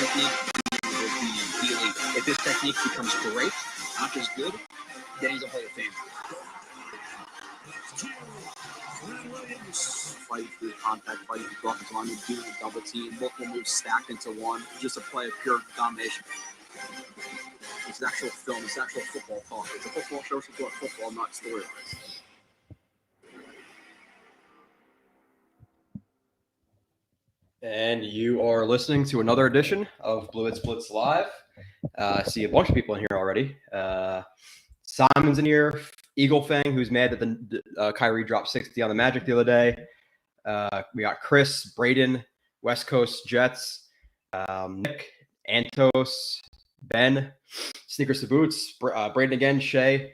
technique will be really, if his technique becomes great, not just good, then he's a Hall of Famer. Fight through contact, fighting through offensive lineman, doing a double team, multiple moves stacked into one, just a play of pure domination. It's an actual film, it's actual football talk. It's a football show, so it's football, not storylines. And you are listening to another edition of Blewett Blitz Live. I see a bunch of people in here already. Simon's in here, Eagle Fang, who's mad that the Kyrie dropped 60 on the Magic the other day. We got Chris, Braden, West Coast Jets, Nick, Antos, Ben, Sneakers to Boots, Braden again, Shay.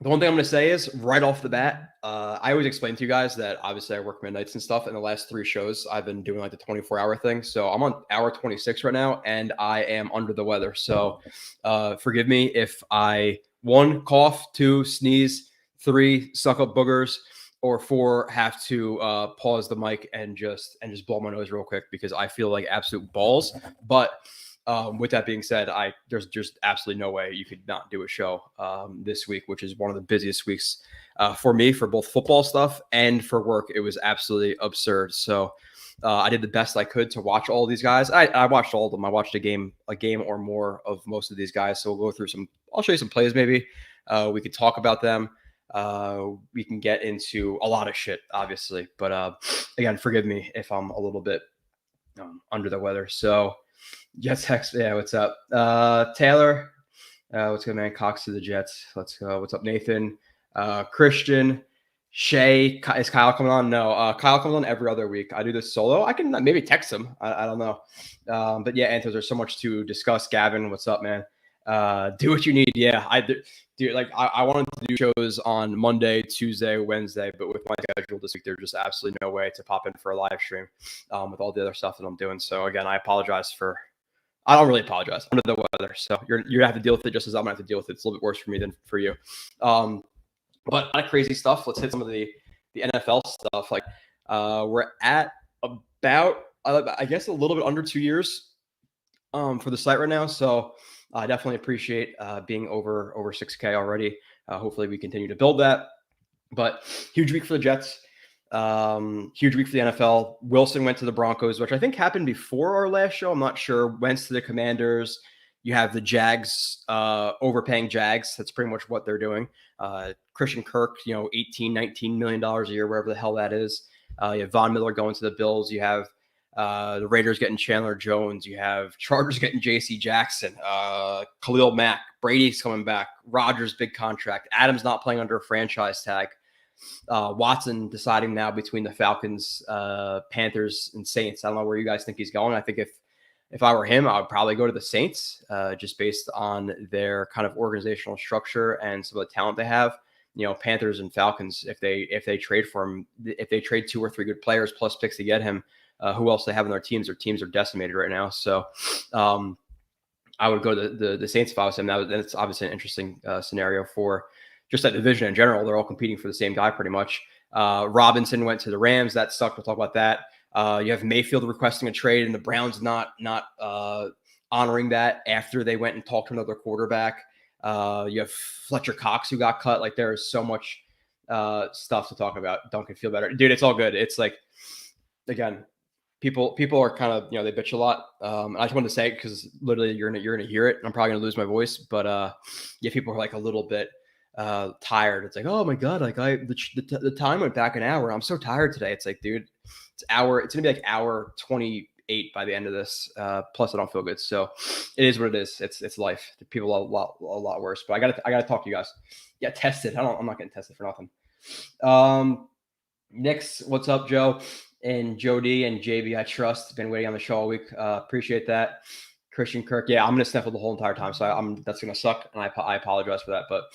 The one thing I'm going to say is right off the bat, I always explain to you guys that obviously I work midnights and stuff. In the last 3 shows, I've been doing like the 24-hour thing. So I'm on hour 26 right now, and I am under the weather. So forgive me if I, 1, cough, 2, sneeze, 3, suck up boogers, or 4, have to pause the mic and just blow my nose real quick because I feel like absolute balls. But with that being said, there's just absolutely no way you could not do a show this week, which is one of the busiest weeks for me, for both football stuff and for work. It was absolutely absurd. So I did the best I could to watch all these guys. I watched all of them. I watched a game or more of most of these guys. So we'll go through I'll show you some plays maybe. We could talk about them. We can get into a lot of shit, obviously. But again, forgive me if I'm a little bit under the weather. So Jets text, yeah, what's up? Taylor, what's good, man? Cox to the Jets. Let's go. What's up, Nathan? Christian, Shay, is Kyle coming on? No, Kyle comes on every other week. I do this solo. I can maybe text him. I don't know. But yeah, Antos, there's so much to discuss. Gavin, what's up, man? Do what you need. Yeah, I do. Like I wanted to do shows on Monday, Tuesday, Wednesday, but with my schedule this week, there's just absolutely no way to pop in for a live stream with all the other stuff that I'm doing. So again, I apologize for. I don't really apologize. I'm under the weather, so you're gonna have to deal with it just as I'm gonna have to deal with it. It's a little bit worse for me than for you. But a lot of crazy stuff. Let's hit some of the NFL stuff. Like we're at about I guess a little bit under 2 years for the site right now. So I definitely appreciate being over 6K already. Hopefully we continue to build that. But huge week for the Jets. Huge week for the NFL. Wilson went to the Broncos, which I think happened before our last show. I'm not sure. Wentz to the Commanders. You have the Jags overpaying Jags. That's pretty much what they're doing. Christian Kirk, $18, $19 million a year, wherever the hell that is. You have Von Miller going to the Bills. You have the Raiders getting Chandler Jones. You have Chargers getting J.C. Jackson. Khalil Mack. Brady's coming back. Rodgers, big contract. Adams not playing under a franchise tag. Watson deciding now between the Falcons, Panthers, and Saints. I don't know where you guys think he's going. I think if I were him, I would probably go to the Saints, just based on their kind of organizational structure and some of the talent they have. Panthers and Falcons, if they trade for him, if they trade 2 or 3 good players plus picks to get him, who else they have on their teams? Their teams are decimated right now. So I would go to the Saints if I was him. That's obviously an interesting scenario for just that division in general. They're all competing for the same guy pretty much. Robinson went to the Rams. That sucked. We'll talk about that. You have Mayfield requesting a trade, and the Browns not honoring that after they went and talked to another quarterback. You have Fletcher Cox who got cut. Like there is so much stuff to talk about. Duncan, feel better, dude. It's all good. It's like, again, people are kind of they bitch a lot. I just wanted to say it because literally you're gonna hear it. And I'm probably gonna lose my voice, but yeah, people are like a little bit tired. It's like, oh my god, like the time went back an hour. I'm so tired today. It's like, dude, it's gonna be like hour 28 by the end of this. Plus I don't feel good, so it is what it is. It's life. People are a lot worse, but I gotta talk to you guys. Yeah, tested. I'm not getting tested for nothing. Next, what's up, Joe and Jody and JB? I trust. Been waiting on the show all week. Appreciate that. Christian Kirk. Yeah, I'm going to sniffle the whole entire time. So that's going to suck. And I apologize for that, but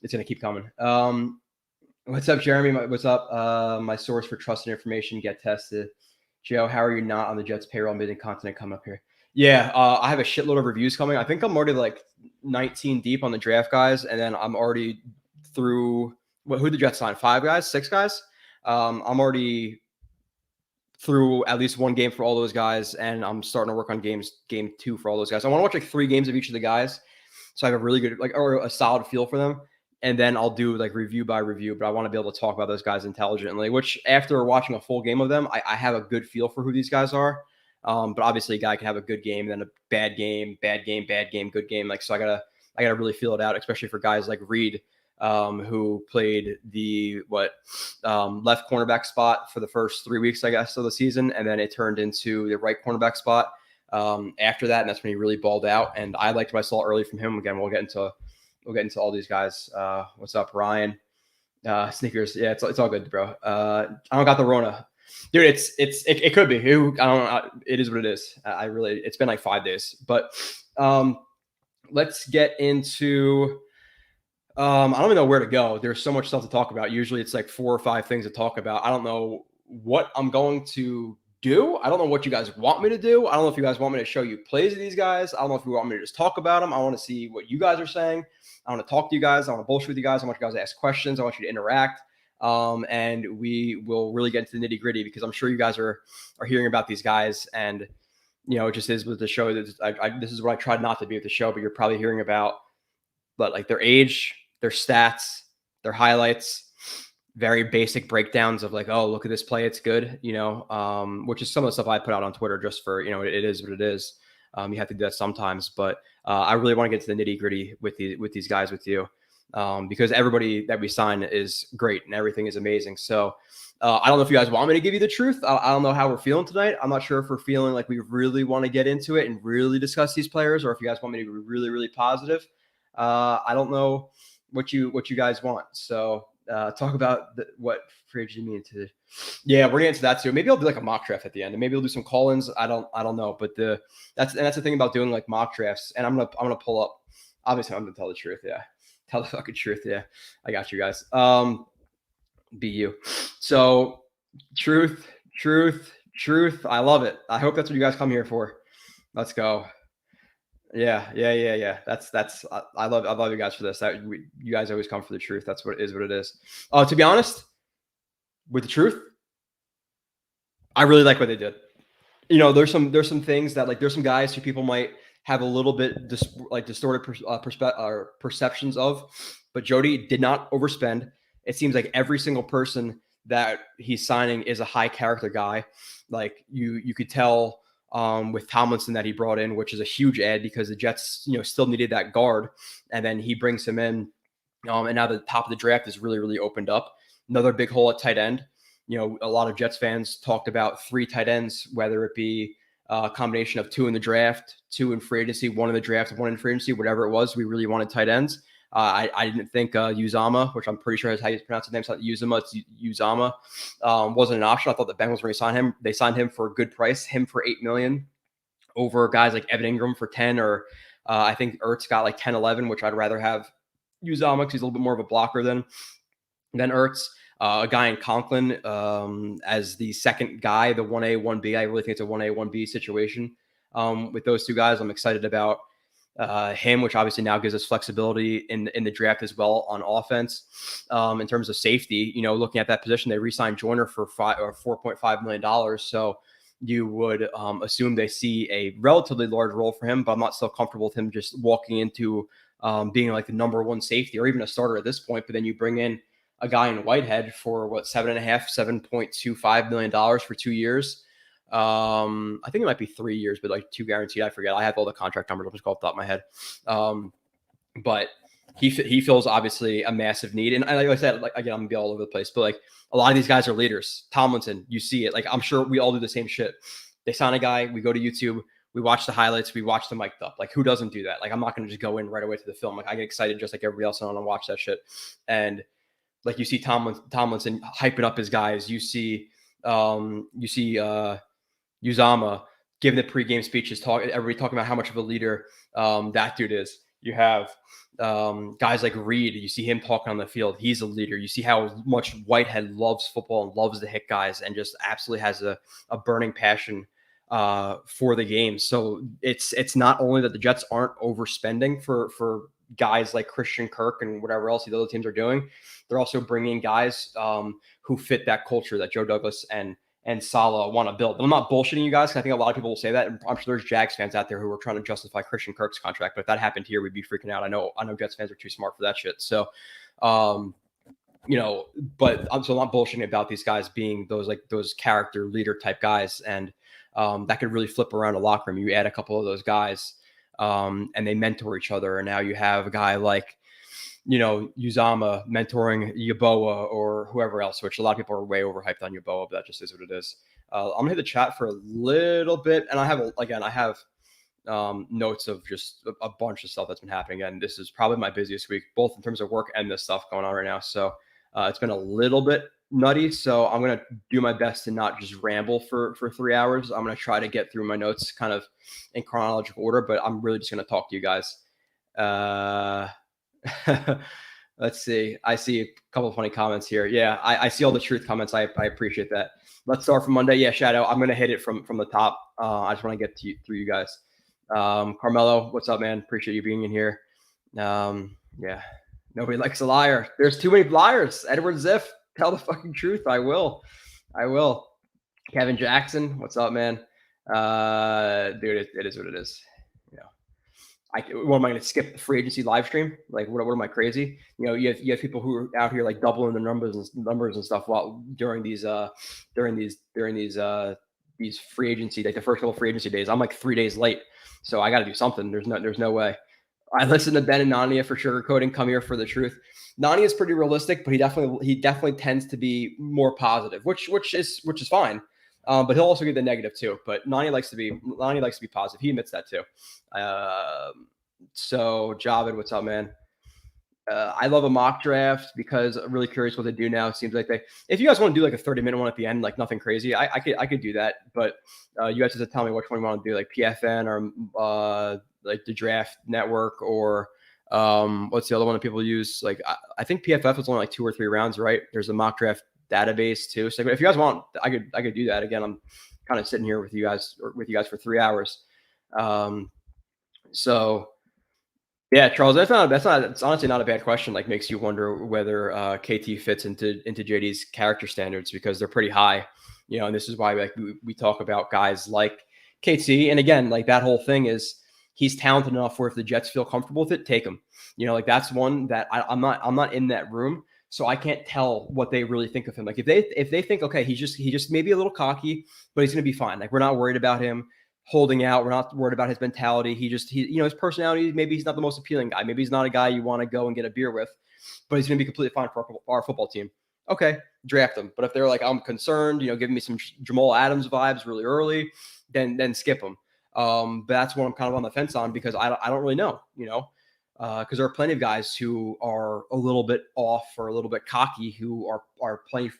it's going to keep coming. What's up, Jeremy? What's up? My source for trusted information, get tested. Joe, how are you not on the Jets payroll? Amazing content coming up here. Yeah, I have a shitload of reviews coming. I think I'm already like 19 deep on the draft guys. And then I'm already through who the Jets signed? 5 guys? 6 guys? I'm already through at least one game for all those guys, and I'm starting to work on game 2 for all those guys. I want to watch like 3 games of each of the guys, so I have a really good or a solid feel for them, and then I'll do like review by review. But I want to be able to talk about those guys intelligently. Which after watching a full game of them, I have a good feel for who these guys are. But obviously, a guy can have a good game, then a bad game, good game. Like so, I gotta really feel it out, especially for guys like Reed. Who played the left cornerback spot for the first 3 weeks, I guess, of the season, and then it turned into the right cornerback spot after that, and that's when he really balled out. And I liked what I saw early from him. Again, we'll get into all these guys. What's up, Ryan? Sneakers, yeah, it's all good, bro. I don't got the Rona, dude. It could be. I don't know. It is what it is. It's been like 5 days, but let's get into. I don't even know where to go. There's so much stuff to talk about. Usually it's like 4 or 5 things to talk about. I don't know what I'm going to do. I don't know what you guys want me to do. I don't know if you guys want me to show you plays of these guys. I don't know if you want me to just talk about them. I want to see what you guys are saying. I want to talk to you guys. I want to bullshit with you guys. I want you guys to ask questions. I want you to interact. And we will really get into the nitty gritty because I'm sure you guys are hearing about these guys. And, it just is with the show. This is what I tried not to be with the show, but you're probably hearing about like their age, their stats, their highlights, very basic breakdowns of like, oh, look at this play, it's good, which is some of the stuff I put out on Twitter just for, it is what it is. You have to do that sometimes, but I really want to get to the nitty gritty with these guys with you because everybody that we sign is great and everything is amazing. So I don't know if you guys want me to give you the truth. I don't know how we're feeling tonight. I'm not sure if we're feeling like we really want to get into it and really discuss these players, or if you guys want me to be really, really positive. I don't know what you guys want. So talk about what free agency mean to. Yeah, we're getting into that too. Maybe I'll do like a mock draft at the end, and maybe I'll do some call-ins. I don't know, but that's the thing about doing like mock drafts. And I'm gonna pull up. Obviously, I'm gonna tell the truth. Yeah, tell the fucking truth. Yeah, I got you guys. Be you. So truth. I love it. I hope that's what you guys come here for. Let's go. Yeah. That's I love you guys for this. You guys always come for the truth. That's what it is. To be honest, with the truth, I really like what they did. There's some things that like there's some guys who people might have a little bit distorted perceptions of, but Jody did not overspend. It seems like every single person that he's signing is a high character guy. Like you could tell. With Tomlinson that he brought in, which is a huge add because the Jets, still needed that guard, and then he brings him in, and now the top of the draft is really, really opened up. Another big hole at tight end. A lot of Jets fans talked about 3 tight ends, whether it be a combination of 2 in the draft, 2 in free agency, 1 in the draft, 1 in free agency, whatever it was. We really wanted tight ends. I didn't think Uzama, which I'm pretty sure is how you pronounce his name, Uzama, wasn't an option. I thought the Bengals were going to sign him. They signed him for a good price, him for $8 million over guys like Evan Ingram for 10, or I think Ertz got like 10, 11, which I'd rather have Uzama because he's a little bit more of a blocker than Ertz. A guy in Conklin as the second guy, the 1A, 1B. I really think it's a 1A, 1B situation with those 2 guys. I'm excited about him, which obviously now gives us flexibility in the draft as well on offense. In terms of safety, looking at that position, they re-signed Joyner for $4.5 million. So you would assume they see a relatively large role for him, but I'm not so comfortable with him just walking into being like the number 1 safety or even a starter at this point. But then you bring in a guy in Whitehead for $7.25 million for 2 years. I think it might be 3 years, but like 2 guaranteed. I forget. I have all the contract numbers. I'll just go off the top of my head. But he fills obviously a massive need. And like I said, like again, I'm gonna be all over the place, but like a lot of these guys are leaders. Tomlinson, you see it. Like I'm sure we all do the same shit. They sign a guy, we go to YouTube, we watch the highlights, we watch the mic'd up. Like who doesn't do that? Like I'm not gonna just go in right away to the film. Like I get excited just like everybody else and I want to watch that shit. And like you see Tomlinson hyping up his guys. You see Uzama giving the pregame speeches, everybody talking about how much of a leader that dude is. You have guys like Reed. You see him talking on the field. He's a leader. You see how much Whitehead loves football and loves to hit guys and just absolutely has a burning passion for the game. So it's not only that the Jets aren't overspending for guys like Christian Kirk and whatever else the other teams are doing. They're also bringing guys who fit that culture that Joe Douglas and and Salah want to build. But I'm not bullshitting you guys, because I think a lot of people will say that. And I'm sure there's Jags fans out there who are trying to justify Christian Kirk's contract. But if that happened here, we'd be freaking out. I know Jets fans are too smart for that shit. So, but I'm so not bullshitting about these guys being those character leader type guys, and that could really flip around a locker room. You add a couple of those guys, and they mentor each other, and now you have a guy like Uzama mentoring Yeboah or whoever else, which a lot of people are way overhyped on Yeboah, but that just is what it is. I'm gonna hit the chat for a little bit, and I have notes of just a bunch of stuff that's been happening, and this is probably my busiest week, both in terms of work and this stuff going on right now. So it's been a little bit nutty, so I'm gonna do my best to not just ramble for 3 hours. I'm gonna try to get through my notes kind of in chronological order, but I'm really just gonna talk to you guys. Let's see. I see a couple of funny comments here. Yeah, I see all the truth comments. I appreciate that. Let's start from Monday. Yeah, Shadow. I'm gonna hit it from the top. I just want to get through you guys. Carmelo, what's up, man? Appreciate you being in here. Yeah, nobody likes a liar. There's too many liars. Edward Ziff, tell the fucking truth. I will. Kevin Jackson, what's up, man? Dude, it is what it is. What am I going to skip the free agency live stream? Like, what am I crazy? You have people who are out here like doubling the numbers and stuff while during these free agency, like the first couple free agency days. I'm like 3 days late, so I got to do something. There's no way. I listen to Ben and Nania for sugarcoating. Come here for the truth. Nania is pretty realistic, but he definitely tends to be more positive, which is fine. But he'll also give the negative too. But Nani likes to be positive. He admits that too. So Javid, what's up, man? I love a mock draft because I'm really curious what they do now. It seems like if you guys want to do like a 30-minute one at the end, like nothing crazy, I could do that. But you guys have to tell me which one you want to do, like PFN or like the Draft Network, or what's the other one that people use? Like I think PFF was only like 2 or 3 rounds, right? There's a mock draft database too. So if you guys want, I could do that. Again, I'm kind of sitting here with you guys for 3 hours. So yeah, Charles, it's honestly not a bad question. Like, makes you wonder whether KT fits into JD's character standards, because they're pretty high, and this is why like we talk about guys like KT. And again, like that whole thing is he's talented enough where if the Jets feel comfortable with it, take him. Like that's one that I'm not in that room. So I can't tell what they really think of him. Like if they think, okay, he just maybe a little cocky, but he's going to be fine. Like we're not worried about him holding out. We're not worried about his mentality. He his personality, maybe he's not the most appealing guy. Maybe he's not a guy you want to go and get a beer with, but he's going to be completely fine for our football team. Okay, draft him. But if they're like, I'm concerned, giving me some Jamal Adams vibes really early, then skip him. But that's what I'm kind of on the fence on, because I don't really know, because there are plenty of guys who are a little bit off or a little bit cocky who are playing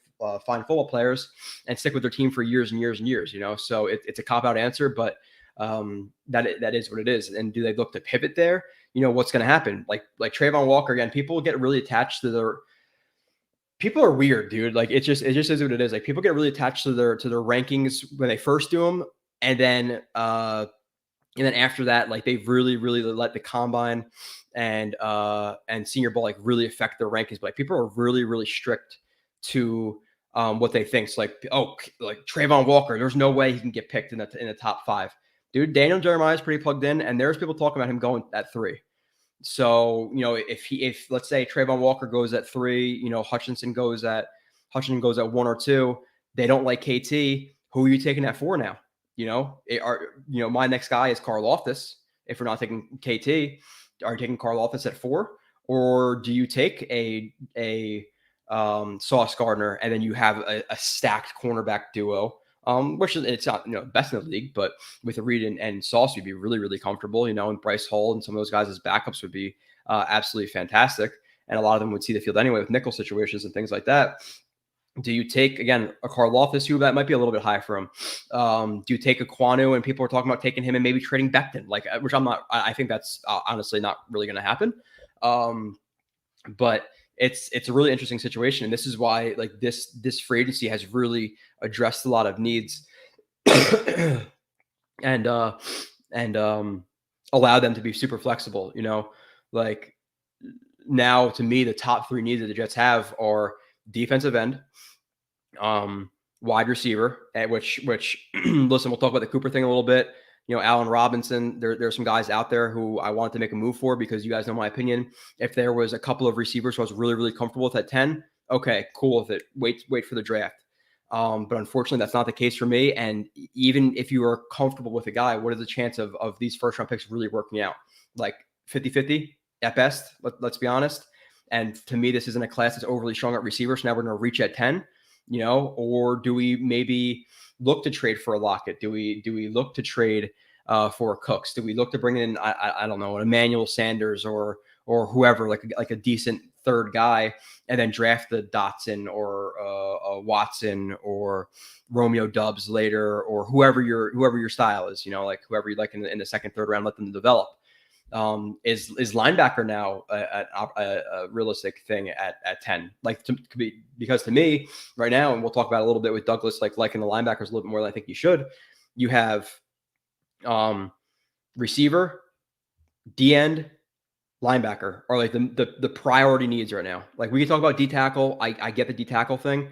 fine football players and stick with their team for years and years and years, So it's a cop-out answer, but that is what it is. And do they look to pivot there? What's going to happen? Like Trayvon Walker, again, people get really attached to their – people are weird, dude. Like it just is what it is. Like people get really attached to their rankings when they first do them, and then after that, like they've really, really let the combine and senior ball like really affect their rankings. But like people are really, really strict to what they think. It's like, like Trayvon Walker, there's no way he can get picked in the top 5. Dude, Daniel Jeremiah is pretty plugged in, and there's people talking about him going at 3. So, if let's say Trayvon Walker goes at 3, Hutchinson goes at 1 or 2, they don't like KT. Who are you taking at 4 now? My next guy is Karlaftis. If we're not taking KT, are you taking Karlaftis at 4, or do you take a Sauce Gardner and then you have a stacked cornerback duo, which is it's not best in the league, but with Reed and Sauce, you'd be really, really comfortable. And Bryce Hall and some of those guys as backups would be absolutely fantastic, and a lot of them would see the field anyway with nickel situations and things like that. Do you take, again, a Karlaftis, who that might be a little bit high for him? Do you take a Kwanu, and people are talking about taking him and maybe trading Becton, which I'm not. I think that's honestly not really going to happen. But it's a really interesting situation, and this is why like this free agency has really addressed a lot of needs, and allow them to be super flexible. Like now to me, the top 3 needs that the Jets have are defensive end, wide receiver, at which listen, we'll talk about the Cooper thing a little bit. Allen Robinson, there's some guys out there who I wanted to make a move for because you guys know my opinion. If there was a couple of receivers who I was really, really comfortable with at 10, okay, cool with it. Wait for the draft. But unfortunately, that's not the case for me. And even if you are comfortable with a guy, what is the chance of these first-round picks really working out? Like 50-50 at best, let's be honest. And to me, this isn't a class that's overly strong at receivers. So now we're going to reach at 10, or do we maybe look to trade for a Lockett? Do we look to trade for Cooks? Do we look to bring in, I don't know, an Emmanuel Sanders or whoever, like a decent third guy, and then draft the Dotson or a Watson or Romeo Doubs later, or whoever your style is, like whoever you like in the second, third round, let them develop. Is linebacker now a realistic thing at 10? Because to me right now, and we'll talk about it a little bit with Douglas, liking the linebackers a little bit more than I think you should. You have receiver, D end, linebacker are like the priority needs right now. Like we can talk about D tackle. I get the D tackle thing,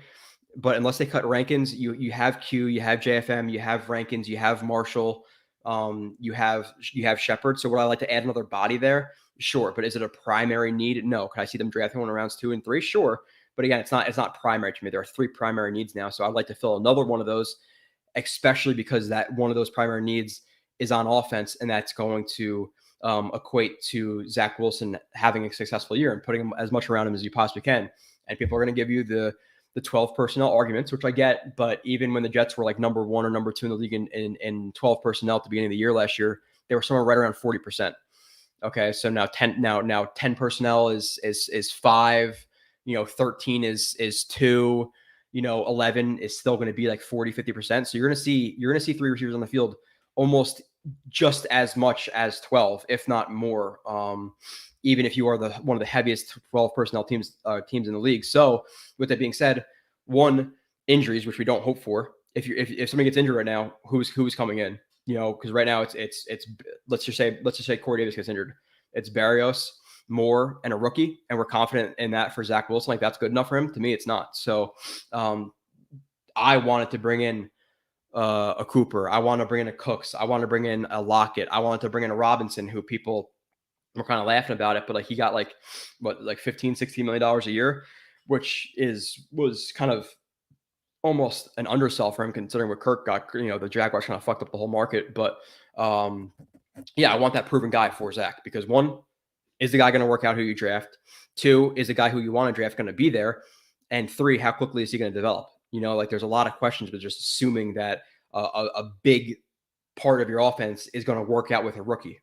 but unless they cut Rankins, you have Q, you have JFM, you have Rankins, you have Marshall. You have Shepard. So would I like to add another body there? Sure. But is it a primary need? No. Can I see them drafting one in rounds 2 and 3? Sure. But again, it's not primary to me. There are 3 primary needs now. So I'd like to fill another one of those, especially because that one of those primary needs is on offense, and that's going to equate to Zach Wilson having a successful year and putting him as much around him as you possibly can. And people are going to give you the 12 personnel arguments, which I get, but even when the Jets were like number 1 or number 2 in the league in 12 personnel at the beginning of the year last year, they were somewhere right around 40%. Okay, so now 10 personnel is 5, 13 is 2, 11 is still going to be like 40-50%. So you're going to see 3 receivers on the field almost just as much as 12, if not more. Even if you are one of the heaviest 12 personnel teams in the league. So with that being said, one, injuries, which we don't hope for. If somebody gets injured right now, who's coming in? Because right now it's let's just say Corey Davis gets injured. It's Barrios, Moore, and a rookie, and we're confident in that for Zach Wilson. Like that's good enough for him. To me, it's not. So I wanted to bring in a Cooper. I want to bring in a Cooks. I want to bring in a Lockett. I wanted to bring in a Robinson, who people we're kind of laughing about it, but like he got like $15-16 million a year, which was kind of almost an undersell for him considering what Kirk got. The Jaguars kind of fucked up the whole market, but I want that proven guy for Zach, because 1, is the guy going to work out who you draft? 2, is the guy who you want to draft going to be there? And 3, how quickly is he going to develop? There's a lot of questions, but just assuming that a big part of your offense is going to work out with a rookie.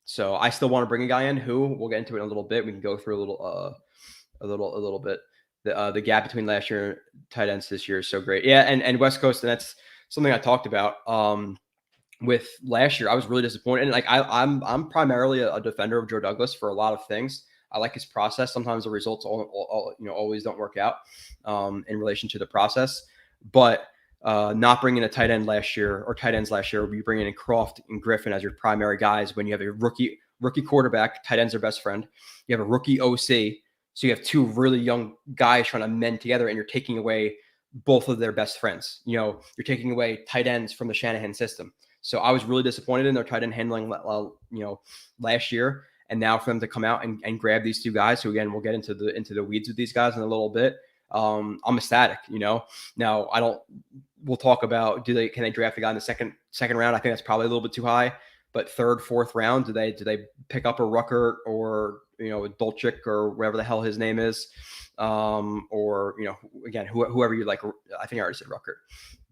So I still want to bring a guy in who we'll get into it in a little bit. We can go through a little bit. The gap between last year and tight ends this year is so great. Yeah, and West Coast, and that's something I talked about. With last year, I was really disappointed. And like I'm primarily a defender of Joe Douglas for a lot of things. I like his process. Sometimes the results always don't work out in relation to the process, but not bringing a tight end last year or tight ends last year, you bring in Croft and Griffin as your primary guys when you have a rookie quarterback. Tight ends are best friend. You have a rookie OC, so you have 2 really young guys trying to mend together, and you're taking away both of their best friends. You're taking away tight ends from the Shanahan system. So I was really disappointed in their tight end handling, last year. And now for them to come out and grab these 2 guys, who again, we'll get into the weeds with these guys in a little bit. I'm ecstatic. Now we'll talk about can they draft a guy in the second round? I think that's probably a little bit too high. But 3rd, 4th round, do they pick up a Ruckert or a Dolchik or whatever the hell his name is, or again whoever you like? I think I already said Ruckert,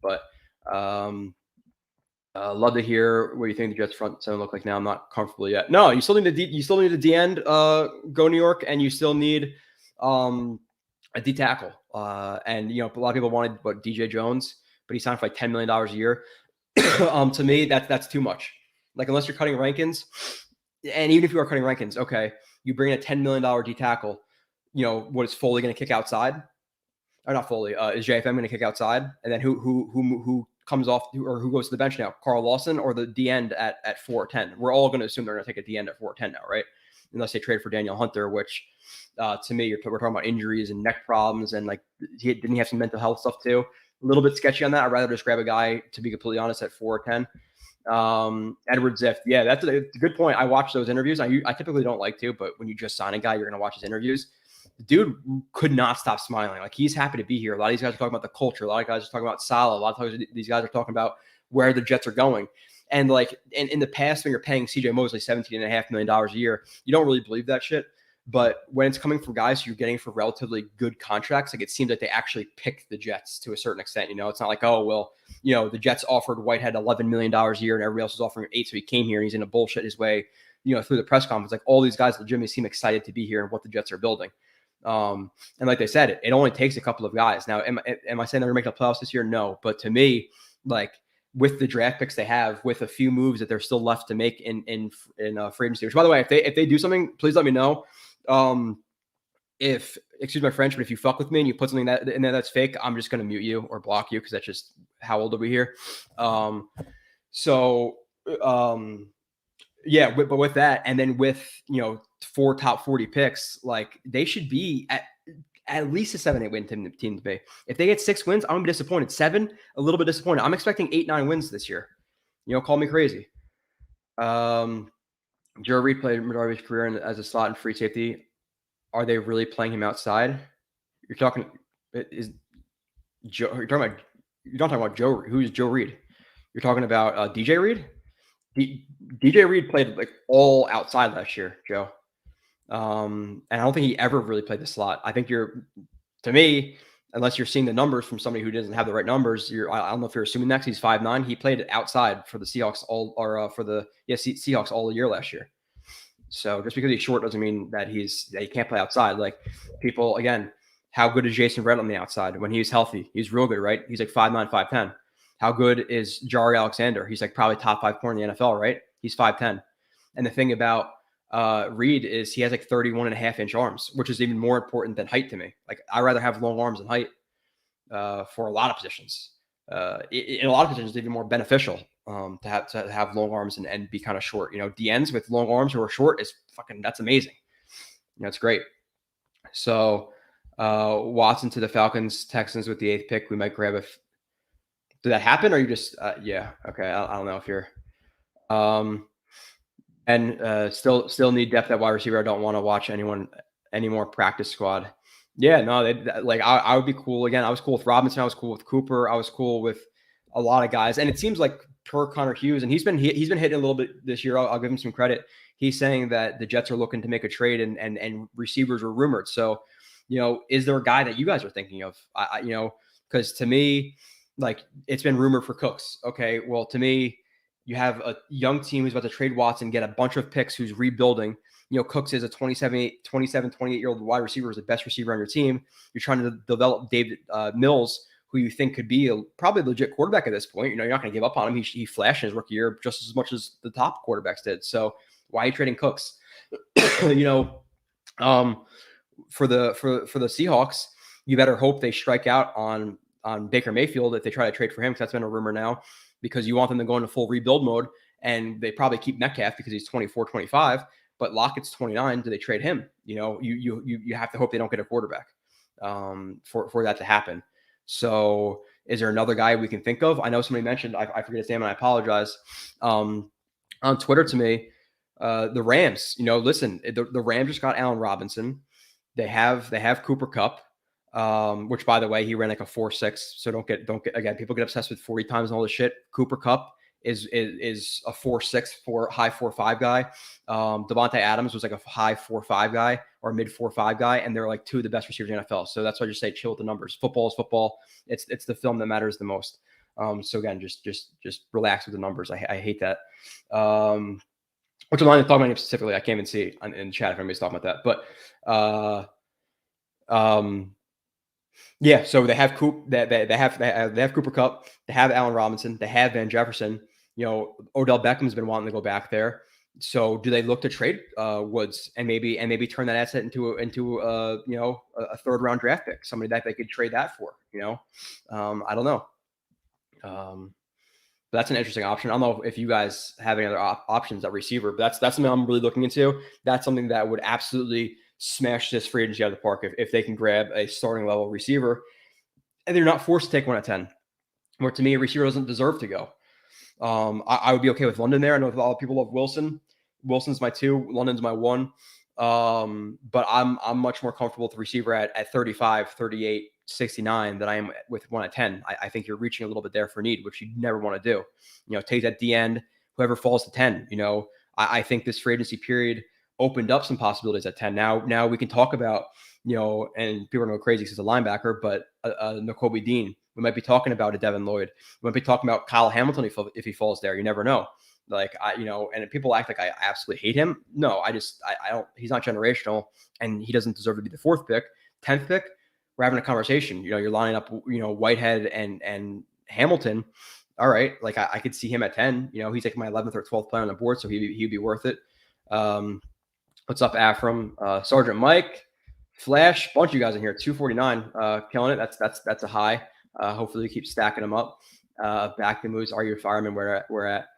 but love to hear what you think the Jets front seven look like now. I'm not comfortable yet. No, you still need a D end. Go New York, and you still need a D tackle. And a lot of people wanted DJ Jones, but he signed for like $10 million a year. To me, that's too much. Like unless you're cutting Rankins, and even if you are cutting Rankins, okay, you bring in a $10 million D tackle. What is Foley going to kick outside? Or not Foley? Is JFM going to kick outside? And then who comes off or who goes to the bench now? Carl Lawson or the D end at 4'10"? We're all going to assume they're going to take a D end at 4'10" now, right? Unless they trade for Daniel Hunter, which to me, we're talking about injuries and neck problems, and like didn't he have some mental health stuff too? little bit sketchy on that. I'd rather just grab a guy, to be completely honest, at 4 or 10. Edward Zift. Yeah, that's a good point. I watch those interviews. I typically don't like to, but when you just sign a guy, you're going to watch his interviews. The dude could not stop smiling. Like, he's happy to be here. A lot of these guys are talking about the culture. A lot of guys are talking about Salah. A lot of these guys are talking about where the Jets are going. And like in the past, when you're paying CJ Mosley $17.5 million a year, you don't really believe that shit. But when it's coming from guys you're getting for relatively good contracts, like, it seems like they actually picked the Jets to a certain extent. It's not like, oh, well, the Jets offered Whitehead $11 million a year and everybody else is offering $8. So he came here and he's going to bullshit his way, through the press conference. Like, all these guys legitimately seem excited to be here and what the Jets are building. And like they said, it only takes a couple of guys. Now, am I saying they're going to make the playoffs this year? No. But to me, like, with the draft picks they have, with a few moves that they're still left to make in free agency, which, by the way, if they do something, please let me know. If, excuse my French, but if you fuck with me and you put something in there that's fake, I'm just going to mute you or block you, because that's just how old are we here. Yeah, but with that, and then with 4 top 40 picks, like, they should be at least a 7-8 win team to be. If they get 6 wins, I'm gonna be disappointed. 7, a little bit disappointed. I'm expecting 8-9 wins this year. Call me crazy. Joe Reed played majority of his career as a slot and free safety. Are they really playing him outside? You're talking Joe. You're not talking about Joe. Who's Joe Reed? You're talking about DJ Reed. DJ Reed played like all outside last year, Joe. And I don't think he ever really played the slot. I think to me, unless you're seeing the numbers from somebody who doesn't have the right numbers, I don't know if you're assuming that, 'cause he's 5'9". He played outside for the Seahawks Seahawks all year last year. So just because he's short doesn't mean that he can't play outside. Like, people, again, how good is Jason Verrett on the outside? When he's healthy, he's real good, right? He's like 5'9", 5'10". How good is Jari Alexander? He's like probably top 5 corner in the NFL, right? He's 5'10". And the thing about Reed is he has like 31.5-inch arms, which is even more important than height to me. Like, I'd rather have long arms than height for a lot of positions. In a lot of positions, it's even more beneficial to have long arms and be kind of short. DNs with long arms who are short that's amazing. It's great. So Watson to the Falcons, Texans with the 8th pick. We might grab did that happen, or you just yeah, okay. I don't know if you're and still need depth at wide receiver. I don't want to watch any more practice squad. Yeah, no, I would be cool. Again, I was cool with Robinson. I was cool with Cooper. I was cool with a lot of guys. And it seems like per Connor Hughes, and he's been hitting a little bit this year. I'll give him some credit. He's saying that the Jets are looking to make a trade, and receivers were rumored. So, is there a guy that you guys are thinking of? Because to me, like, it's been rumored for Cooks. Okay, well, to me, you have a young team who's about to trade Watson, get a bunch of picks, who's rebuilding. Cooks is a 28-year-old wide receiver, is the best receiver on your team. You're trying to develop David Mills, who you think could be probably a legit quarterback at this point. You're not going to give up on him. He flashed in his rookie year just as much as the top quarterbacks did. So why are you trading Cooks? For the Seahawks, you better hope they strike out on Baker Mayfield if they try to trade for him, because that's been a rumor now, because you want them to go into full rebuild mode, and they probably keep Metcalf because he's 24, 25, but Lockett's 29. Do they trade him? You have to hope they don't get a quarterback for that to happen. So is there another guy we can think of? I know somebody mentioned, I forget his name and I apologize, on Twitter to me, the Rams. Listen, the Rams just got Allen Robinson. They have Cooper Kupp, which, by the way, he ran like a 4.6. So don't get again, people get obsessed with 40 times and all this shit. Cooper Kupp is a 4.6 high 4.5 guy. Devontae Adams was like a high 4.5 guy or mid 4.5 guy, and they're like two of the best receivers in the NFL. So that's why I just say chill with the numbers. Football is football. It's the film that matters the most. So again, just relax with the numbers. I hate that. Which I'm not even talking about him specifically. I can't even see in the chat if anybody's talking about that. But yeah, so they have they have Cooper Kupp, they have Allen Robinson, they have Van Jefferson. Odell Beckham's been wanting to go back there. So do they look to trade Woods and maybe turn that asset into a 3rd round draft pick, somebody that they could trade that for? I don't know. But that's an interesting option. I don't know if you guys have any other options at receiver, but that's something I'm really looking into. That's something that would absolutely smash this free agency out of the park if they can grab a starting level receiver. and they're not forced to take one at 10. Where to me, a receiver doesn't deserve to go. I would be okay with London there. I know a lot of people love Wilson. Wilson's my 2. London's my 1. But I'm much more comfortable with the receiver at 35, 38, 69 than I am with 1 at 10. I think you're reaching a little bit there for need, which you never want to do. Take that D end, whoever falls to 10. I think this free agency period opened up some possibilities at 10. Now we can talk about, and people are going to go crazy because it's a linebacker, but Nakobe Dean. We might be talking about a Devin Lloyd. We might be talking about Kyle Hamilton if he falls there. You never know. And people act like I absolutely hate him. No, I don't. He's not generational, and he doesn't deserve to be the 4th pick. 10th pick, we're having a conversation. You're lining up, Whitehead and Hamilton. All right, I could see him at 10. He's like my 11th or 12th player on the board, so he'd be worth it. What's up, Afram? Sergeant Mike, Flash, bunch of you guys in here. 249, killing it. That's a high. Hopefully, we keep stacking them up. Back to moves. Are you a fireman? We're at.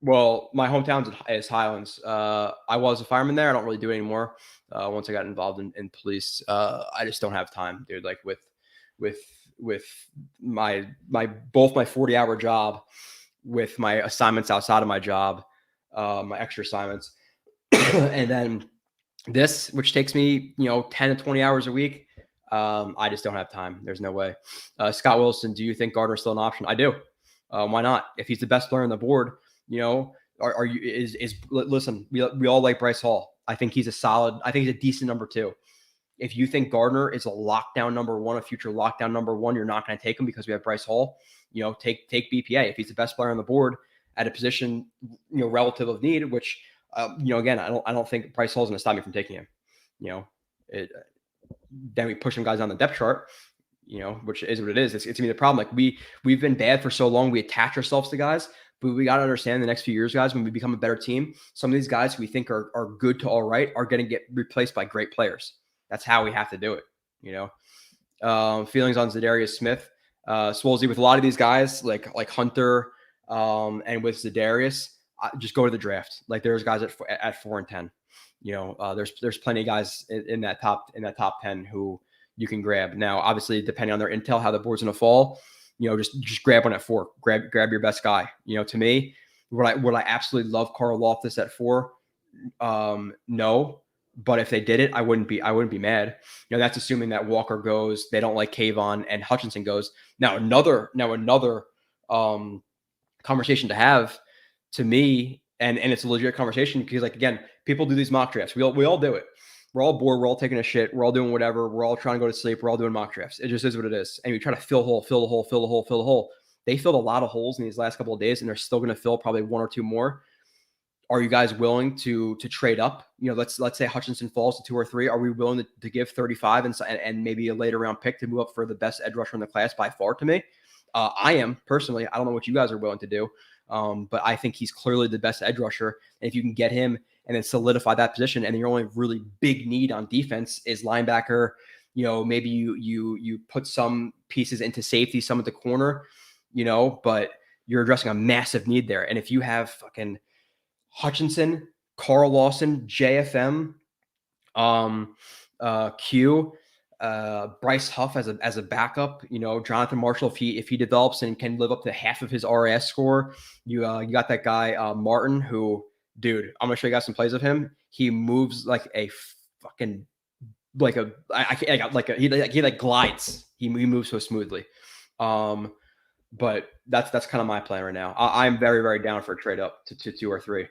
Well, my hometown is Highlands. I was a fireman there. I don't really do it anymore. Once I got involved in police, I just don't have time, dude. Like with my both my 40-hour job, with my assignments outside of my job, my extra assignments, and then this, which takes me 10 to 20 hours a week. I just don't have time. There's no way. Scott Wilson, do you think Gardner's still an option? I do. Why not? If he's the best player on the board, are you listen, we all like Bryce Hall. I think he's a decent number 2. If you think Gardner is a lockdown number 1, a future lockdown number 1, you're not going to take him because we have Bryce Hall. Take BPA. If he's the best player on the board at a position, relative of need, which, again, I don't think Bryce Hall is going to stop me from taking him. Then we push some guys on the depth chart, which is what it is. It's going to be the problem. Like we've been bad for so long. We attach ourselves to guys, but we got to understand the next few years, guys, when we become a better team, some of these guys who we think are good to all right are going to get replaced by great players. That's how we have to do it. Feelings on Zadarius Smith, Swolsey, with a lot of these guys like Hunter, and with Zadarius, just go to the draft. Like there's guys at 4 and 10. There's plenty of guys in that top 10 who you can grab. Now, obviously, depending on their intel, how the board's going to fall, just grab one at 4. Grab your best guy. To me, would I absolutely love Carl Loftus at 4? No, but if they did it, I wouldn't be mad. That's assuming that Walker goes, they don't like Kayvon, and Hutchinson goes. Now another conversation to have, to me, and it's a legit conversation because, again, people do these mock drafts. We all do it. We're all bored. We're all taking a shit. We're all doing whatever. We're all trying to go to sleep. We're all doing mock drafts. It just is what it is. And we try to fill the hole. They filled a lot of holes in these last couple of days, and they're still going to fill probably 1 or 2 more. Are you guys willing to trade up? Let's say Hutchinson falls to 2 or 3. Are we willing to give 35 and maybe a later round pick to move up for the best edge rusher in the class by far? To me, I am personally. I don't know what you guys are willing to do, but I think he's clearly the best edge rusher. And if you can get him and then solidify that position, and your only really big need on defense is linebacker, maybe you put some pieces into safety, some at the corner, but you're addressing a massive need there. And if you have fucking Hutchinson, Carl Lawson, JFM, Q, Bryce Huff as a backup, Jonathan Marshall, if he develops and can live up to half of his RAS score, you got that guy Martin, who, dude, I'm gonna show you guys some plays of him. He moves like a fucking he glides. He moves so smoothly. But that's kind of my plan right now. I'm very, very down for a trade up to 2 or 3.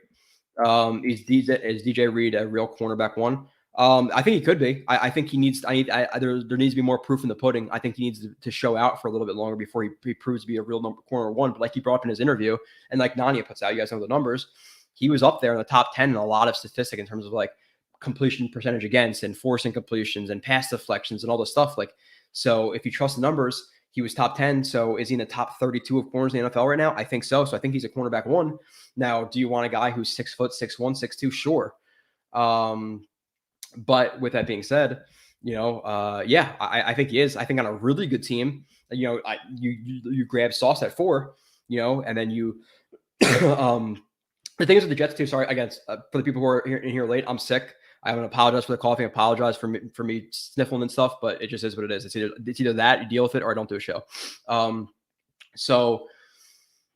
Is DJ Reed a real cornerback 1? I think he could be. I think he needs. There needs to be more proof in the pudding. I think he needs to show out for a little bit longer before he proves to be a real corner 1. But like he brought up in his interview, and like Nania puts out, you guys know the numbers. He was up there in the top 10 in a lot of statistics in terms of like completion percentage against and forcing completions and pass deflections and all this stuff. Like, so if you trust the numbers, he was top 10. So is he in the top 32 of corners in the NFL right now? I think so. So I think he's a cornerback 1. Now, do you want a guy who's 6 foot, 6'1", 6'2"? Sure. But with that being said, I think he is. I think on a really good team, you grab Sauce at 4, and then you, the thing is with the Jets too, sorry, again, for the people who are in here late, I'm sick. I haven't apologized for the coughing, apologize for me sniffling and stuff, but it just is what it is. It's either that, you deal with it, or I don't do a show. So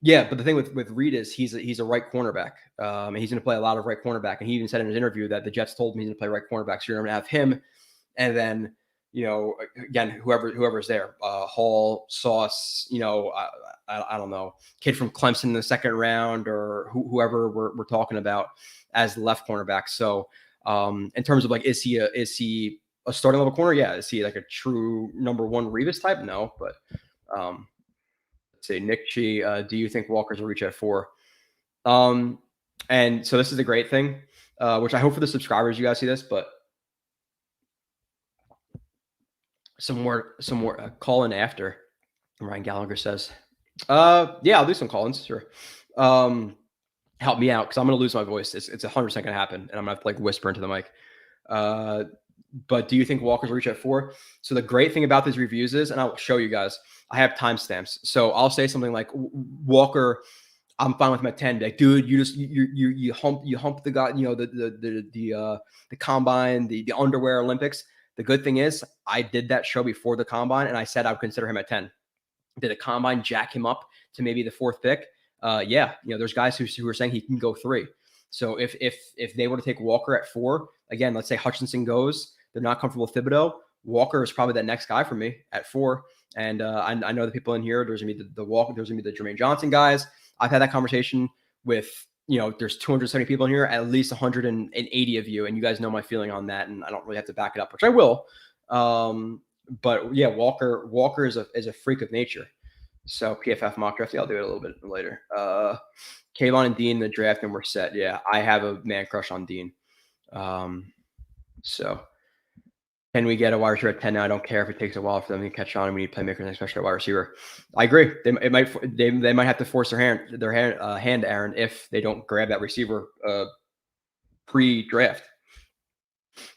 yeah, but the thing with Reed is he's a right cornerback. And he's going to play a lot of right cornerback. And he even said in his interview that the Jets told him he's going to play right cornerback. So you're going to have him, and then, you know, again, whoever's there, Hall, Sauce, you know, I don't know, kid from Clemson in the second round, or whoever we're talking about as the left cornerback. So in terms of like, is he a starting level corner? Yeah. Is he like a true number one Revis type? No, but let's see, Nick Chi, do you think Walker's will reach at 4? And so this is a great thing, which I hope for the subscribers, you guys see this, but some more call in after, Ryan Gallagher says. Yeah, I'll do some call-ins, sure. Help me out, because I'm going to lose my voice. It's 100% going to happen, and I'm going to have to like whisper into the mic. But do you think Walker's will reach at 4? So the great thing about these reviews is, and I'll show you guys, I have timestamps. So I'll say something like, Walker, I'm fine with him at 10. Like, dude, you hump the guy, you know, the combine, the underwear Olympics. The good thing is, I did that show before the combine, and I said I would consider him at 10. Did a combine jack him up to maybe the 4th pick? Yeah, you know, there's guys who are saying he can go 3. So if they were to take Walker at 4, again, let's say Hutchinson goes, they're not comfortable with Thibodeau. Walker is probably that next guy for me at 4. And I know the people in here, there's gonna be the Walker, there's gonna be the Jermaine Johnson guys. I've had that conversation with, you know, there's 270 people in here, at least 180 of you, and you guys know my feeling on that, and I don't really have to back it up, which I will. But yeah, Walker is a freak of nature. So PFF mock draft, yeah, I'll do it a little bit later. Kayvon and Dean in the draft, and we're set. Yeah, I have a man crush on Dean. So can we get a wide receiver at 10 now? I don't care if it takes a while for them to catch on, and we need playmakers, especially a wide receiver. I agree. They might have to force their hand, Aaron, if they don't grab that receiver pre-draft.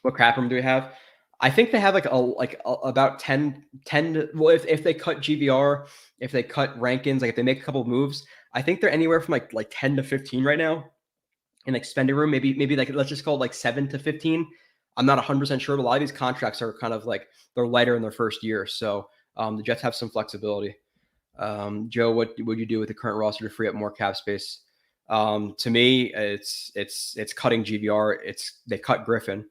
What cap room do we have? I think they have about 10. Well, if they cut GVR, if they cut Rankins, like if they make a couple of moves, I think they're anywhere from like 10 to 15 right now in like spending room. Maybe like, let's just call it like 7 to 15. I'm not 100% sure, but a lot of these contracts are kind of like, they're lighter in their first year. So the Jets have some flexibility. Joe, what would you do with the current roster to free up more cap space? To me, it's cutting GVR. They cut Griffin.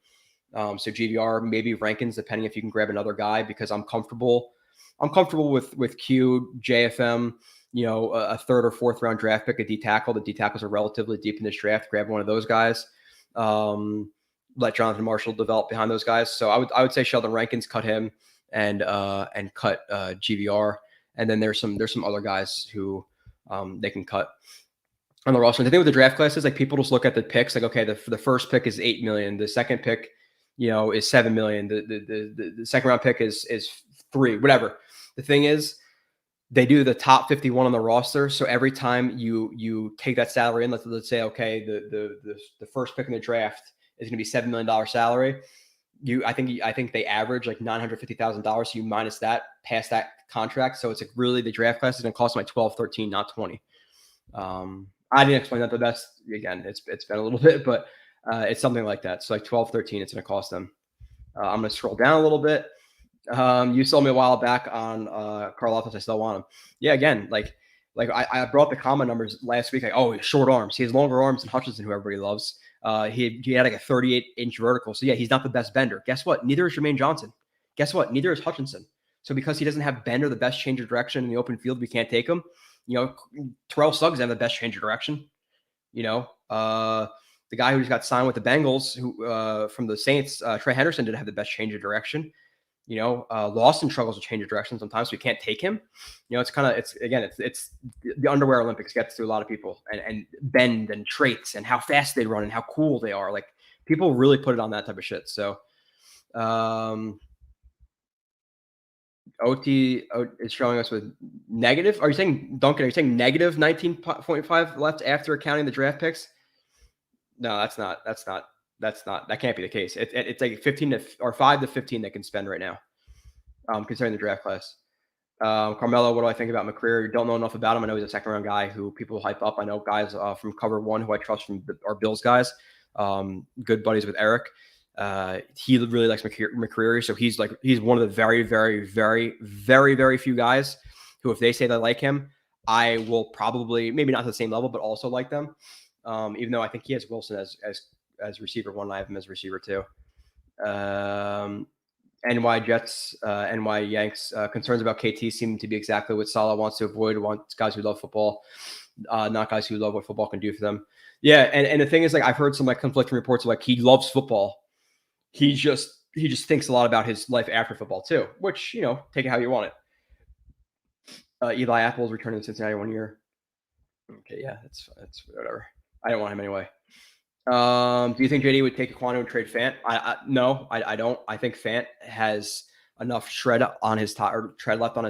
So GVR, maybe Rankins, depending if you can grab another guy, because I'm comfortable with Q, JFM, you know, a 3rd or 4th round draft pick, a D tackle. The D tackles are relatively deep in this draft. Grab one of those guys. Let Jonathan Marshall develop behind those guys. So I would say Sheldon Rankins, cut him, and cut GVR. And then there's some other guys who they can cut on the roster. And the thing with the draft class is, like, people just look at the picks, like, okay, the first pick is $8 million, the second pick, you know, is $7 million, the second round pick is 3, whatever. The thing is, they do the top 51 on the roster. So every time you take that salary in, let's say, okay, the first pick in the draft is going to be $7 million salary. I think they average like $950,000. So you minus that, past that contract. So it's like, really, the draft class is going to cost like 12, 13, not 20. I didn't explain that the best. Again, it's been a little bit, but it's something like that. So like 12, 13, it's going to cost them. I'm going to scroll down a little bit. You sold me a while back on Karlaftis. I still want him. Yeah, again, like I brought the comment numbers last week. Like, oh, short arms. He has longer arms than Hutchinson, who everybody loves. He had like a 38-inch vertical. So yeah, he's not the best bender. Guess what? Neither is Jermaine Johnson. Guess what? Neither is Hutchinson. So because he doesn't have bend or the best change of direction in the open field, we can't take him. You know, Terrell Suggs have the best change of direction. You know, the guy who just got signed with the Bengals, who from the Saints, Trey Henderson, didn't have the best change of direction. You know, Lawson struggles with change of direction sometimes, so we can't take him. You know, it's the underwear Olympics gets to a lot of people, and bend and traits and how fast they run and how cool they are. Like, people really put it on that type of shit. So, OT is showing us with negative. Are you saying, Duncan, are you saying negative 19.5 left after accounting the draft picks? No, that can't be the case. It's like 15 or 5 to 15 they can spend right now, considering the draft class. Carmelo, what do I think about McCreary? Don't know enough about him. I know he's a second round guy who people hype up. I know guys from Cover One who I trust from our Bills guys. Good buddies with Eric. He really likes McCreary, so he's one of the very, very, very, very, very few guys who, if they say they like him, I will probably, maybe not to the same level, but also like them. Even though I think he has Wilson as receiver one, I have him as receiver two. NY Jets, NY Yanks. Concerns about KT seem to be exactly what Saleh wants to avoid. Wants guys who love football, not guys who love what football can do for them. Yeah, and the thing is, like, I've heard some like conflicting reports of like he loves football. He just thinks a lot about his life after football too, which, you know, take it how you want it. Eli Apple's returning to Cincinnati 1 year. Okay, yeah, that's whatever. I don't want him anyway. Do you think JD would take Aquanu and trade Fant? No, I don't. I think Fant has enough tread left on his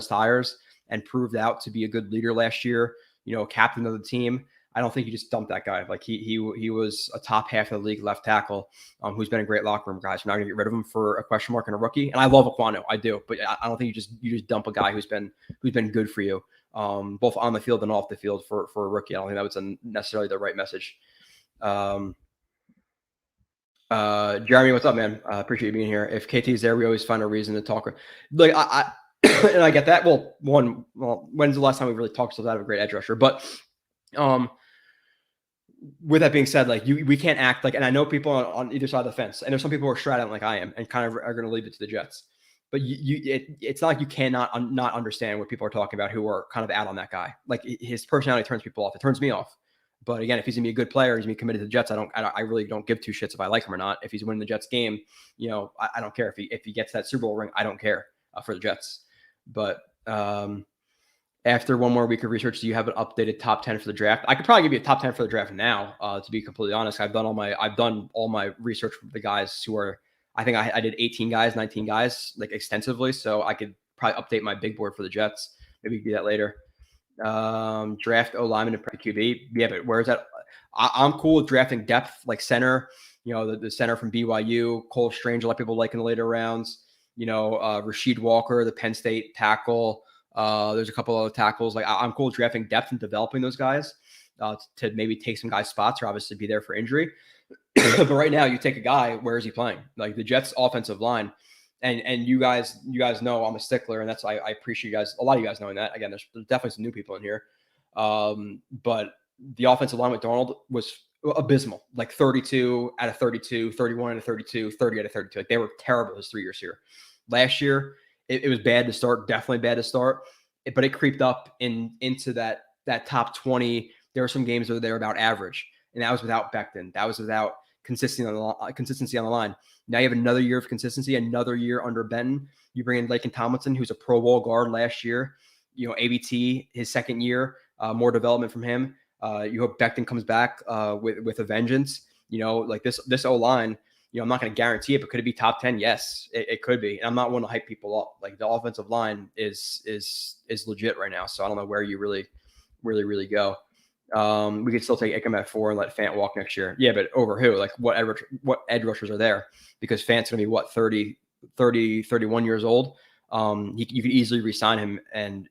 tires and proved out to be a good leader last year. You know, captain of the team. I don't think you just dump that guy. Like he was a top half of the league left tackle, who's been a great locker room guy. So you're not gonna get rid of him for a question mark and a rookie. And I love Aquanu, I do, but I don't think you just dump a guy who's been good for you, both on the field and off the field for a rookie. I don't think that was necessarily the right message. Jeremy, what's up, man? Appreciate you being here. If KT's there, we always find a reason to talk. Like I and I get that. Well, when's the last time we really talked about a great edge rusher? But with that being said, like we can't act like, and I know people on either side of the fence, and there's some people who are straddling like I am and kind of are going to leave it to the Jets. But it's not like you cannot not understand what people are talking about who are kind of out on that guy. Like his personality turns people off. It turns me off. But again, if he's gonna be a good player, he's gonna be committed to the Jets. I really don't give two shits if I like him or not. If he's winning the Jets game, you know, I don't care if he gets that Super Bowl ring. I don't care for the Jets. But after one more week of research, do you have an updated top 10 for the draft? I could probably give you a top 10 for the draft now. To be completely honest, I've done all my research for the guys who are. I think I did 18 guys, 19 guys, like extensively. So I could probably update my big board for the Jets. Maybe we can do that later. Draft O lineman and QB. Yeah, but where is that? I'm cool with drafting depth, like center. You know, the center from BYU, Cole Strange. A lot of people like in the later rounds. You know, Rasheed Walker, the Penn State tackle. There's a couple other tackles. Like I'm cool with drafting depth and developing those guys to maybe take some guys' spots or obviously be there for injury. But right now, you take a guy. Where is he playing? Like the Jets' offensive line. And you guys know I'm a stickler, and that's I appreciate you guys, a lot of you guys knowing that. Again, there's definitely some new people in here, but the offensive line with Darnold was abysmal, like 32 out of 32, 31 out of 32, 30 out of 32. Like they were terrible his 3 years here. Last year, it was bad to start, definitely bad to start, but it creeped up into that top 20. There were some games where they were about average, and that was without Becton. That was without consistency on the line. Now you have another year of consistency, another year under Benton. You bring in Laken Tomlinson, who's a Pro Bowl guard last year. You know, ABT, his second year, more development from him. You hope Becton comes back with a vengeance. You know, like this O-line, you know, I'm not going to guarantee it, but could it be top 10? Yes, it could be. And I'm not one to hype people up. Like the offensive line is legit right now. So I don't know where you really go. We could still take Ickham at 4 and let Fant walk next year. Yeah, but over who? Like what edge rushers are there? Because Fant's going to be what, 30, 31 years old. You could easily re-sign him and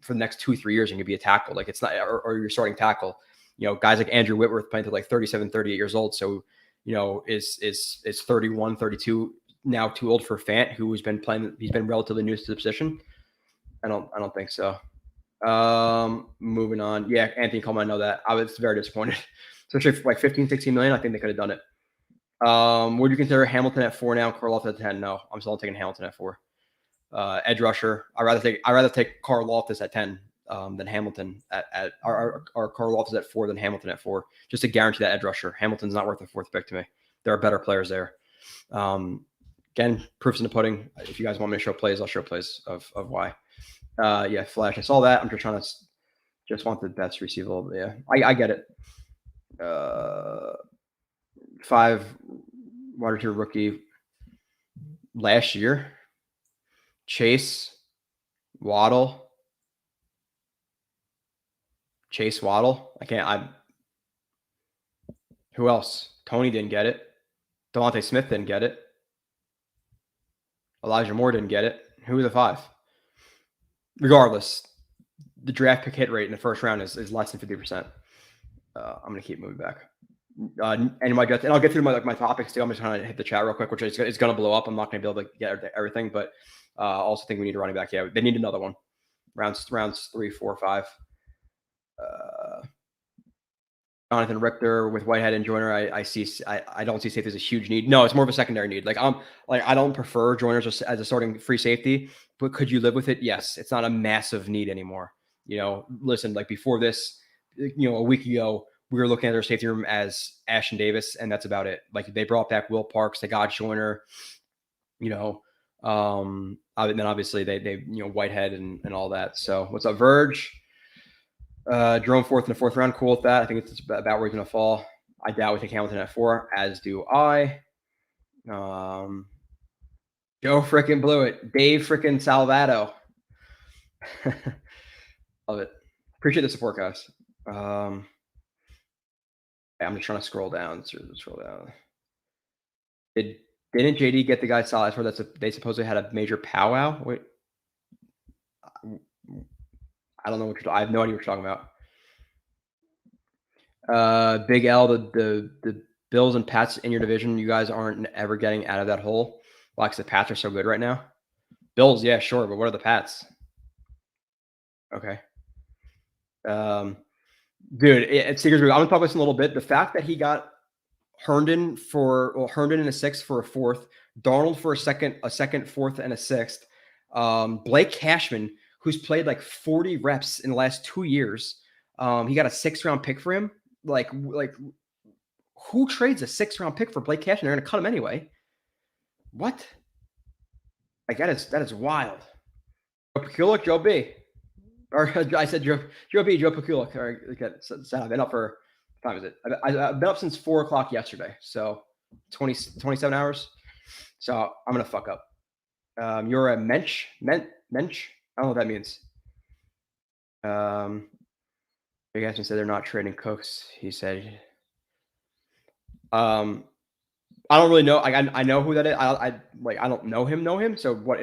for the next 2-3 years and could be a tackle. Like it's not, or you're starting tackle. You know, guys like Andrew Whitworth playing to like 37, 38 years old. So, you know, is 31, 32 now too old for Fant, who has been playing? He's been relatively new to the position. I don't think so. Moving on. Yeah, Anthony Coleman, I know that. I was very disappointed. Especially for like 15, 16 million. I think they could have done it. Would you consider Hamilton at 4 now, Karloff at 10? No, I'm still taking Hamilton at 4. Edge rusher. I'd rather take Karloftis at 10 than Hamilton at or Karloftis at 4 than Hamilton at 4. Just to guarantee that edge rusher. Hamilton's not worth the 4th pick to me. There are better players there. Again, proofs in the pudding. If you guys want me to show plays, I'll show plays of why. Yeah, Flash. I saw that. I'm just trying to just want the best receiver. Yeah, I get it. 5 wide receiver rookie last year. Chase Waddle. Who else? Tony didn't get it. Devontae Smith didn't get it. Elijah Moore didn't get it. Who were the 5? Regardless, the draft pick hit rate in the first round is less than 50%. I'm going to keep moving back. And my Jets, and I'll get through my topics too. I'm just trying to hit the chat real quick, which is going to blow up. I'm not going to be able to get everything, but also think we need a running back. Yeah, they need another one. Rounds 3, 4, 5. Jonathan Richter with Whitehead and Joyner. I don't see safety as a huge need. No, it's more of a secondary need. I don't prefer Joyner as a starting free safety, but could you live with it? Yes. It's not a massive need anymore. Listen, before this, a week ago, we were looking at their safety room as Ashton Davis, and that's about it. They brought back Will Parks, they got Joyner, and then obviously they Whitehead and all that. So what's up, Verge? Jerome fourth in the fourth round. Cool with that. I think it's about where he's going to fall. I doubt we take Hamilton at 4, as do I. Joe frickin' Blewett. Dave frickin' Salvato. Love it. Appreciate the support, guys. I'm just trying to scroll down. Didn't JD get the guy solid? That's where they supposedly had a major powwow. Wait. I don't know what I have no idea what you're talking about. Big L, the Bills and Pats in your division, you guys aren't ever getting out of that hole. Well, because the Pats are so good right now. Bills, yeah, sure, but what are the Pats? Okay. Dude, it's I'm gonna talk about this in a little bit. The fact that he got Herndon in a 6th for a 4th, Darnold for a second, 4th, and a 6th. Blake Cashman, who's played 40 reps in the last 2 years. He got a 6th-round pick for him. Who trades a 6th-round pick for Blake Cashman? They're going to cut him anyway. What? That is wild. Joe Pekulik, Joe B. Or I said Joe B, Joe Pekulik. All right, I've been up for, what time is it? I've been up since 4 o'clock yesterday. So 27 hours. So I'm going to fuck up. You're a mensch? I don't know what that means. Big Ashton said they're not trading Cooks. He said, I don't really know. I know who that is. I don't know him. So what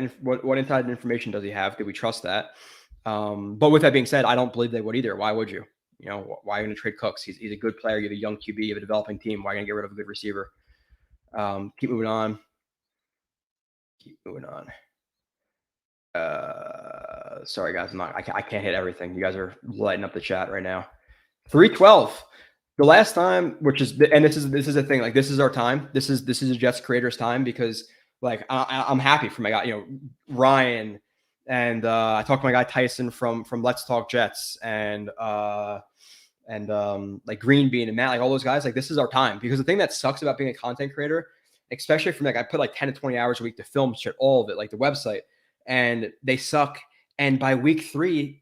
inside information does he have? Do we trust that? But with that being said, I don't believe they would either. Why would you? Why are you going to trade Cooks? He's a good player. You have a young QB. You have a developing team. Why are you going to get rid of a good receiver? Keep moving on. Sorry guys, I can't hit everything. You guys are lighting up the chat right now. 312. The last time, this is a thing. This is our time. This is a Jets creators time because I'm happy for my guy, Ryan, and I talked to my guy Tyson from Let's Talk Jets and Green Bean and Matt, all those guys. This is our time because the thing that sucks about being a content creator, especially for me, I put 10 to 20 hours a week to film shit, all of it, the website, and they suck. And by week 3,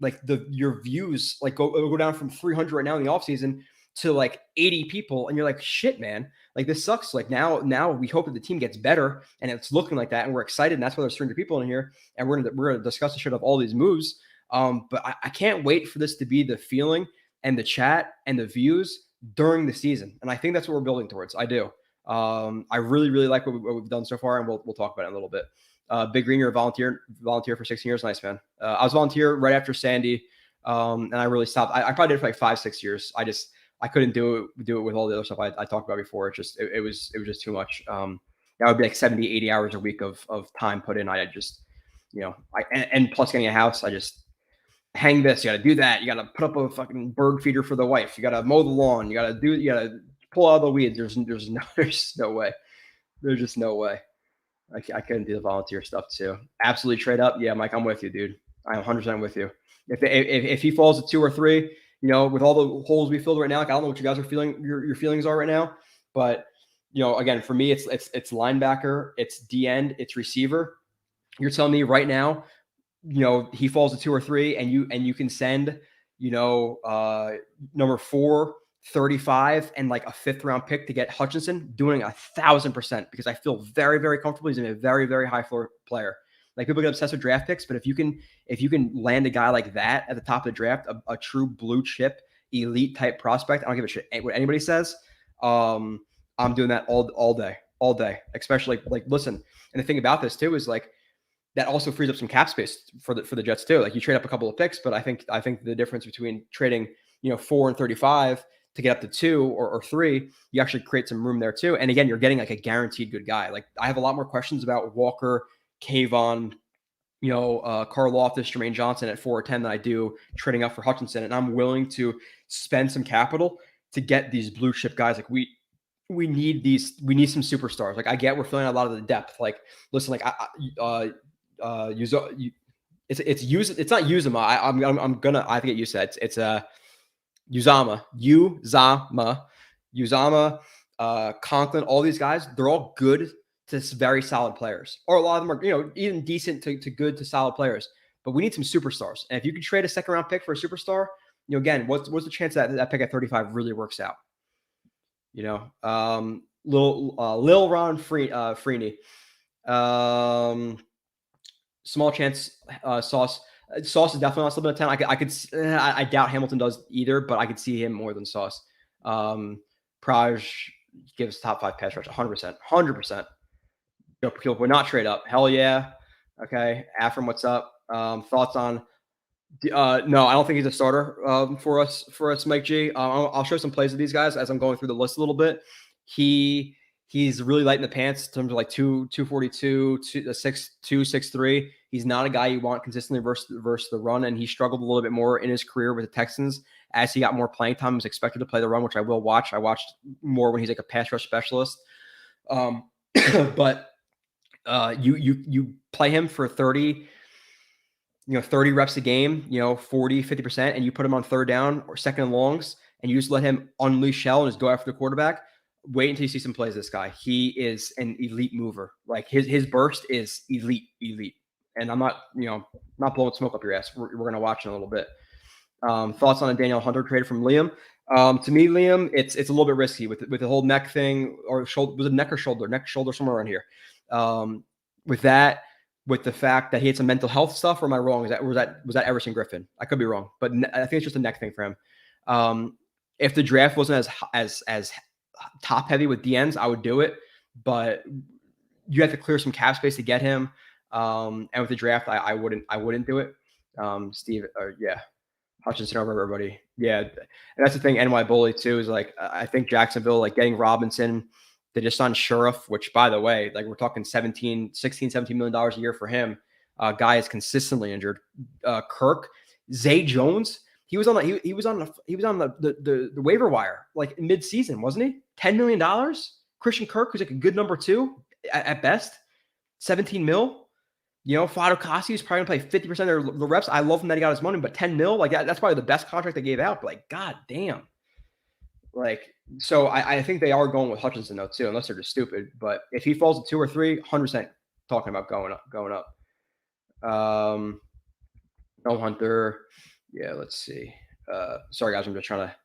your views go down from 300 right now in the offseason to 80 people, and you're like, shit, man, this sucks. Now we hope that the team gets better, and it's looking like that, and we're excited, and that's why there's 300 people in here, and we're gonna discuss the shit of all these moves. But I can't wait for this to be the feeling and the chat and the views during the season, and I think that's what we're building towards. I do. I really, really like what we've done so far, and we'll talk about it in a little bit. Big Green, you're a volunteer for 16 years. Nice, man. I was volunteer right after Sandy, and I really stopped. I probably did it for 5-6 years. I couldn't do it with all the other stuff I talked about before. It was just too much. That would be 70, 80 hours a week of time put in. And plus getting a house, I just hang this. You got to do that. You got to put up a fucking bird feeder for the wife. You got to mow the lawn. You got to pull out the weeds. There's no way. There's just no way. I couldn't do the volunteer stuff too. Absolutely trade up. Yeah, Mike, I'm with you, dude. I'm 100% with you. If he falls at 2 or 3, with all the holes we filled right now, I don't know what you guys are feeling. Your feelings are right now, but again, for me, it's linebacker, it's D end, it's receiver. You're telling me right now, he falls at 2 or 3, and you can send, number 4. 35 and a 5th-round pick to get Hutchinson, doing 1,000% because I feel very, very comfortable. He's a very, very high floor player. People get obsessed with draft picks, but if you can land a guy like that at the top of the draft, a true blue chip elite type prospect, I don't give a shit what anybody says. I'm doing that all day, especially listen. And the thing about this too is that also frees up some cap space for the Jets too. You trade up a couple of picks, but I think the difference between trading 4 and 35 to get up to 2 or 3, you actually create some room there too. And again, you're getting like a guaranteed good guy. Like I have a lot more questions about Walker, Kayvon, Karlaftis, Jermaine Johnson at 4 or 10 than I do trading up for Hutchinson. And I'm willing to spend some capital to get these blue chip guys. Like we need some superstars. Like I get we're filling out a lot of the depth. Like listen, like it's not Uzama. I'm gonna I forget you said it's Uzama, Conklin, all these guys, they're all good to very solid players, or a lot of them are, even decent to good to solid players. But we need some superstars. And if you can trade a second round pick for a superstar, again, what's the chance that pick at 35 really works out? Lil Ron Freeney, small chance. Sauce is definitely not slipping a 10. I doubt Hamilton does either, but I could see him more than Sauce. Praj gives top 5 pass rush 100%. People would not trade up. Hell yeah. Okay. Afram, what's up? Thoughts on? No, I don't think he's a starter for us, Mike G. I'll show some plays of these guys as I'm going through the list a little bit. He's really light in the pants in terms of like 242, 6'2", 6'3". He's not a guy you want consistently versus the run, and he struggled a little bit more in his career with the Texans as he got more playing time. He was expected to play the run, which I will watch. I watched more when he's like a pass rush specialist. But you play him for 30 reps a game, 40, 50%, and you put him on third down or second and longs, and you just let him unleash hell and just go after the quarterback. Wait until you see some plays of this guy. He is an elite mover. Like his burst is elite. And I'm not, not blowing smoke up your ass. We're going to watch in a little bit. Thoughts on a Danielle Hunter trade from Liam? To me, Liam, it's a little bit risky with the whole neck thing, or shoulder. Was it neck or shoulder? Neck, shoulder, somewhere around here. With the fact that he had some mental health stuff, or am I wrong? Was that Everson Griffin? I could be wrong, but I think it's just a neck thing for him. If the draft wasn't as top heavy with DNs, I would do it, but you have to clear some cap space to get him. And with the draft, I wouldn't do it. Steve, Hutchinson over everybody. Yeah. And that's the thing. NY Bully too, is like, I think Jacksonville, like getting Robinson, they just signed Sheriff, which by the way, like we're talking $17 million a year for him. Guy is consistently injured. Kirk, Zay Jones, he was on the waiver wire like mid-season, wasn't he? $10 million. Christian Kirk, who's like a good number 2 at best, 17 mil. Fado Kasi is probably gonna play 50% of the reps. I love him that he got his money, but 10 mil, like that's probably the best contract they gave out. But like, god damn. Like, so I think they are going with Hutchinson though too, unless they're just stupid. But if he falls to 2 or 3, 100% talking about going up. No Hunter. Yeah, let's see. Sorry guys, I'm just trying to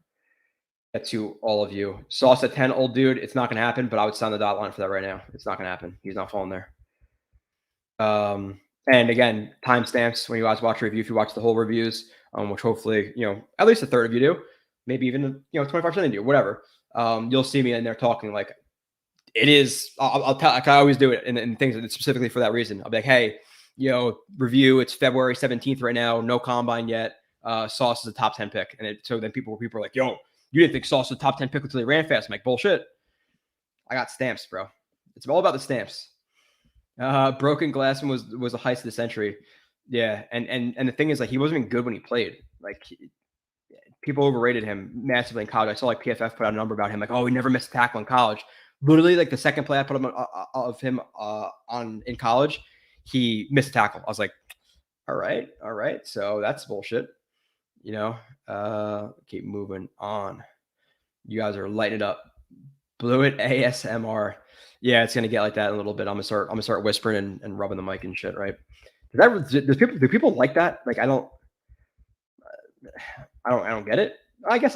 get to all of you. Sauce at 10, old dude. It's not gonna happen, but I would sign the dot line for that right now. It's not gonna happen. He's not falling there. And again, timestamps when you guys watch a review, if you watch the whole reviews, which hopefully, at least a third of you do, maybe even, 25% of you, whatever. You'll see me in there talking like it is. I'll tell, like I always do it in things specifically for that reason. I'll be like, hey, review. It's February 17th right now. No combine yet. Sauce is a top 10 pick. And so then people are like, yo, you didn't think Sauce was a top 10 pick until he ran fast. I'm like, bullshit. I got stamps, bro. It's all about the stamps. Broken Glassman was the heist of the century. Yeah. And the thing is, like, he wasn't even good when he played. Like, people overrated him massively in college. I saw like PFF put out a number about him, like, oh, he never missed a tackle in college. Literally, like the second play I put him of him on in college, he missed a tackle. I was like, all right. So that's bullshit. Keep moving on. You guys are lighting it up. Blewett ASMR. Yeah, it's gonna get like that in a little bit. I'm gonna start whispering and rubbing the mic and shit, right? Do people like that? Like, I don't get it. I guess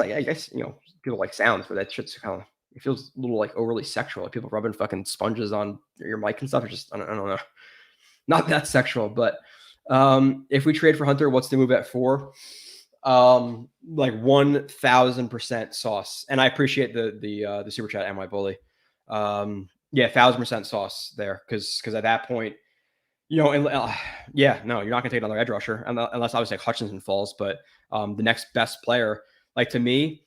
people like sounds, but that shit's kind of, it feels a little like overly sexual. Like people rubbing fucking sponges on your mic and stuff. It's just I don't know. Not that sexual, but if we trade for Hunter, what's the move at 4? Like 1000% Sauce. And I appreciate the super chat, NY Bully. Yeah, 1000% Sauce there, because at that point, no, you're not gonna take another edge rusher unless obviously like Hutchinson falls. But the next best player, like to me,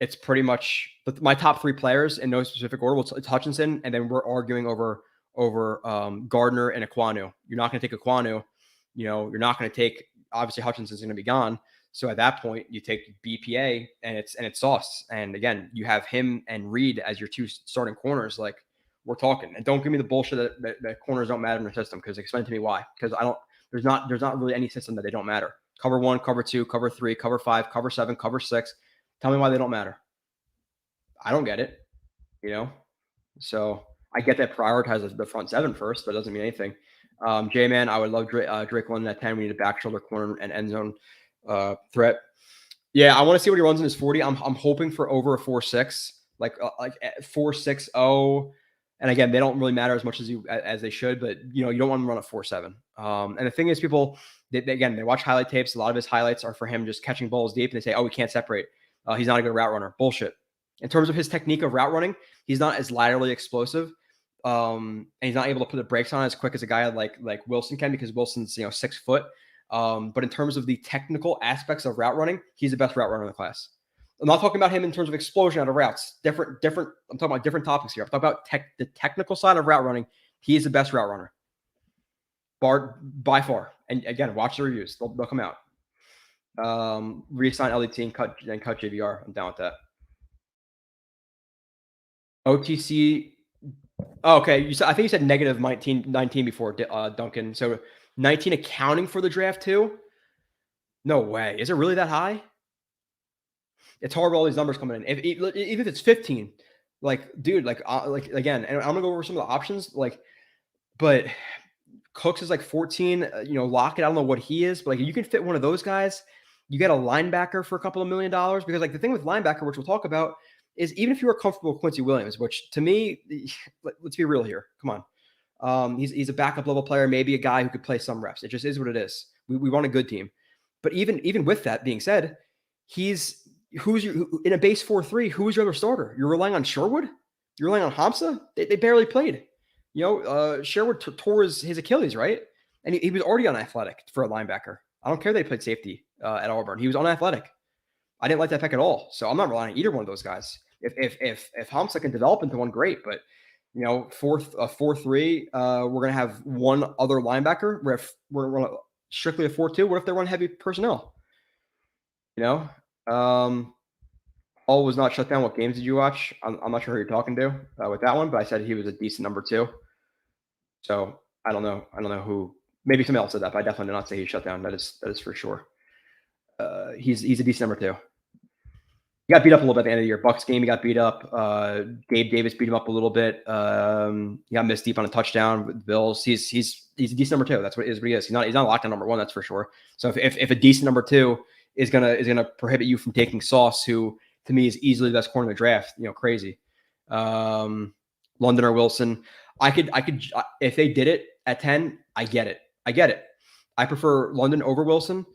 it's pretty much my top 3 players in no specific order. It's Hutchinson, and then we're arguing over Gardner and Ekwonu. You're not going to take Ekwonu. You're not going to take, obviously Hutchinson's going to be gone. So at that point, you take BPA and it's Sauce. And again, you have him and Reed as your 2 starting corners. Like, we're talking. And don't give me the bullshit that corners don't matter in the system, because explain to me why. Because there's not really any system that they don't matter. Cover 1, cover 2, cover 3, cover 5, cover 7, cover 6. Tell me why they don't matter. I don't get it. So I get that prioritize the front 7 first, but it doesn't mean anything. J-Man, I would love Drake London at 10. We need a back shoulder corner and end zone threat. Yeah, I want to see what he runs in his 40. I'm hoping for over a 4.6, like 4.60. And again, they don't really matter as much as they should, but you don't want to run a 4.7. And the thing is, people they watch highlight tapes. A lot of his highlights are for him just catching balls deep, and they say, "Oh, we can't separate. He's not a good route runner." Bullshit. In terms of his technique of route running, he's not as laterally explosive, and he's not able to put the brakes on as quick as a guy like Wilson can, because Wilson's 6 foot. But in terms of the technical aspects of route running, he's the best route runner in the class. I'm not talking about him in terms of explosion out of routes. Different. I'm talking about different topics here. I'm talking about the technical side of route running. He is the best route runner, by far. And again, watch the reviews; they'll come out. Reassign LET and cut JVR. I'm down with that. OTC. Oh, okay. I think you said negative 19 before, Duncan. So 19 accounting for the draft too? No way. Is it really that high? It's hard with all these numbers coming in. Even if it's 15, dude, again, and I'm gonna go over some of the options, but Cooks is 14. Lockett, I don't know what he is, but you can fit one of those guys. You get a linebacker for a couple of $1 million, because the thing with linebacker, which we'll talk about, is even if you were comfortable with Quincy Williams, which to me, let's be real here. Come on. He's a backup level player, maybe a guy who could play some reps. It just is what it is. We want a good team. But even with that being said, in a base 4-3, who's your other starter? You're relying on Sherwood? You're relying on Hamza? They barely played. Sherwood tore his Achilles, right? And he was already unathletic for a linebacker. I don't care they played safety at Auburn. He was unathletic. I didn't like that pick at all. So I'm not relying on either one of those guys. If Hamza can develop into one, great. But 4-3, we're gonna have one other linebacker. We're strictly a 4-2. What if they run heavy personnel? All was not shut down. What games did you watch? I'm not sure who you're talking to with that one, but I said he was a decent number 2. So I don't know who. Maybe somebody else said that, but I definitely did not say he shut down. That is for sure. He's a decent number 2. He got beat up a little bit at the end of the year. Bucks game, he got beat up. Gabe Davis beat him up a little bit. He got missed deep on a touchdown with the Bills. He's a decent number 2. That's what he is. He's not lockdown number 1. That's for sure. So if a decent number 2 is gonna prohibit you from taking Sauce, who to me is easily the best corner in the draft, crazy. London or Wilson, I could if they did it at 10, I get it. I prefer London over Wilson.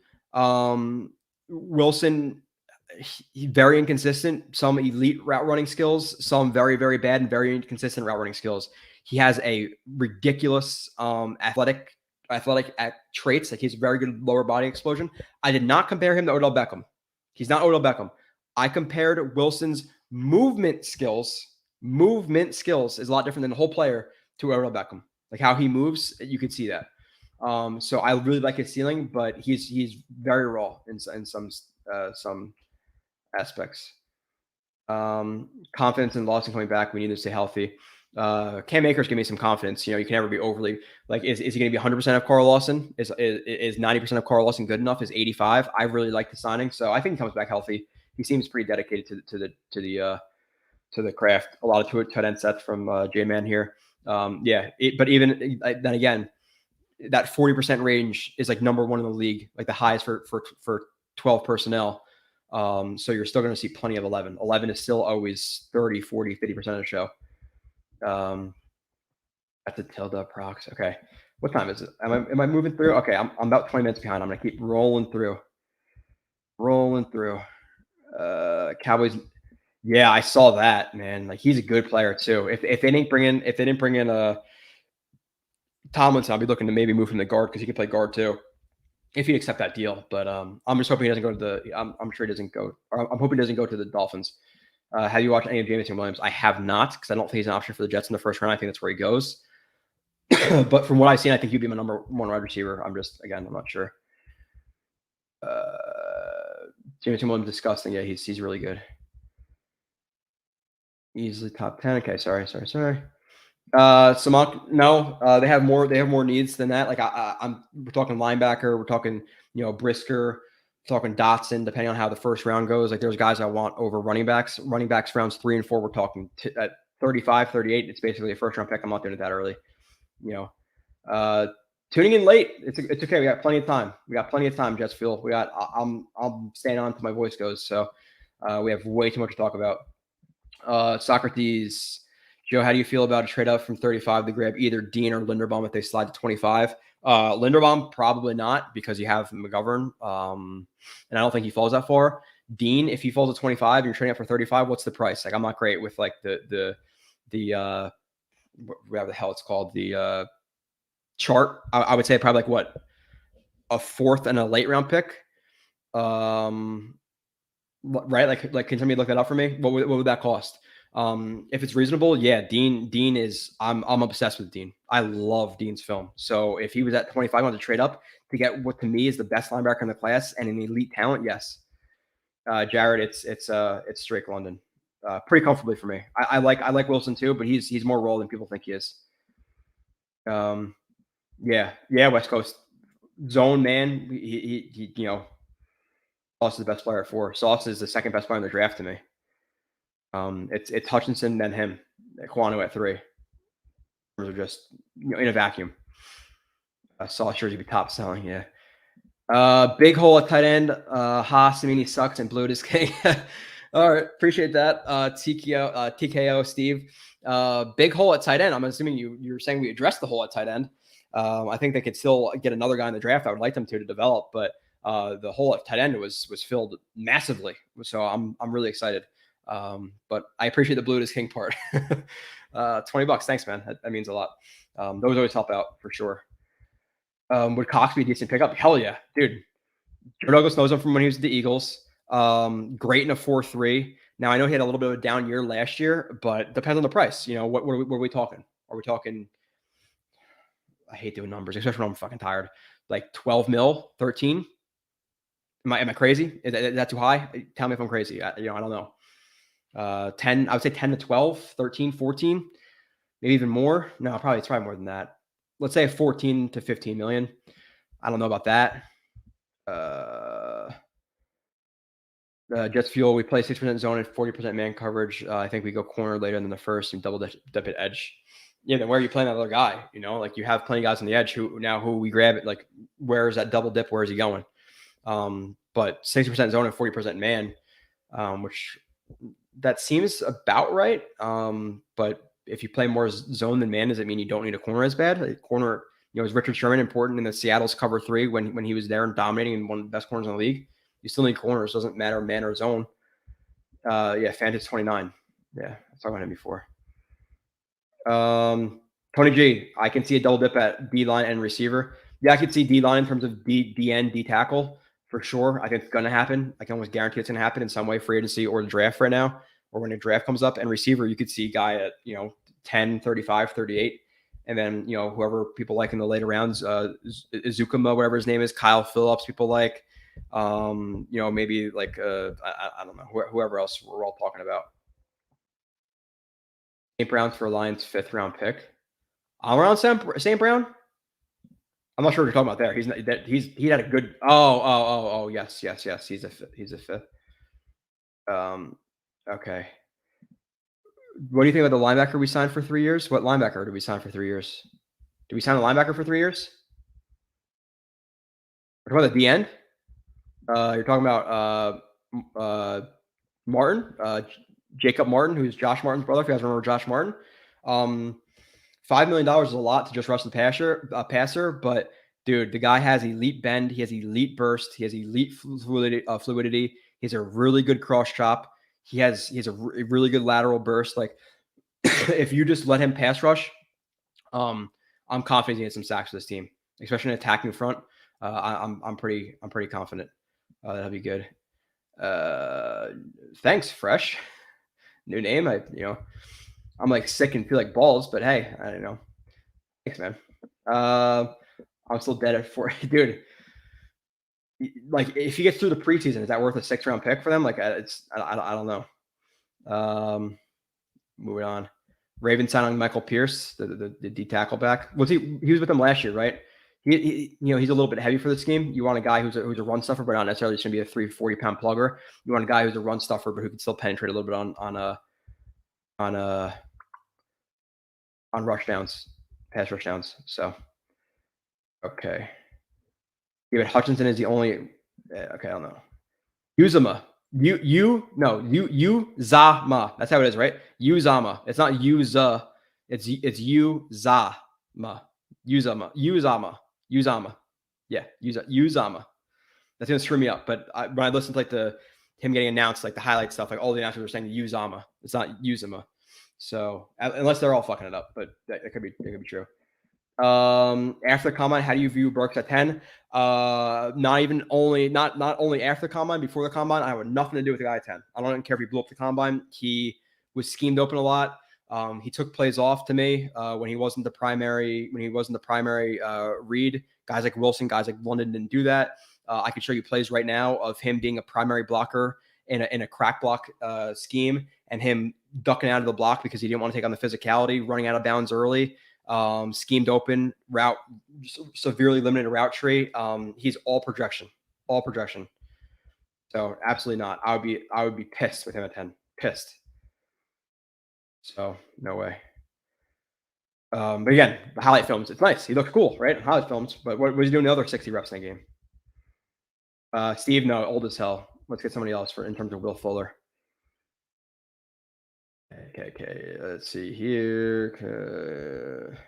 Wilson, he's very inconsistent. Some elite route running skills, some very, very bad and very inconsistent route running skills. He has a ridiculous athletic traits. He's very good lower body explosion. I did not compare him to Odell Beckham. He's not Odell Beckham. I compared Wilson's movement skills. Movement skills is a lot different than the whole player to Odell Beckham. How he moves, you could see that. So I really like his ceiling, but he's very raw in some aspects. Confidence in Lawson coming back. We need to stay healthy. Cam Akers give me some confidence. You can never be overly is he going to be 100% of Carl Lawson? Is 90% of Carl Lawson good enough? Is 85? I really like the signing, so I think he comes back healthy. He seems pretty dedicated to the craft. A lot of tight end sets from J-Man here. But even then again, that 40% range is number 1 in the league, the highest for 12 personnel. So you're still going to see plenty of 11. 11 is still always 30, 40, 50% of the show. At the Tilda prox. Okay. What time is it? Am I moving through? Okay. I'm about 20 minutes behind. I'm going to keep rolling through. Cowboys. Yeah, I saw that, man. He's a good player too. If they didn't bring in Tomlinson, I'll be looking to maybe move him to guard, because he can play guard too, if he'd accept that deal. But I'm just hoping he doesn't go to I'm sure he doesn't go. Or I'm hoping he doesn't go to the Dolphins. Have you watched any of Jameson Williams? I have not, because I don't think he's an option for the Jets in the first round. I think that's where he goes. But from what I've seen, I think he'd be my number one wide receiver. I'm not sure. Jameson Williams, disgusting. Yeah, he's really good. Easily top 10. Okay, sorry. Samak, no, they have more needs than that. Like we're talking linebacker, we're talking, Brisker, talking Dotson, depending on how the first round goes. Like there's guys I want over running backs. Running backs rounds 3 and 4, we're talking at 35, 38. It's basically a first round pick. I'm not doing it that early. Tuning in late. It's okay. We got plenty of time. Jets feel. I'm staying on till my voice goes. So we have way too much to talk about. Socrates, Joe, how do you feel about a trade up from 35 to grab either Dean or Linderbaum if they slide to 25? Linderbaum, probably not, because you have McGovern, and I don't think he falls that far. Dean, if he falls to 25 and you're trading up for 35, what's the price? Like, I'm not great with like the whatever the hell it's called, the chart. I would say probably like what, a fourth and a late round pick. Right? Like, can somebody look that up for me? What would that cost? If it's reasonable, yeah. Dean is. I'm obsessed with Dean. I love Dean's film. So if he was at 25, I want to trade up to get what to me is the best linebacker in the class and an elite talent. Yes, Jared, it's Drake London, pretty comfortably for me. I like Wilson too, but he's more role than people think he is. Yeah, West Coast zone man. He Sauce is the best player at 4. Sauce is the second best player in the draft to me. It's Hutchinson, then him. Kwanu at 3. Those are just in a vacuum. Sauce sure to be top selling. Yeah. Big hole at tight end. Haas, I mean, he sucks, and Blewett is king. All right, appreciate that. TKO, Steve. Big hole at tight end. I'm assuming you're saying we addressed the hole at tight end. I think they could still get another guy in the draft. I would like them to develop, but the hole at tight end was filled massively. So I'm really excited. But I appreciate the Blewett is king part. $20. Thanks, man. That means a lot. Those always help out for sure. Would Cox be a decent pickup? Hell yeah, dude. Joe Douglas knows him from when he was with the Eagles. Great in a 4.3. Now I know he had a little bit of a down year last year, but depends on the price. What are we talking? Are we talking? I hate doing numbers, especially when I'm fucking tired. Like 12 mil, 13. Am I crazy? Is that too high? Tell me if I'm crazy. I don't know. 10. I would say 10 to 12, 13, 14, maybe even more. No, it's probably more than that. Let's say 14 to 15 million. I don't know about that. Jets fuel. We play 6% zone and 40% man coverage. I think we go corner later than the first and double dip at edge. Yeah, then where are you playing that other guy? Like you have plenty of guys on the edge who we grab it. Like, where is that double dip? Where is he going? But 60% zone and 40% man, which that seems about right. But if you play more zone than man, does it mean you don't need a corner as bad? Like corner, is Richard Sherman important in the Seattle's cover 3 when he was there and dominating and one of the best corners in the league? You still need corners. Doesn't matter man or zone. Fantasy 29. Yeah, I was talking about him before. Tony G, I can see a double dip at D line and receiver. Yeah, I could see D line in terms of DN, D tackle for sure. I think it's going to happen. I can almost guarantee it's going to happen in some way, free agency or the draft right now, or when the draft comes up. And receiver, you could see guy at 10, 35, 38. And then, whoever people like in the later rounds, Zukuma, whatever his name is, Kyle Phillips, people like, maybe like, I don't know, whoever else we're all talking about. St. Brown's for Lions 5th round pick. I'm around St. Brown. I'm not sure what you're talking about there. He had a good. Oh, yes. He's a 5th. Okay. What do you think about the linebacker we signed for 3 years? What linebacker did we sign for 3 years? Did we sign a linebacker for 3 years? We're talking about the end. You're talking about Martin, Jacob Martin, who's Josh Martin's brother. If you guys remember Josh Martin, $5 million is a lot to just rush the passer, but dude, the guy has elite bend. He has elite burst. He has elite fluidity. He has a really good cross chop. He has a really good lateral burst. Like, if you just let him pass rush, I'm confident he has some sacks for this team, especially in attacking front. I'm pretty confident that'll be good. Thanks, Fresh. new name. I'm like sick and feel like balls, but hey, I don't know. Thanks, man. I'm still dead at 4, dude. Like, if he gets through the preseason, is that worth a 6th-round pick for them? Like, I don't know. Moving on. Ravens signing Michael Pierce, the D tackle back. He was with them last year, right? He's a little bit heavy for the scheme. You want a guy who's a run stuffer, but not necessarily just going to be a 340-pound plugger. You want a guy who's a run stuffer, but who can still penetrate a little bit on rush downs, pass rush downs. So, okay. David Hutchinson is the only. Okay, I don't know. Uzama. Uzama. That's how it is, right? Uzama. It's not Uza. It's Uzama. Uzama. Yeah, Uzama. That's gonna screw me up. But when I listened to him getting announced, like the highlight stuff, like all the announcers were saying Uzama. It's not Uzama. So unless they're all fucking it up, but that could be true. After the combine, how do you view Burks at 10? Not only after the combine, before the combine, I had nothing to do with the guy at 10. I don't care if he blew up the combine. He was schemed open a lot. He took plays off to me when he wasn't the primary read. Guys like Wilson, guys like London didn't do that. I could show you plays right now of him being a primary blocker in a crack block scheme, and him ducking out of the block because he didn't want to take on the physicality, running out of bounds early. Schemed open route, severely limited route tree. He's all projection. So absolutely not. I would be pissed with him at 10. Pissed. So no way. But again, the highlight films, it's nice. He looks cool, right? Highlight films. But what was he doing the other 60 reps in the game? Steve, no, old as hell. Let's get somebody else in terms of Will Fuller. Okay. Let's see here.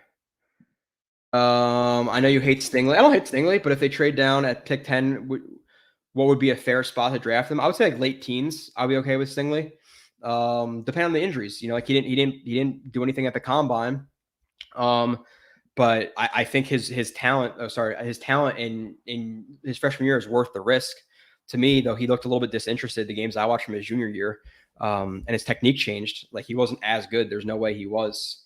I know you hate Stingley. I don't hate Stingley, but if they trade down at pick 10, what would be a fair spot to draft them? I would say like late teens. I'll be okay with Stingley. Depending on the injuries, like he didn't do anything at the combine. But I think his talent in his freshman year is worth the risk. To me, though, he looked a little bit disinterested the games I watched from his junior year. And his technique changed. Like, he wasn't as good. There's no way he was.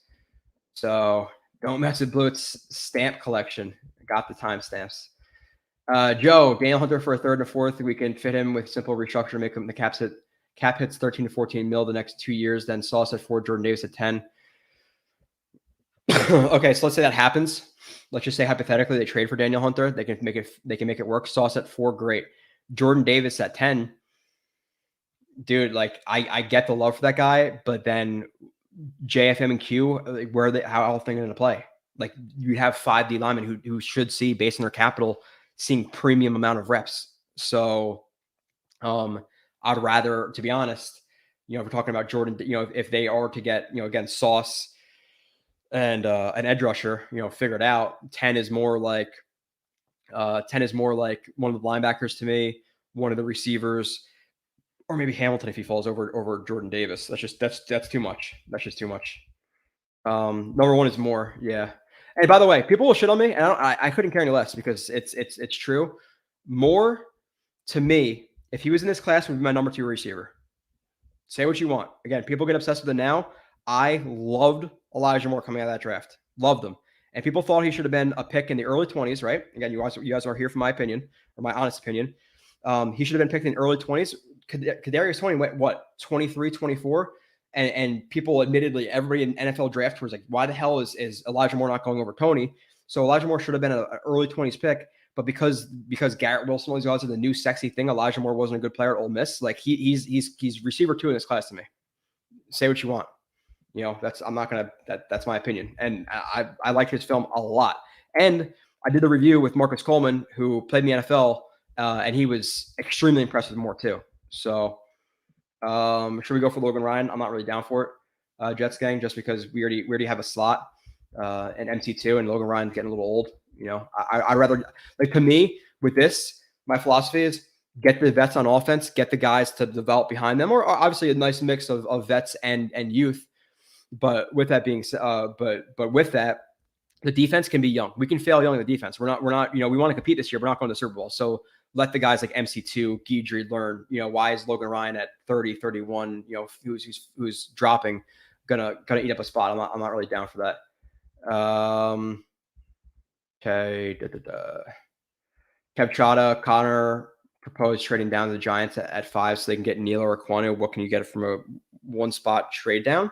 So don't mess with Blewett's stamp collection. Got the timestamps. Joe, Daniel Hunter for a 3rd and a 4th. We can fit him with simple restructure, make him the cap hits 13 to 14 mil the next 2 years. Then Sauce at 4, Jordan Davis at 10. Okay, so let's say that happens. Let's just say hypothetically they trade for Daniel Hunter. They can make it work. Sauce at 4, great. Jordan Davis at 10. Dude, like I get the love for that guy, but then JFM and Q, how are they going to play? Like, you have 5 D linemen who should see, based on their capital, seeing premium amount of reps. So I'd rather, to be honest, if we're talking about Jordan, if they are to get, again, Sauce and an edge rusher, figured out, 10 is more like one of the linebackers to me, one of the receivers, or maybe Hamilton if he falls over Jordan Davis. That's too much. That's just too much. Number 1 is more. Yeah. And by the way, people will shit on me, and I couldn't care any less because it's true. Moore, to me, if he was in this class, would be my number 2 receiver. Say what you want. Again, people get obsessed with it now. I loved Elijah Moore coming out of that draft. Loved him. And people thought he should have been a pick in the early 20s, right? Again, you guys are here for my opinion, or my honest opinion. He should have been picked in the early 20s. Kadarius Toney went, 23, 24? And people, admittedly, everybody in NFL draft was like, why the hell is Elijah Moore not going over Toney? So Elijah Moore should have been an early 20s pick. But because Garrett Wilson always goes to the new sexy thing, Elijah Moore wasn't a good player at Ole Miss. Like, he's receiver 2 in this class to me. Say what you want. That's my opinion. And I like his film a lot. And I did the review with Marcus Coleman, who played in the NFL, and he was extremely impressed with Moore too. So should we go for Logan Ryan? I'm not really down for it, Jets gang, just because we already have a slot in MC2, and Logan Ryan's getting a little old. I rather, like, to me, with this, my philosophy is get the vets on offense, get the guys to develop behind them, or obviously a nice mix of vets and youth. But with that being said, but with that, the defense can be young. We can fail young in the defense. We're not, we want to compete this year. We're not going to the Super Bowl. So let the guys like MC2, Guidry learn. Why is Logan Ryan at 30, 31? Who's dropping, gonna eat up a spot. I'm not really down for that. Okay. Kev Chada, Connor proposed trading down to the Giants at 5 so they can get Neal or Aquanu. What can you get from a one spot trade down?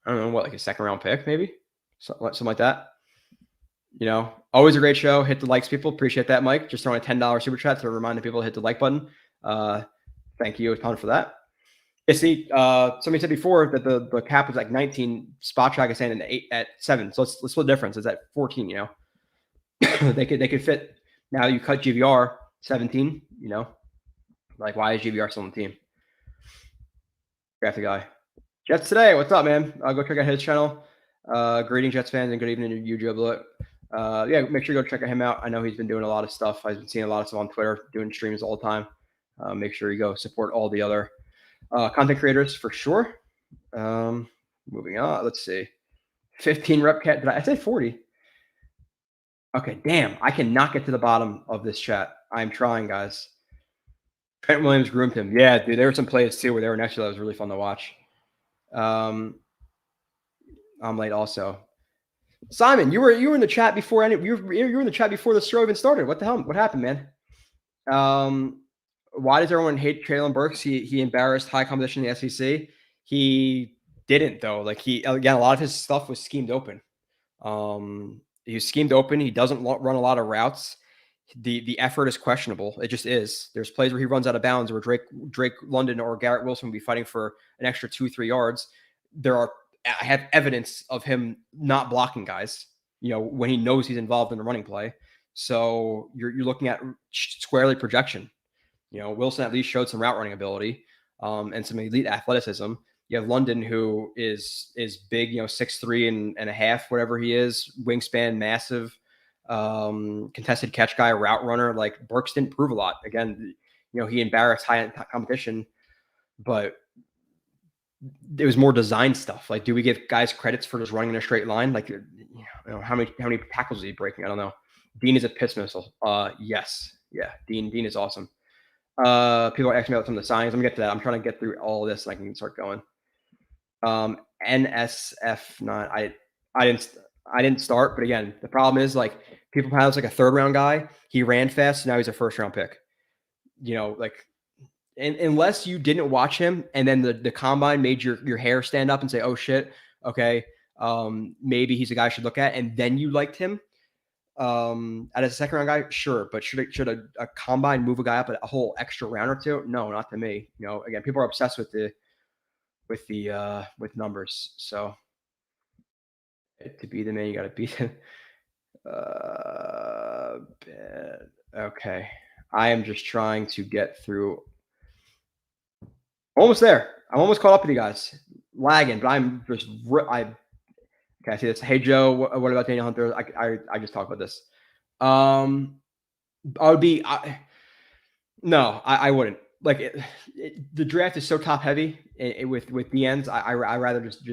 I don't know, like a second round pick, maybe something like that. Always a great show. Hit the likes, people. Appreciate that, Mike. Just throwing a $10 super chat to remind the people to hit the like button. Thank you a ton for that. See, somebody said before that the cap was like 19. Spot track is saying at 7. So let's split the difference. It's at 14. They could fit. Now you cut GVR 17. Like why is GVR still on the team? Draft the guy. Jets today. What's up, man? Go check out his channel. Greetings, Jets fans, and good evening to you, Joe Blewett. Make sure you go check him out. I know he's been doing a lot of stuff. I've been seeing a lot of stuff on Twitter, doing streams all the time. Make sure you go support all the other content creators for sure. Moving on. Let's see. 15 rep cat. Did I say 40? Okay, damn. I cannot get to the bottom of this chat. I'm trying, guys. Trent Williams groomed him. Yeah, dude. There were some plays too where they were next to that. It was really fun to watch. I'm late also. Simon, you were in the chat before you were in the chat before the show even started. What the hell? What happened, man? Why does everyone hate Traylon Burks? He embarrassed high competition in the SEC. He didn't though. Like a lot of his stuff was schemed open. He was schemed open. He doesn't run a lot of routes. The effort is questionable. It just is. There's plays where he runs out of bounds where Drake London or Garrett Wilson will be fighting for an extra 2-3 yards. I have evidence of him not blocking guys, when he knows he's involved in the running play. So you're looking at squarely projection. Wilson at least showed some route running ability and some elite athleticism. You have London, who is big, 6'3" and a half, whatever he is, wingspan, massive, contested catch guy, route runner. Like Burks didn't prove a lot. Again, he embarrassed high competition, but it was more design stuff. Like, do we give guys credits for just running in a straight line? Like, how many tackles is he breaking? I don't know. Dean is a piss missile. Yes. Yeah. Dean is awesome. People are asking me about some of the signings. Let me get to that. I'm trying to get through all of this and I can start going. NSF9. I didn't start, but again, the problem is like people have like a 3rd round guy. He ran fast. So now he's a 1st round pick. And unless you didn't watch him and then the combine made your hair stand up and say, oh shit, okay, maybe he's a guy I should look at, and then you liked him as a 2nd round guy, sure, but should a combine move a guy up a whole extra round or two? No, not to me. Again, people are obsessed with numbers. So to be the man, you got to beat him. Okay, I am just trying to get through. Almost there. I'm almost caught up with you guys. Lagging, but I'm just okay. I see this. Hey Joe, what about Daniel Hunter? I just talked about this. I wouldn't. Like the draft is so top heavy with the ends. I rather just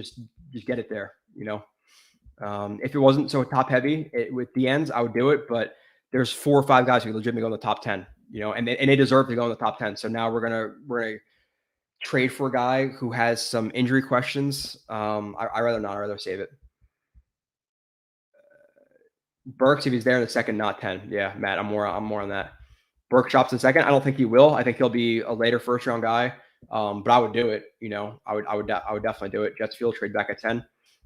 get it there. If it wasn't so top heavy with the ends, I would do it. But there's 4 or 5 guys who legitimately go in the top 10. And they deserve to go in the top 10. So now we're gonna trade for a guy who has some injury questions. I rather not. I rather save it. Burks, if he's there in the 2nd, not 10. Yeah, Matt, I'm more on that. Burks drops in 2nd. I don't think he will. I think he'll be a later 1st round guy. But I would do it. I would definitely do it. Jets field trade back at 10,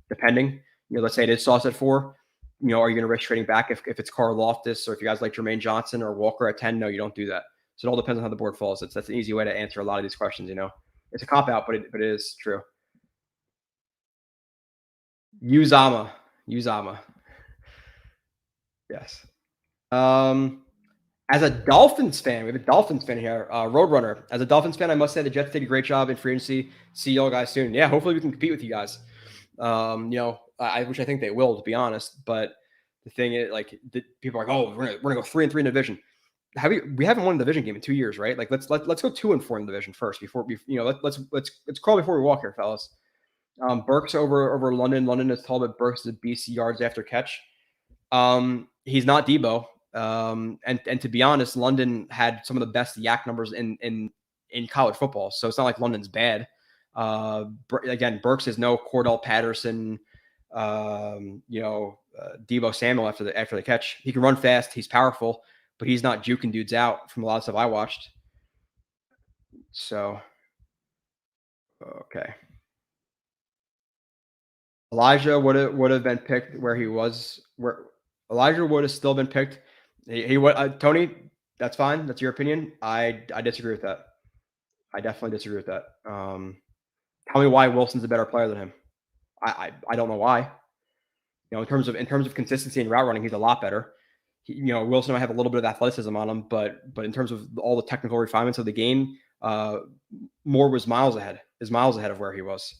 depending. Let's say it is Sauce at 4. Are you going to risk trading back if it's Carl Loftus or if you guys like Jermaine Johnson or Walker at 10? No, you don't do that. So it all depends on how the board falls. That's an easy way to answer a lot of these questions. It's a cop out, but it is true. Uzama. Yes. As a Dolphins fan, we have a Dolphins fan here, Roadrunner. As a Dolphins fan, I must say the Jets did a great job in free agency. See y'all guys soon. Yeah, hopefully we can compete with you guys. Which I think they will, to be honest. But the thing is, like, people are like, oh, we're gonna go 3-3 in the division. We haven't won a division game in 2 years, right? Like, let's go 2-4 in the division first before let's crawl before we walk here, fellas. Burks over London. London is tall, but Burks is a BC yards after catch. He's not Debo. And to be honest, London had some of the best yak numbers in college football. So it's not like London's bad. Again, Burks is no Cordell Patterson, Deebo Samuel after the catch. He can run fast. He's powerful, but he's not juking dudes out from a lot of stuff I watched. So, okay. Elijah would have been picked where he was. Where Elijah would have still been picked. He would. Tony, that's fine. That's your opinion. I disagree with that. I definitely disagree with that. Tell me why Wilson's a better player than him. I don't know why. In terms of consistency and route running, he's a lot better. Wilson might have a little bit of athleticism on him, but in terms of all the technical refinements of the game, Moore was miles ahead. Is miles ahead of where he was.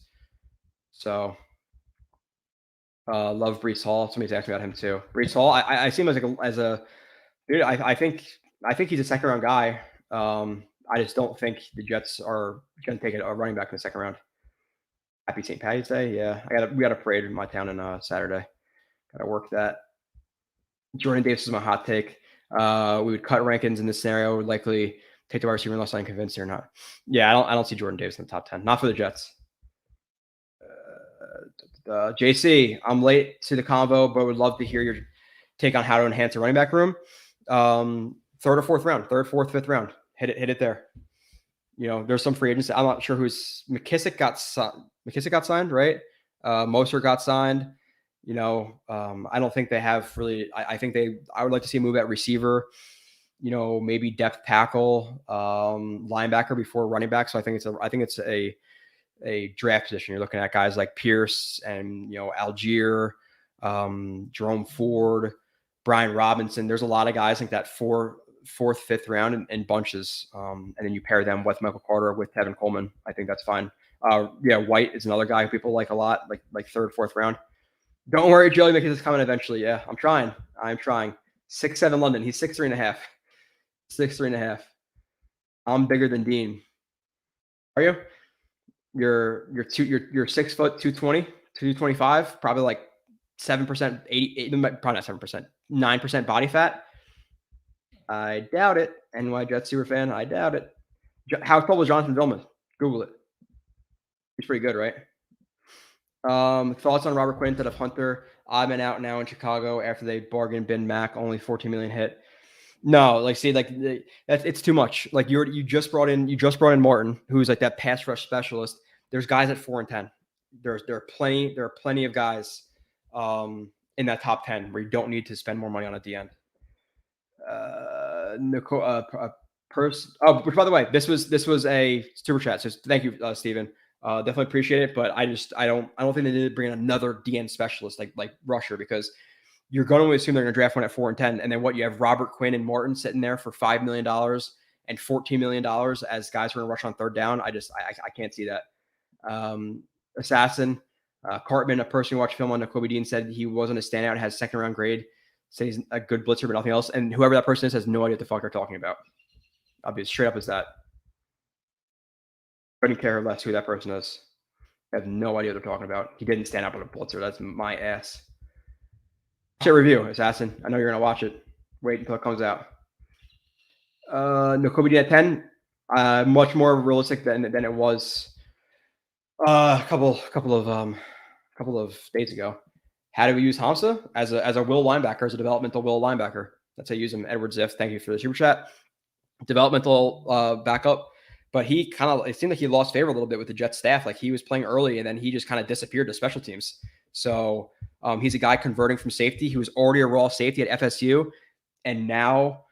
So, love Breece Hall. Somebody's asking about him too. Breece Hall, I see him as a dude. I think he's a second round guy. I just don't think the Jets are going to take a running back in the second round. Happy St. Patty's Day. Yeah, we got a parade in my town on Saturday. Got to work that. Jordan Davis is my hot take. We would cut Rankins in this scenario. Would likely take the wide receiver unless I'm convinced or not. Yeah, I don't see Jordan Davis in the top 10. Not for the Jets. JC, I'm late to the convo, but would love to hear your take on how to enhance a running back room. Third or fourth round, fifth round. Hit it there. There's some free agency. I'm not sure who's McKissick got signed, right? Mostert got signed. I don't think they have really. I would like to see a move at receiver. Maybe depth tackle, linebacker before running back. So I think it's a draft position. You're looking at guys like Pierce and Algier, Jerome Ford, Brian Robinson. There's a lot of guys like that fourth, fifth round in bunches. And then you pair them with Michael Carter, with Tevin Coleman. I think that's fine. White is another guy who people like a lot, like third, fourth round. Don't worry, Joey McKissic's coming eventually. Yeah, I'm trying. 6'7" London. He's 6'3.5". 6'3.5". I'm bigger than Dean. Are you? You're 6 foot 220, 225, probably like 7%, 88, probably not 7%, 9% body fat. I doubt it. NY Jets super fan. I doubt it. How tall was Jonathan Vilman? Google it. He's pretty good, right? Thoughts on Robert Quinn instead of Hunter? I've been out now in Chicago after they bargained bin Mac, only 14 million hit. No, it's too much. Like you just brought in Martin, who's like that pass rush specialist. There's guys at 4 and 10. There are plenty of guys in that top 10 where you don't need to spend more money on at the end. Which by the way, this was a super chat. So thank you, Steven. Definitely appreciate it, but I don't think they need to bring in another DN specialist like rusher, because you're going to assume they're going to draft one at 4 and 10, and then what, you have Robert Quinn and Martin sitting there for $5 million and $14 million as guys who are going to rush on third down. I can't see that. Assassin, Cartman, a person who watched film on Nakobe Dean, said he wasn't a standout, has second round grade, said he's a good blitzer but nothing else, and whoever that person is has no idea what the fuck they're talking about. I'll be as straight up as that. I couldn't care less who that person is. I have no idea what they're talking about. He didn't stand up on a blitzer. That's my ass. Watch it review, Assassin. I know you're going to watch it. Wait until it comes out. Nakobe Dean at 10. Much more realistic than it was a couple of days ago. How do we use Hamza as a will linebacker, as a developmental will linebacker? That's how you use him. Edward Ziff, thank you for the super chat. Developmental backup, but it seemed like he lost favor a little bit with the Jets staff. Like, he was playing early and then he just kind of disappeared to special teams. So he's a guy converting from safety. He was already a raw safety at FSU, and now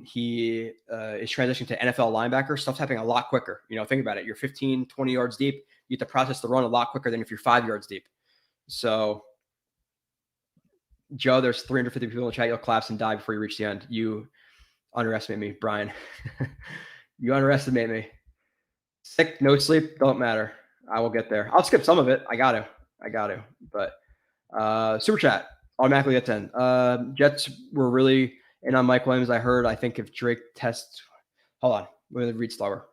he is transitioning to NFL linebacker. Stuff's happening a lot quicker. Think about it. You're 15, 20 yards deep. You have to process the run a lot quicker than if you're 5 yards deep. So, Joe, there's 350 people in the chat. You'll collapse and die before you reach the end. You underestimate me, Brian. You underestimate me. Sick, no sleep, don't matter. I will get there. I'll skip some of it. I got to. But super chat automatically at 10. Jets were really in on Mike Williams. I think if Drake tests, hold on, I'm going to read slower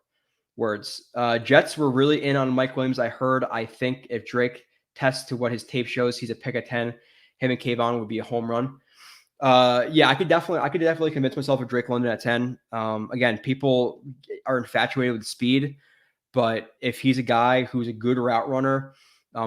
words. Jets were really in on Mike Williams. I think if Drake tests to what his tape shows, he's a pick at 10. Him and Kayvon would be a home run. Yeah, I could definitely convince myself of Drake London at 10. Again, people are infatuated with speed, but if he's a guy who's a good route runner,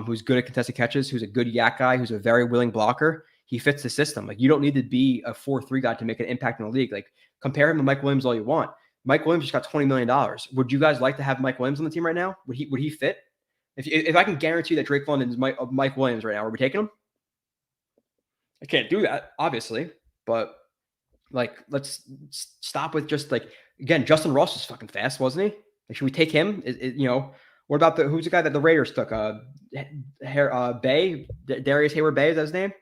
who's good at contested catches, who's a good yak guy, who's a very willing blocker, he fits the system. Like, you don't need to be a 4-3 guy to make an impact in the league. Like, compare him to Mike Williams all you want. Mike Williams just got $20 million. Would you guys like to have Mike Williams on the team right now? Would he fit? If I can guarantee that Drake London is Mike Williams right now, are we taking him? I can't do that, obviously, but like, let's stop with just like, again, Justin Ross was fucking fast, wasn't he? Like, should we take him? What about who's the guy that the Raiders took? Bay, Darius Hayward Bay, is that his name?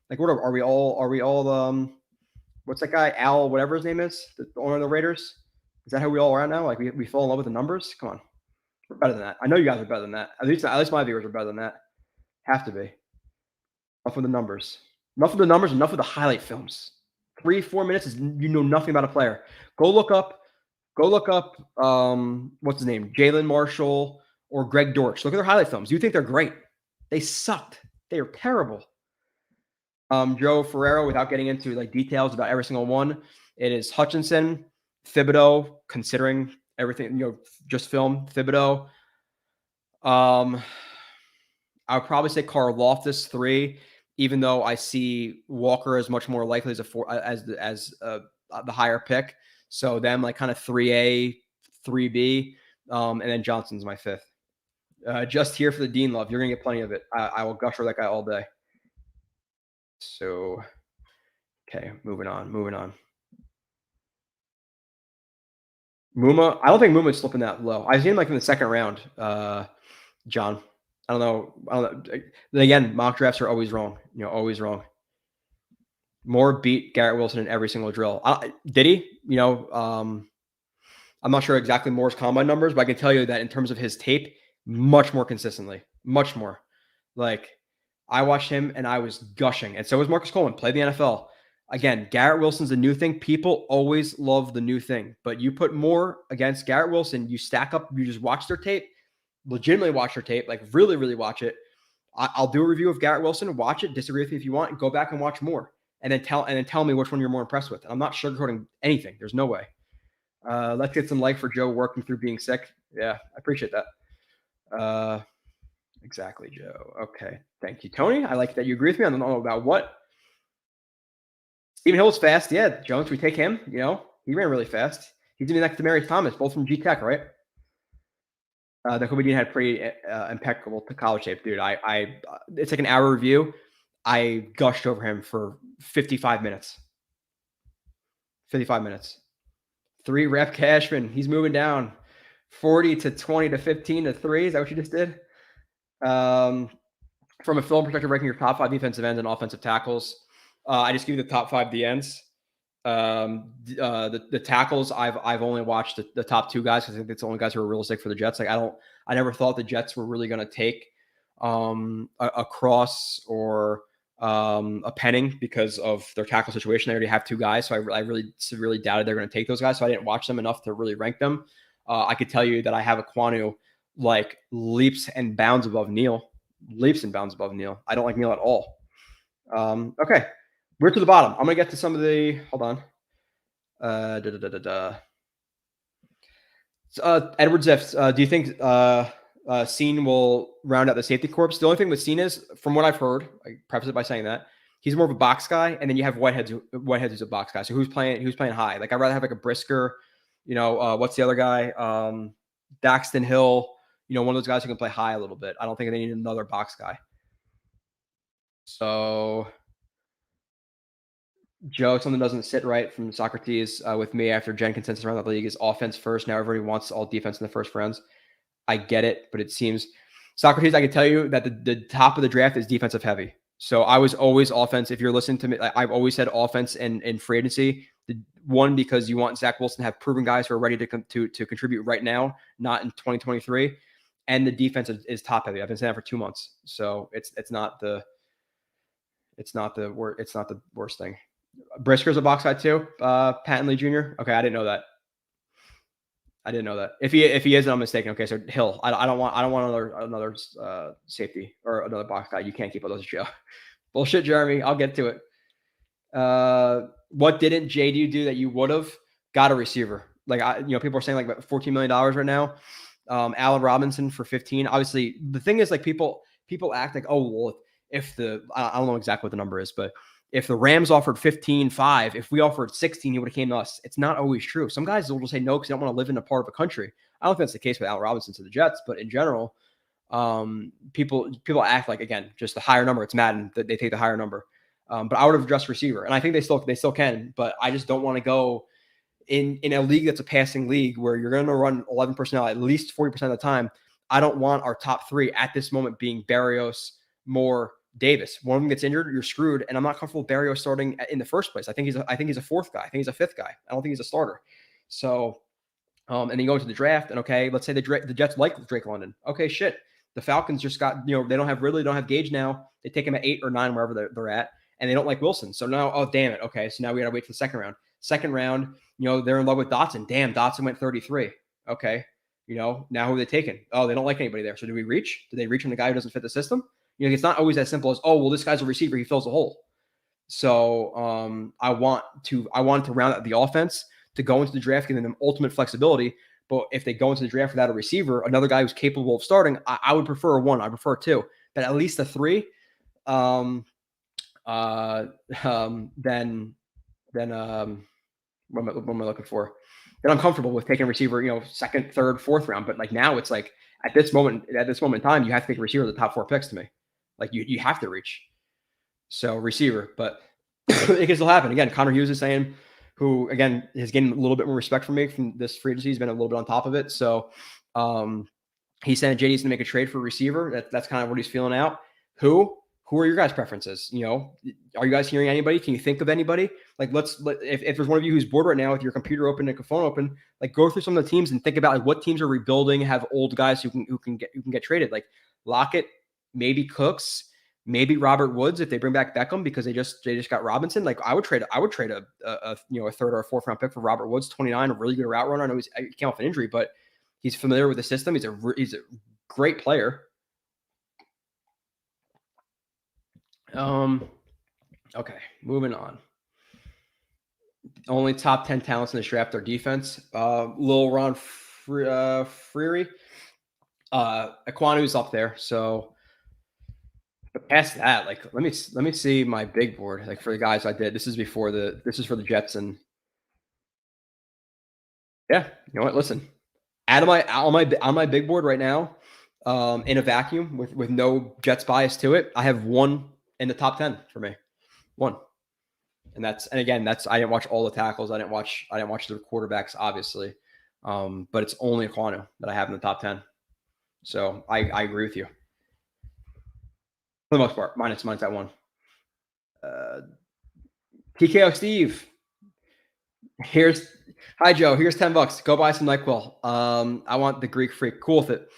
Like, what are we all what's that guy? Al, whatever his name is, the owner of the Raiders? Is that how we all are now? Like, we fall in love with the numbers? Come on. We're better than that. I know you guys are better than that. At least my viewers are better than that. Have to be. Enough with the numbers. Enough with the numbers, enough with the highlight films. 3-4 minutes is you know nothing about a player. Go look up what's his name? Jalen Marshall or Greg Dortch. Look at their highlight films. You think they're great. They sucked. They are terrible. Joe Ferrero, without getting into like details about every single one, it is Hutchinson, Thibodeau, considering everything, just film, Thibodeau. I would probably say Karlaftis 3, even though I see Walker as much more likely as the higher pick. So them like kind of 3A, 3B, and then Johnson's my 5th. Just here for the Dean love. You're gonna get plenty of it. I will gush for that guy all day. So, okay, moving on. Muma, I don't think Muma's slipping that low. I've seen him like in the second round. John, I don't know. Again, mock drafts are always wrong. Always wrong. Moore beat Garrett Wilson in every single drill. Did he? I'm not sure exactly Moore's combine numbers, but I can tell you that in terms of his tape, much more consistently, much more. Like, I watched him and I was gushing, and so was Marcus Coleman. Played the NFL. Again, Garrett Wilson's a new thing. People always love the new thing, but you put Moore against Garrett Wilson, you stack up. You just watch their tape, legitimately watch their tape, like really, really watch it. I'll do a review of Garrett Wilson. Watch it. Disagree with me if you want. Go back and watch Moore, and then tell me which one you're more impressed with. And I'm not sugarcoating anything. There's no way. Let's get some like for Joe working through being sick. Yeah, I appreciate that. Exactly, Joe. Okay. Thank you, Tony. I like that you agree with me. I don't know about what. Stephen Hill's fast. Yeah, Jones, we take him. He ran really fast. He's going to be next to Mary Thomas, both from G-Tech, right? The comedian had pretty impeccable college tape, dude. It's like an hour review. I gushed over him for 55 minutes. 55 minutes. 3 rep Cashman. He's moving down. 40 to 20 to 15 to 3. Is that what you just did? From a film perspective, ranking your top 5 defensive ends and offensive tackles. I just give you the top 5 DNs. The tackles, I've only watched the top 2 guys because I think it's the only guys who are realistic for the Jets. Like, I never thought the Jets were really going to take a Cross or a Penning because of their tackle situation. They already have 2 guys, so I really severely doubted they're going to take those guys. So I didn't watch them enough to really rank them. I could tell you that I have a Kwanu like leaps and bounds above Neal. I don't like Neal at all. Okay. We're to the bottom. I'm going to get to some of the, hold on. Edward Ziff, do you think Scene will round out the safety corps? The only thing with Scene is, from what I've heard, I preface it by saying that, he's more of a box guy, and then you have Whitehead who's a box guy. So who's playing high? Like, I'd rather have like a Brisker, what's the other guy? Daxton Hill, one of those guys who can play high a little bit. I don't think they need another box guy. So, Joe, something doesn't sit right from Socrates with me after Gen consensus around the league is offense first. Now everybody wants all defense in the first rounds. I get it, but it seems Socrates, I can tell you that the top of the draft is defensive heavy. So I was always offense. If you're listening to me, I've always said offense in free agency. One, because you want Zach Wilson to have proven guys who are ready to contribute right now, not in 2023. And the defense is top heavy. I've been saying that for 2 months. So it's not the worst thing. Brisker's a box guy too. Patton Lee Jr. Okay, I didn't know that. If he is, I'm mistaken. Okay, so Hill. I don't want another safety or another box guy. You can't keep all those, Joe. Bullshit, Jeremy. I'll get to it. What didn't JD do that you would have? Got a receiver. Like, people are saying like about $14 million right now. Allen Robinson for 15. Obviously, the thing is, like, people act like, oh, well, if I don't know exactly what the number is, but if the Rams offered 15.5, if we offered 16, he would have came to us. It's not always true. Some guys will just say no because they don't want to live in a part of a country. I don't think that's the case with Allen Robinson to the Jets, but in general, people act like, again, just the higher number. It's Madden that they take the higher number. But I would have addressed receiver, and I think they still can. But I just don't want to go in a league that's a passing league where you're going to run 11 personnel at least 40% of the time. I don't want our top three at this moment being Berrios, Moore, Davis. One of them gets injured, you're screwed. And I'm not comfortable with Berrios starting in the first place. I think he's a fourth guy. I think he's a fifth guy. I don't think he's a starter. So, and then you go into the draft, and okay, let's say the Jets like Drake London. Okay, shit. The Falcons just got, they don't have Ridley, don't have Gage now. They take him at 8 or 9, wherever they're at, and they don't like Wilson. So now, oh, damn it. Okay, so now we got to wait for the second round. Second round, they're in love with Dotson. Damn, Dotson went 33. Okay, now who are they taking? Oh, they don't like anybody there. So do we reach? Do they reach on the guy who doesn't fit the system? It's not always as simple as, oh, well, this guy's a receiver, he fills a hole. So I want to round out the offense to go into the draft, giving them ultimate flexibility. But if they go into the draft without a receiver, another guy who's capable of starting, I would prefer a 1. I prefer 2, but at least a 3. Then what am I looking for? Then I'm comfortable with taking a receiver, second, third, fourth round. But like now, it's like at this moment in time, you have to take a receiver the top 4 picks to me. Like you have to reach. So receiver, but it can still happen. Again, Connor Hughes is saying, who again has gained a little bit more respect from me from this free agency. He's been a little bit on top of it. So he's saying JD's going to make a trade for a receiver. That's kind of what he's feeling out. Who are your guys' preferences? Are you guys hearing anybody? Can you think of anybody? Like, if there's one of you who's bored right now with your computer open and your phone open, like go through some of the teams and think about like what teams are rebuilding, have old guys who can get traded. Like Lockett, maybe Cooks, maybe Robert Woods if they bring back Beckham because they just got Robinson. Like I would trade a third or a fourth round pick for Robert Woods, 29, a really good route runner. I know he came off an injury, but he's familiar with the system. He's a great player. Okay, moving on. Only top 10 talents in this draft are defense. Lil Ron Freary. Aquanu's up there. So but past that, like let me see my big board. Like for the guys I did. This is for the Jets, and yeah, you know what? Listen. On my big board right now, in a vacuum with no Jets bias to it, I have 1 in the top 10 for me. 1. And again, I didn't watch all the tackles. I didn't watch the quarterbacks, obviously. But it's only Aquanu that I have in the top 10. So I agree with you. For the most part, minus that 1. TKO Steve. Hi Joe, here's $10. Go buy some NyQuil. I want the Greek Freak. Cool with it.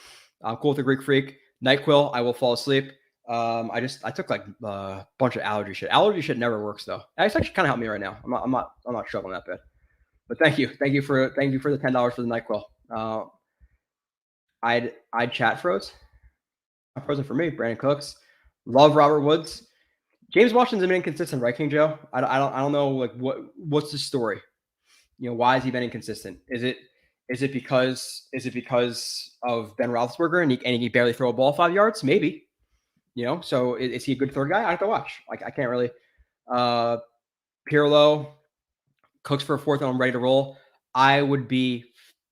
I'm cool with the Greek Freak. NyQuil, I will fall asleep. I took like a bunch of allergy shit. Allergy shit never works though. It's actually kind of helped me right now. I'm not struggling that bad. But thank you for the $10 for the NyQuil. I'd chat froze. Not frozen for me. Brandon Cooks. Love Robert Woods. James Washington's been inconsistent, right, King Joe? I don't know like what's the story. Why has he been inconsistent? Is it because of Ben Roethlisberger and he can barely throw a ball 5 yards? Maybe. So is he a good third guy? I have to watch. Like I can't really. Pirlo, Cooks for a fourth, and I'm ready to roll. I would be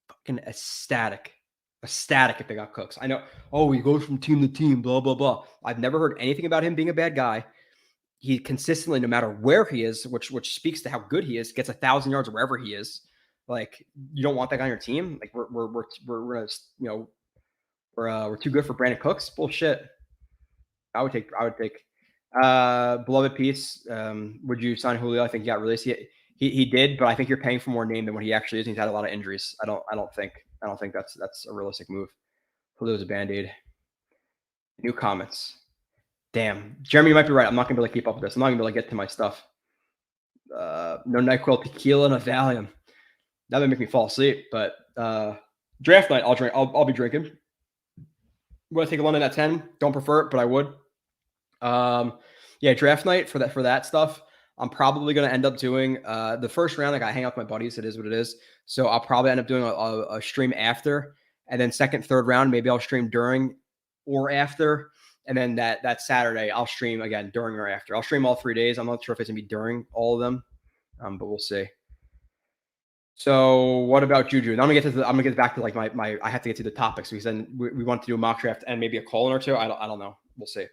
fucking ecstatic if they got Cooks. I know. Oh, he goes from team to team. Blah blah blah. I've never heard anything about him being a bad guy. He consistently, no matter where he is, which speaks to how good he is, gets 1,000 yards wherever he is. Like you don't want that guy on your team. Like we're too good for Brandon Cooks. Bullshit. I would take beloved piece. Would you sign Julio? I think he got released. He did, but I think you're paying for more name than what he actually is. He's had a lot of injuries. I don't think that's a realistic move. Julio's a band-aid. New comments. Damn. Jeremy, you might be right. I'm not going to be able to keep up with this. I'm not going to be able to get to my stuff. No NyQuil, tequila, and a Valium. That would make me fall asleep. But draft night, I'll drink. I'll be drinking. Would I take a London at 10? Don't prefer it, but I would. Yeah, draft night for that stuff. I'm probably going to end up doing the first round. Like I hang out with my buddies. It is what it is. So I'll probably end up doing a stream after, and then second, third round, maybe I'll stream during or after. And then that Saturday, I'll stream again during or after. I'll stream all 3 days. I'm not sure if it's going to be during all of them, but we'll see. So what about Juju? Now I'm gonna get back to like my I have to get to the topics because then we want to do a mock draft and maybe a call-in or two. I don't know. We'll see.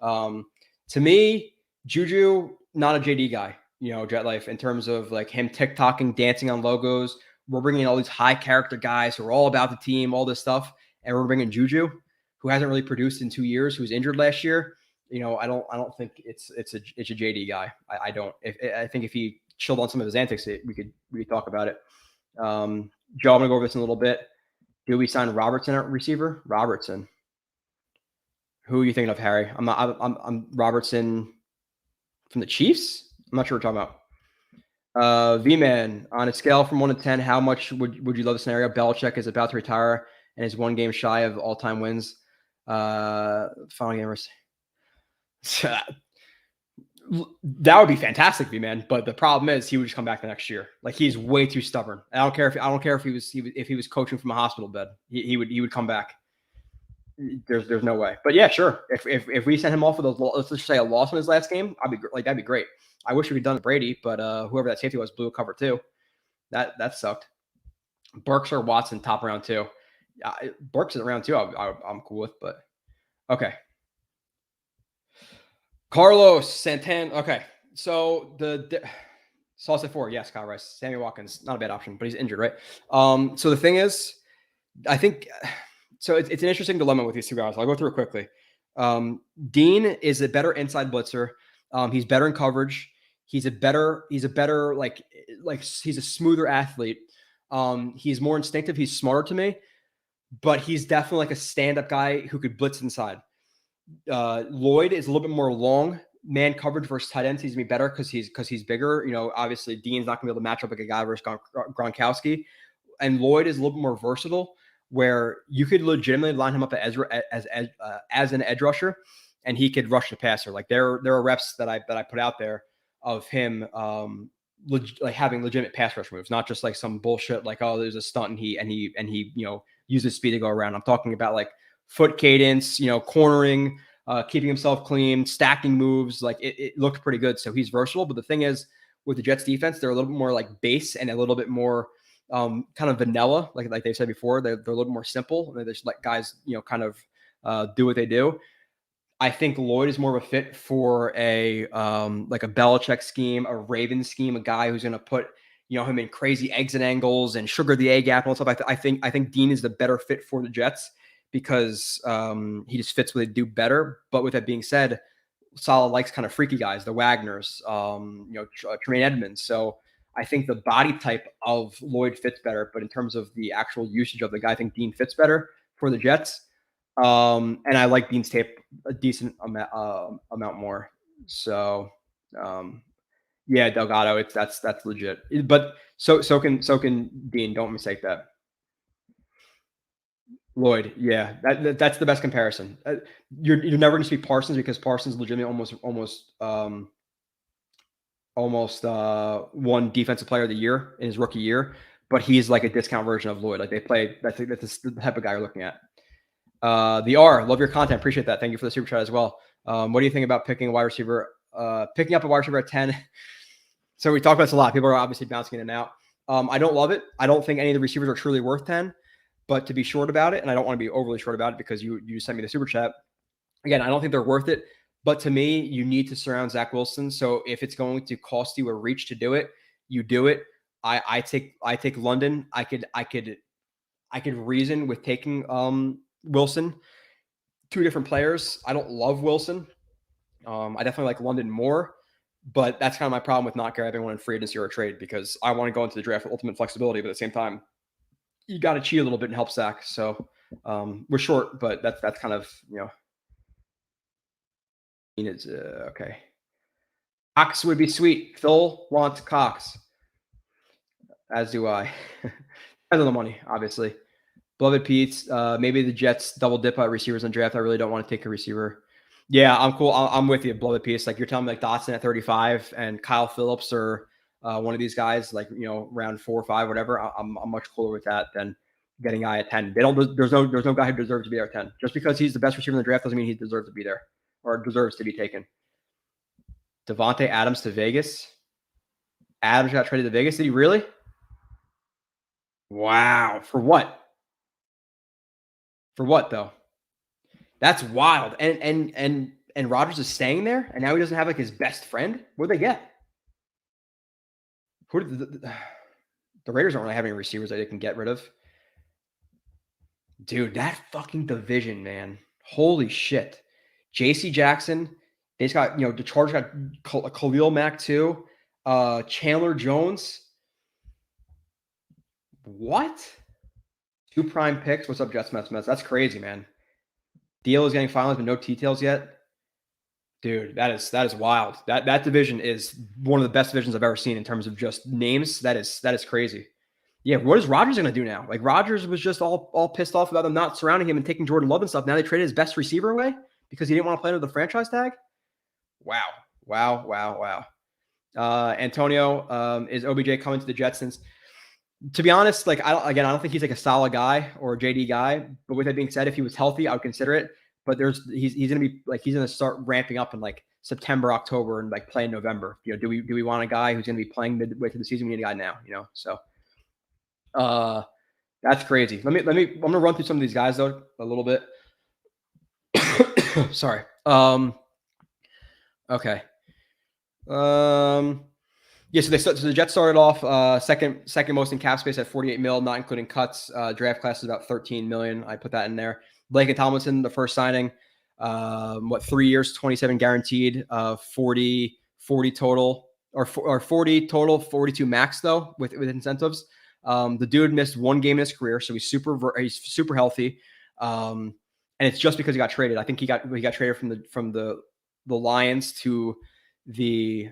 To me, Juju, not a JD guy, Jet Life, in terms of like him TikToking, dancing on logos. We're bringing in all these high character guys who are all about the team, all this stuff. And we're bringing Juju, who hasn't really produced in 2 years, who was injured last year. I don't think it's a JD guy. I don't. I think if he chilled on some of his antics, we could talk about it. Joe, I'm gonna go over this in a little bit. Do we sign Robertson at receiver? Robertson. Who are you thinking of, Harry? I'm Robertson from the Chiefs. I'm not sure what we're talking about. V-Man, on a scale from 1 to 10, how much would you love the scenario? Belichick is about to retire and is 1 game shy of all-time wins. Final game. That would be fantastic, V-Man. But the problem is he would just come back the next year. Like he's way too stubborn. I don't care if he was coaching from a hospital bed. He would come back. There's no way. But yeah, sure. If we sent him off with let's just say a loss in his last game, that'd be great. I wish we could have done it Brady, but whoever that safety was blew a cover too. That sucked. Burks or Watson top round 2. Burks is round 2. I'm cool with, but okay. Carlos Santana. Okay, so Sauce at 4. Yes, Kyle Rice. Sammy Watkins, not a bad option, but he's injured, right? So the thing is, I think so. It's an interesting dilemma with these two guys. I'll go through it quickly. Dean is a better inside blitzer. He's better in coverage. He's a better like he's a smoother athlete. He's more instinctive. He's smarter to me, but he's definitely like a stand-up guy who could blitz inside. Lloyd is a little bit more long man coverage versus tight ends. He's gonna be better because he's bigger. Obviously Dean's not gonna be able to match up like a guy versus Gronkowski, and Lloyd is a little bit more versatile, where you could legitimately line him up as an edge rusher, and he could rush the passer. Like there are reps that I put out there of him like having legitimate pass rush moves, not just like some bullshit like, oh, there's a stunt and he uses speed to go around. I'm talking about like foot cadence, cornering, keeping himself clean, stacking moves. Like it looked pretty good. So he's versatile. But the thing is, with the Jets defense, they're a little bit more like base and a little bit more kind of vanilla. Like they said before, they're a little more simple. They just let guys, kind of do what they do. I think Lloyd is more of a fit for a like a Belichick scheme, a Ravens scheme, a guy who's going to put him in crazy exit angles and sugar the A gap and all stuff. I think Dean is the better fit for the Jets because he just fits what they do better. But with that being said, Saleh likes kind of freaky guys, the Wagners, Tremaine Edmonds. So I think the body type of Lloyd fits better. But in terms of the actual usage of the guy, I think Dean fits better for the Jets. And I like Dean's tape a decent amount more. So yeah, Delgado, that's legit. But so can Dean. Don't mistake that. Lloyd, yeah, that's the best comparison. You're never going to see Parsons because Parsons legitimately almost won Defensive Player of the Year in his rookie year, but he's like a discount version of Lloyd. Like they play. That's the type of guy you're looking at. The R, love your content. Appreciate that. Thank you for the super chat as well. What do you think about picking a wide receiver? Picking up a wide receiver at 10. So we talk about this a lot. People are obviously bouncing in and out. I don't love it. I don't think any of the receivers are truly worth 10. But to be short about it, and I don't want to be overly short about it because you sent me the super chat. Again, I don't think they're worth it. But to me, you need to surround Zach Wilson. So if it's going to cost you a reach to do it, you do it. I take London. I could reason with taking Wilson. 2 different players. I don't love Wilson. I definitely like London more. But that's kind of my problem with not grabbing one in free agency or a trade because I want to go into the draft with ultimate flexibility, but at the same time, you got to cheat a little bit and help Zach. So we're short, but that's kind of, it's okay. Cox would be sweet. Phil wants Cox, as do I. Depends on the money, obviously. Beloved Pete's, maybe the Jets double dip at receivers in draft. I really don't want to take a receiver. Yeah, I'm cool. I'm with you. Blow the piece. Like you're telling me, like Dotson at 35 and Kyle Phillips or one of these guys, like round 4 or 5, whatever. I'm much cooler with that than getting a guy at 10. They don't. There's no guy who deserves to be there at 10. Just because he's the best receiver in the draft doesn't mean he deserves to be there or deserves to be taken. Devontae Adams to Vegas. Adams got traded to Vegas. Did he really? Wow. For what? For what though? That's wild. And Rodgers is staying there, and now he doesn't have like his best friend. What'd they get? Who did the Raiders don't really have any receivers that they can get rid of. Dude, that fucking division, man. Holy shit. JC Jackson. They just got, the Chargers got Khalil Mack too. Chandler Jones. What? 2 prime picks. What's up, Jets Mess? That's crazy, man. Deal is getting finalized, but no details yet. Dude, that is wild. That division is one of the best divisions I've ever seen in terms of just names. That is crazy. Yeah, what is Rodgers going to do now? Like Rodgers was just all pissed off about them not surrounding him and taking Jordan Love and stuff. Now they traded his best receiver away because he didn't want to play under the franchise tag. Wow. Antonio, is OBJ coming to the Jets? Since, to be honest, like I don't think he's like a solid guy or a JD guy. But with that being said, if he was healthy, I would consider it. But he's gonna be like he's gonna start ramping up in like September, October, and like play in November. Do we want a guy who's gonna be playing midway through the season? We need a guy now. So that's crazy. I'm gonna run through some of these guys though a little bit. Sorry. Okay. Yeah, so the Jets started off second most in cap space at 48 mil, not including cuts. Draft class is about 13 million. I put that in there. Blake and Tomlinson, the first signing, 3 years, 27 guaranteed, 40 total or 40 total, 42 max though with incentives. The dude missed 1 game in his career, so he's super healthy. And it's just because he got traded. I think he got traded from the Lions to the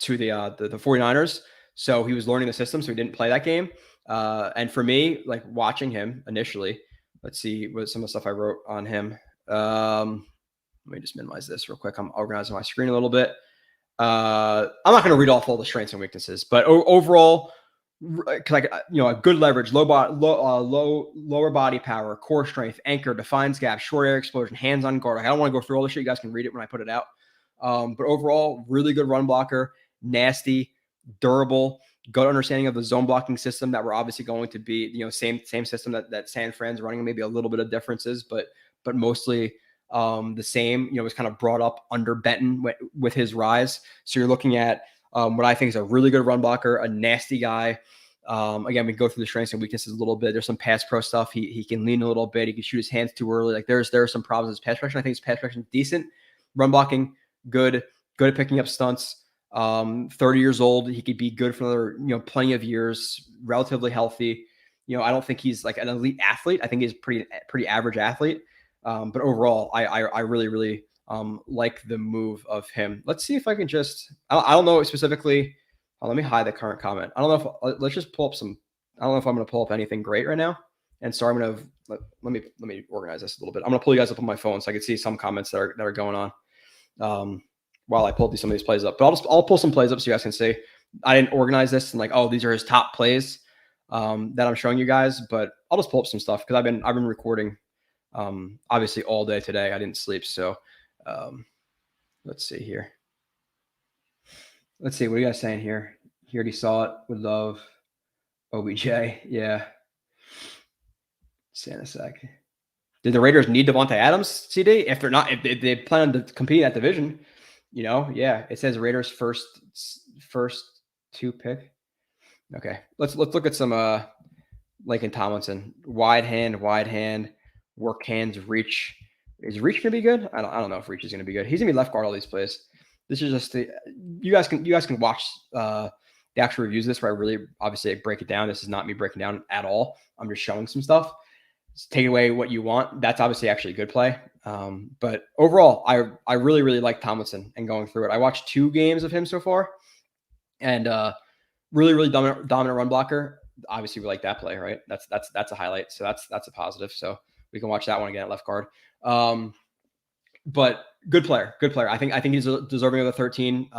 49ers. So he was learning the system, so he didn't play that game. And for me, like watching him initially, let's see what some of the stuff I wrote on him. Let me just minimize this real quick. I'm organizing my screen a little bit. I'm not going to read off all the strengths and weaknesses, but overall, like a good leverage, lower body power, core strength, anchor, defines gap, short air explosion, hands on guard. I don't want to go through all the shit. You guys can read it when I put it out. But overall, really good run blocker, nasty, durable, good understanding of the zone blocking system that we're obviously going to be, same system that San Fran's running, maybe a little bit of differences, but mostly the same. Was kind of brought up under Benton with his rise. So you're looking at what I think is a really good run blocker, a nasty guy. Again, we go through the strengths and weaknesses a little bit. There's some pass pro stuff. He can lean a little bit. He can shoot his hands too early. Like there are some problems with his pass protection. I think his pass protection is decent. Run blocking, good at picking up stunts. 30 years old. He could be good for another, plenty of years, relatively healthy. I don't think he's like an elite athlete. I think he's pretty average athlete. But overall, I really, really like the move of him. Let's see if I can I don't know specifically. Let me hide the current comment. I don't know if let's just pull up some. I don't know if I'm going to pull up anything great right now. And so I'm going to let me organize this a little bit. I'm going to pull you guys up on my phone so I can see some comments that are going on. While I pull some of these plays up, but I'll pull some plays up so you guys can see. I didn't organize this and like, oh, these are his top plays that I'm showing you guys, but I'll just pull up some stuff because I've been recording obviously all day today. I didn't sleep, so let's see here. Let's see, what are you guys saying here? He already saw it. Would love OBJ. Yeah. See in a sec. Did the Raiders need Devontae Adams, CD? If they plan on competing that division. Yeah, it says Raiders first 2 pick. Okay, let's look at some Laken Tomlinson. Wide hand, work hands, reach. Is reach gonna be good? I don't know if reach is gonna be good. He's gonna be left guard all these plays. This is just you guys can watch the actual reviews of this where I really obviously break it down. This is not me breaking down at all. I'm just showing some stuff. Take away what you want. That's obviously actually a good play. But overall, I really, really like Tomlinson and going through it. I watched 2 games of him so far and really, really dominant run blocker. Obviously we like that play, right? That's a highlight. So that's a positive. So we can watch that one again at left guard. But good player. I think he's deserving of the 13.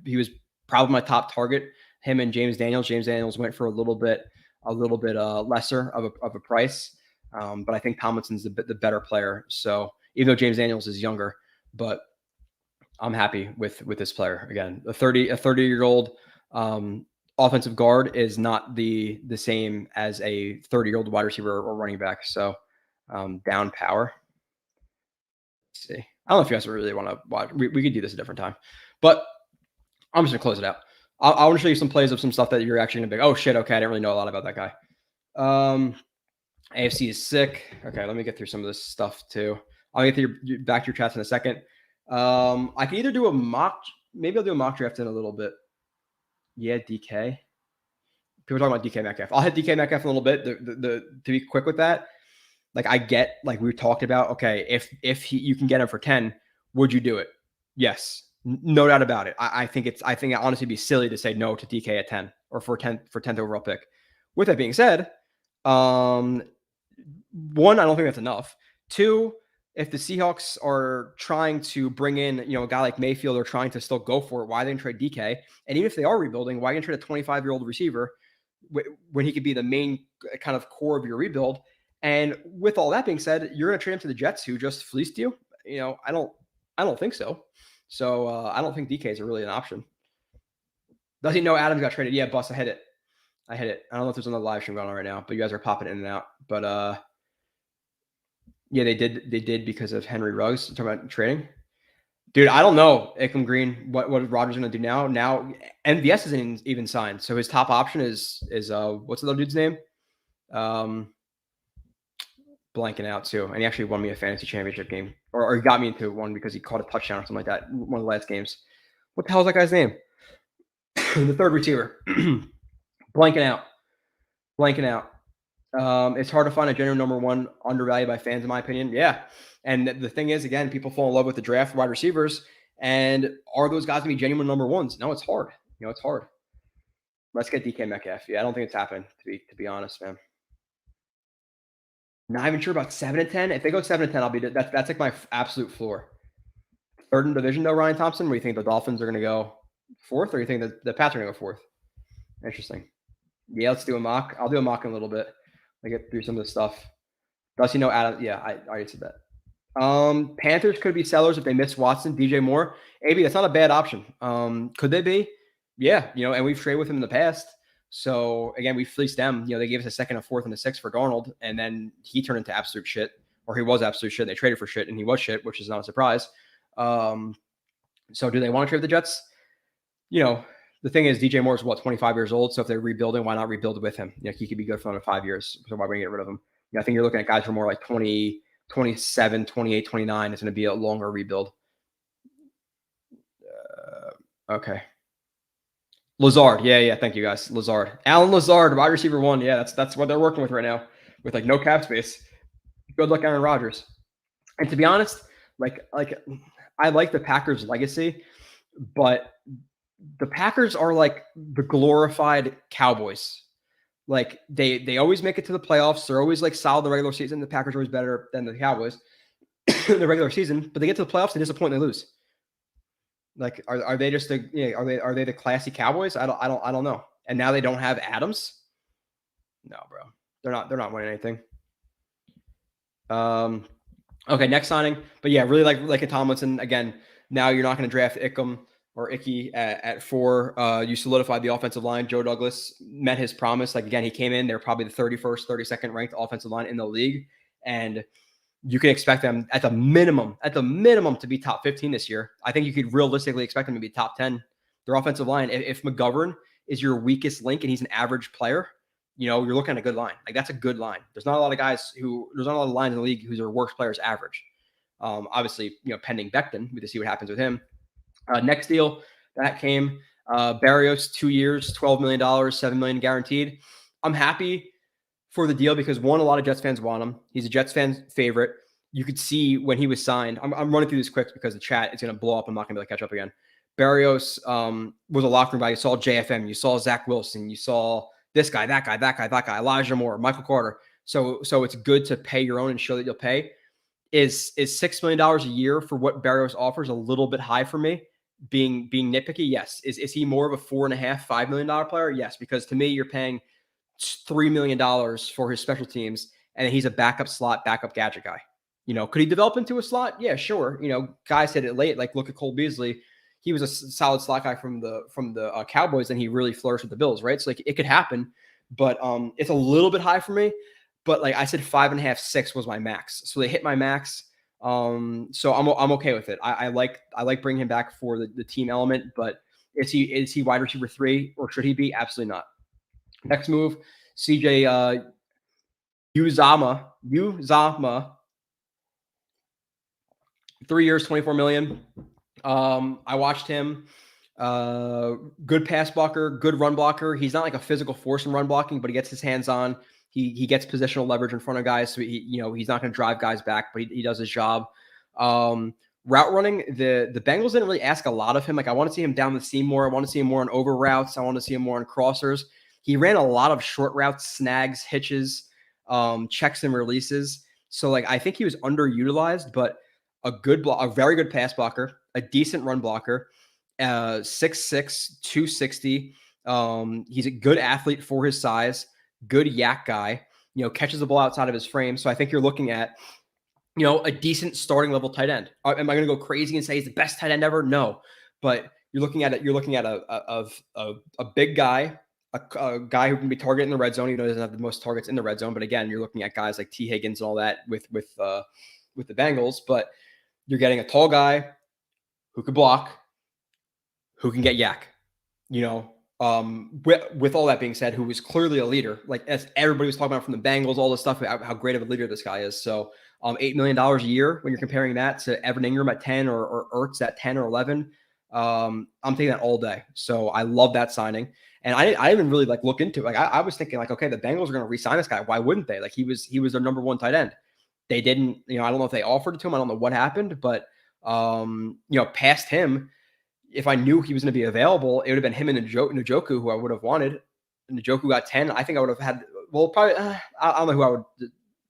He was probably my top target. Him and James Daniels. James Daniels went for a little bit lesser of a price. But I think Tomlinson's the better player. So even though James Daniels is younger, but I'm happy with this player. Again, a 30-year-old offensive guard is not the same as a 30-year-old wide receiver or running back. So down power. Let's see. I don't know if you guys really want to watch. We could do this a different time, but I'm just gonna close it out. I want to show you some plays of some stuff that you're actually gonna be. Oh shit! Okay, I didn't really know a lot about that guy. AFC is sick. Okay, let me get through some of this stuff too. I'll get to back to your chats in a second. I can either do a mock. Maybe I'll do a mock draft in a little bit. Yeah, DK. People are talking about DK Metcalf. I'll hit DK Metcalf in a little bit. To be quick with that, like I get, like we talked about. Okay, if you can get him for 10, would you do it? Yes, no doubt about it. I think it honestly be silly to say no to DK at 10 or for 10th overall pick. With that being said, one, I don't think that's enough. Two, if the Seahawks are trying to bring in, a guy like Mayfield, or trying to still go for it, why they didn't trade DK? And even if they are rebuilding, why didn't trade a 25-year-old receiver when he could be the main kind of core of your rebuild? And with all that being said, you're going to trade him to the Jets, who just fleeced you. I don't think so. So I don't think DK is really an option. Does he know Adams got traded? Yeah, Bus, I hit it. I don't know if there's another live stream going on right now, but you guys are popping in and out. But yeah, they did because of Henry Ruggs. Talking about trading, dude. I don't know, Ickham Green. What Rodgers going to do now? Now MVS isn't even signed, so his top option is what's the other dude's name? Blanking out too, and he actually won me a fantasy championship game, or he got me into one because he caught a touchdown or something like that. One of the last games. What the hell is that guy's name? The third receiver. Blanking out. It's hard to find a genuine number one undervalued by fans, in my opinion. Yeah. And the thing is, again, people fall in love with the draft wide receivers. And are those guys going to be genuine number ones? No, it's hard. It's hard. Let's get DK Metcalf. Yeah, I don't think it's happened, to be honest, man. Not even sure about 7 and 10. If they go 7 and 10, I'll be that's like my absolute floor. Third in division, though, Ryan Thompson. Where you think the Dolphins are going to go fourth, or you think the Pats are going to go fourth? Interesting. Yeah, let's do a mock. I'll do a mock in a little bit. I get through some of this stuff. Does he know Adam? Yeah, I already said that. Panthers could be sellers if they miss Watson, DJ Moore. AB, that's not a bad option. Could they be? Yeah, and we've traded with him in the past. So again, we fleeced them. They gave us a second, a fourth, and a sixth for Darnold, and then he turned into absolute shit, or he was absolute shit. They traded for shit, and he was shit, which is not a surprise. So do they want to trade the Jets? The thing is, DJ Moore is 25 years old. So if they're rebuilding, why not rebuild with him? He could be good for another 5 years. So why bring get rid of him? I think you're looking at guys who are more like 20, 27, 28, 29. It's going to be a longer rebuild. Okay. Lazard. Yeah. Thank you guys. Lazard. Alan Lazard, wide receiver 1. Yeah, that's what they're working with right now, with like no cap space. Good luck, Aaron Rodgers. And to be honest, like I like the Packers' legacy, but the Packers are like the glorified Cowboys. Like they always make it to the playoffs. They're always like solid in the regular season. The Packers are always better than the Cowboys in the regular season, but they get to the playoffs, they disappoint, and they lose. Like, are they just are they the classy Cowboys? I don't know. And now they don't have Adams. No, bro, they're not winning anything. Okay, next signing, but yeah, really like a Tomlinson again. Now you're not going to draft Ickham or Icky at 4. You solidified the offensive line. Joe Douglas met his promise. Like, again, he came in. They're probably the 31st, 32nd ranked offensive line in the league. And you can expect them at the minimum to be top 15 this year. I think you could realistically expect them to be top 10. Their offensive line, if McGovern is your weakest link and he's an average player, you're looking at a good line. Like, that's a good line. There's not a lot of lines in the league whose their worst players average. Obviously, pending Becton, we have to see what happens with him. Next deal that came, Barrios, 2 years, $12 million, $7 million guaranteed. I'm happy for the deal because, one, a lot of Jets fans want him. He's a Jets fan favorite. You could see when he was signed. I'm running through this quick because the chat is going to blow up. I'm not going to be able to catch up again. Barrios was a locker room guy. You saw JFM. You saw Zach Wilson. You saw this guy, that guy, Elijah Moore, Michael Carter. So it's good to pay your own and show that you'll pay. Is $6 million a year for what Barrios offers a little bit high for me? Being nitpicky, yes. Is he more of a $4.5-5 million player? Yes, because to me, you're paying $3 million for his special teams, and he's a backup slot, backup gadget guy. Could he develop into a slot? Yeah, sure. Guys hit it late. Like look at Cole Beasley. He was a solid slot guy from the Cowboys, and he really flourished with the Bills, right? So like it could happen, but it's a little bit high for me. But like I said, 5.5, 6 was my max. So they hit my max. So I'm okay with it. I like bringing him back for the team element. But is he wide receiver 3 or should he be? Absolutely not. Next move, CJ Uzama, 3 years, $24 million. I watched him. Good pass blocker, good run blocker. He's not like a physical force in run blocking, but he gets his hands on. He gets positional leverage in front of guys, so he's not going to drive guys back, but he does his job. Route running, the Bengals didn't really ask a lot of him. Like I want to see him down the seam more. I want to see him more on over routes. I want to see him more on crossers. He ran a lot of short routes, snags, hitches, checks and releases. So like I think he was underutilized, but a very good pass blocker, a decent run blocker, 6'6", 260. He's a good athlete for his size. Good yak guy, catches the ball outside of his frame. So I think you're looking at, a decent starting level tight end. Am I going to go crazy and say he's the best tight end ever? No, but you're looking at a big guy, a guy who can be targeted in the red zone. He doesn't have the most targets in the red zone, but again, you're looking at guys like T. Higgins and all that with the Bengals. But you're getting a tall guy who could block, who can get yak. With all that being said, who was clearly a leader, like as everybody was talking about from the Bengals, all this stuff, how great of a leader this guy is. So $8 million a year, when you're comparing that to Evan Ingram at 10 or Ertz at 10 or 11, I'm taking that all day. So I love that signing. And I didn't even really like look into it. Like I was thinking like, okay, the Bengals are going to re-sign this guy. Why wouldn't they? Like he was their number 1 tight end. They didn't, I don't know if they offered it to him. I don't know what happened, but past him, if I knew he was going to be available, it would have been him and Njoku, who I would have wanted. Njoku got 10. I think I would have had, probably, I don't know who I would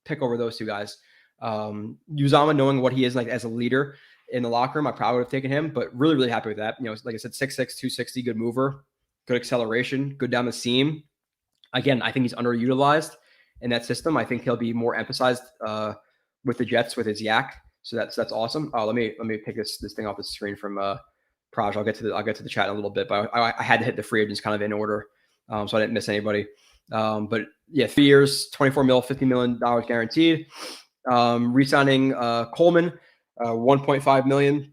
pick over those two guys. Uzama, knowing what he is like as a leader in the locker room, I probably would have taken him, but really, really happy with that. Like I said, 6'6", 260, good mover, good acceleration, good down the seam. Again, I think he's underutilized in that system. I think he'll be more emphasized with the Jets with his yak. So that's awesome. Let me take this thing off the screen from Praj. I'll get to the chat in a little bit, but I had to hit the free agents kind of in order, so I didn't miss anybody. But yeah, 3 years, $24 million, $50 million guaranteed. Re-signing Coleman, $1.5 million,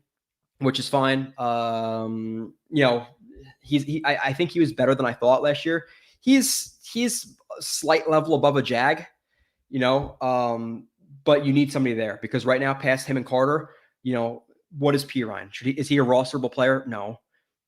which is fine. I think he was better than I thought last year. He's a slight level above a Jag, but you need somebody there because right now, past him and Carter, what is P. Ryan? Is he a rosterable player? No.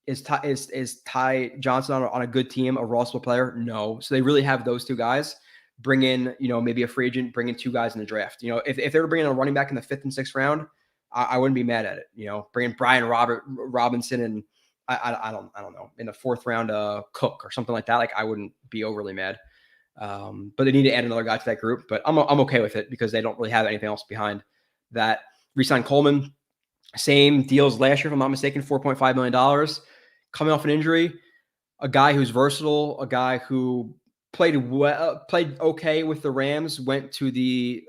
Is Ty Johnson on a good team a rosterable player? No. So they really have those two guys. Bring in, maybe a free agent, bring in 2 guys in the draft. If they were bringing a running back in the 5th and 6th round, I wouldn't be mad at it. Bring in Brian Robinson and I don't know, in the 4th round, Cook or something like that. Like I wouldn't be overly mad. But they need to add another guy to that group. But I'm okay with it because they don't really have anything else behind that. Resign Coleman. Same deals last year, if I'm not mistaken, $4.5 million. Coming off an injury, a guy who's versatile, a guy who played okay with the Rams, went to the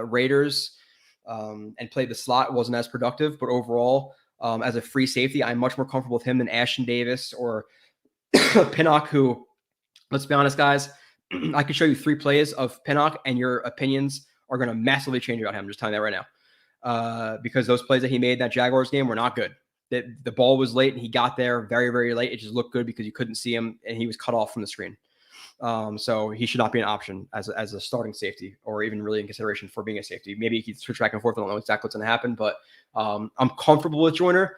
Raiders and played the slot, wasn't as productive, but overall, as a free safety, I'm much more comfortable with him than Ashton Davis or Pinnock, who, let's be honest, guys, I could show you 3 plays of Pinnock and your opinions are going to massively change about him. I'm just telling you that right now. Because those plays that he made in that Jaguars game were not good. The ball was late and he got there very, very late. It just looked good because you couldn't see him and he was cut off from the screen. So he should not be an option as a starting safety or even really in consideration for being a safety. Maybe he can switch back and forth. I don't know exactly what's going to happen, but I'm comfortable with Joyner,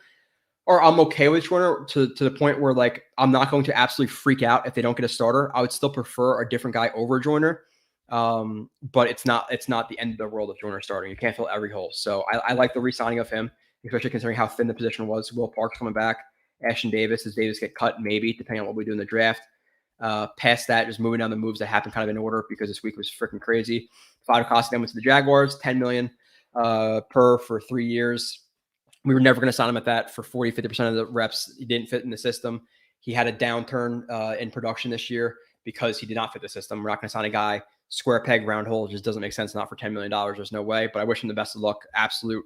or I'm okay with Joyner to the point where like I'm not going to absolutely freak out if they don't get a starter. I would still prefer a different guy over Joyner. But it's not the end of the world of Joyner starting. You can't fill every hole. So I like the re-signing of him, especially considering how thin the position was. Will Parks coming back, Ashton Davis. Does Davis get cut? Maybe, depending on what we do in the draft. Past that, just moving down the moves that happened kind of in order because this week was freaking crazy. Fatukasi then went to the Jaguars, $10 million per for 3 years. We were never going to sign him at that for 40, 50% of the reps. He didn't fit in the system. He had a downturn in production this year because he did not fit the system. We're not going to sign a guy square peg, round hole. It just doesn't make sense. Not for $10 million. There's no way. But I wish him the best of luck. Absolute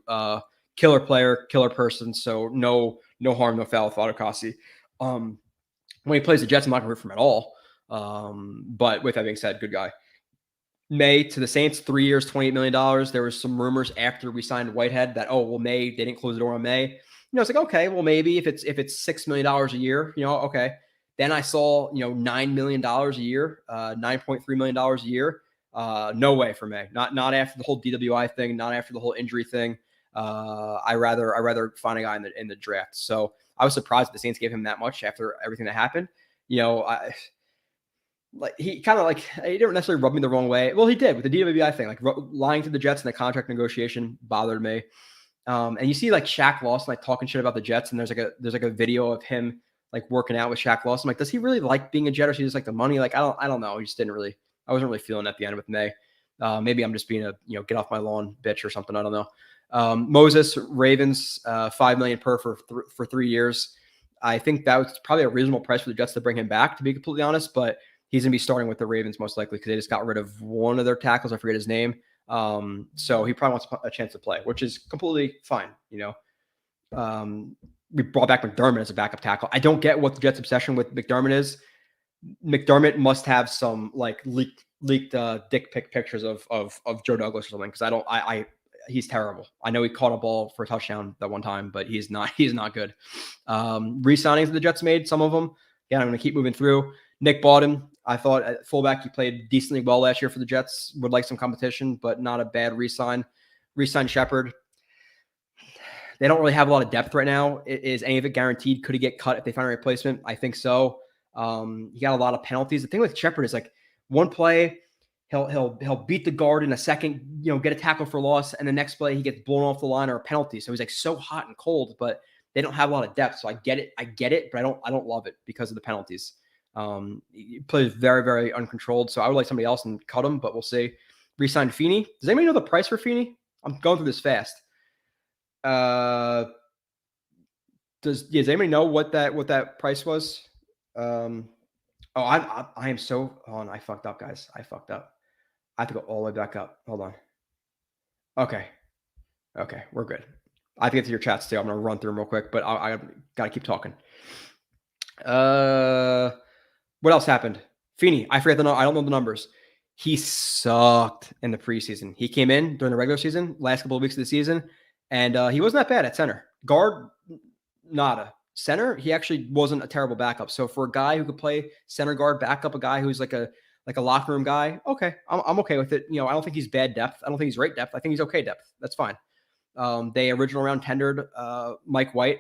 killer player, killer person. So no harm, no foul with Fatukasi. When he plays the Jets, I'm not going to root for him at all. But with that being said, good guy. May to the Saints, 3 years, $28 million. There was some rumors after we signed Whitehead that, May, they didn't close the door on May. It's like, okay, well, maybe if it's $6 million a year, okay. Then I saw, $9 million a year, $9.3 million a year. No way for May. Not after the whole DWI thing, not after the whole injury thing. I rather find a guy in the draft. So I was surprised the Saints gave him that much after everything that happened. He didn't necessarily rub me the wrong way. Well, he did with the DWI thing, lying to the Jets in the contract negotiation bothered me. And you see Shaq Lawson talking shit about the Jets, and there's a video of him working out with Shaq Lawson. Does he really like being a Jet, or is he just the money? I don't know. He just didn't really. I wasn't really feeling it at the end with May. Maybe I'm just being a get off my lawn bitch or something. I don't know. Moses, Ravens, $5 million per for 3 years. I think that was probably a reasonable price for the Jets to bring him back, to be completely honest. But he's going to be starting with the Ravens most likely because they just got rid of one of their tackles. I forget his name. So he probably wants a chance to play, which is completely fine. We brought back McDermott as a backup tackle. I don't get what the Jets' obsession with McDermott is. McDermott must have some leaked dick pic pictures of Joe Douglas or something, because he's terrible. I know he caught a ball for a touchdown that one time, but he's not good. Re-signings the Jets made, some of them. Again, I'm going to keep moving through. Nick Bawden, I thought at fullback he played decently well last year for the Jets. Would like some competition, but not a bad re-sign. Re-sign Shepard. They don't really have a lot of depth right now. Is any of it guaranteed? Could he get cut if they find a replacement? I think so. He got a lot of penalties. The thing with Shepard is one play he'll beat the guard in a second, get a tackle for loss, and the next play he gets blown off the line or a penalty. So he's so hot and cold, but they don't have a lot of depth. So I get it, but I don't love it because of the penalties. He plays very, very uncontrolled. So I would like somebody else and cut him, but we'll see. Re-signed Feeney. Does anybody know the price for Feeney? I'm going through this fast. Does anybody know what that price was? I am so on. I fucked up, guys. I fucked up. I have to go all the way back up. Hold on. Okay, we're good. I have to get to your chats too. I'm gonna run through them real quick, but I gotta keep talking. What else happened? Feeney. I don't know the numbers. He sucked in the preseason. He came in during the regular season, last couple of weeks of the season, and he wasn't that bad at center. Guard, nada. Center, he actually wasn't a terrible backup. So for a guy who could play center guard, backup a guy who's like a locker room guy, okay, I'm okay with it. I don't think he's bad depth. I don't think he's great depth. I think he's okay depth. That's fine. They original round tendered Mike White,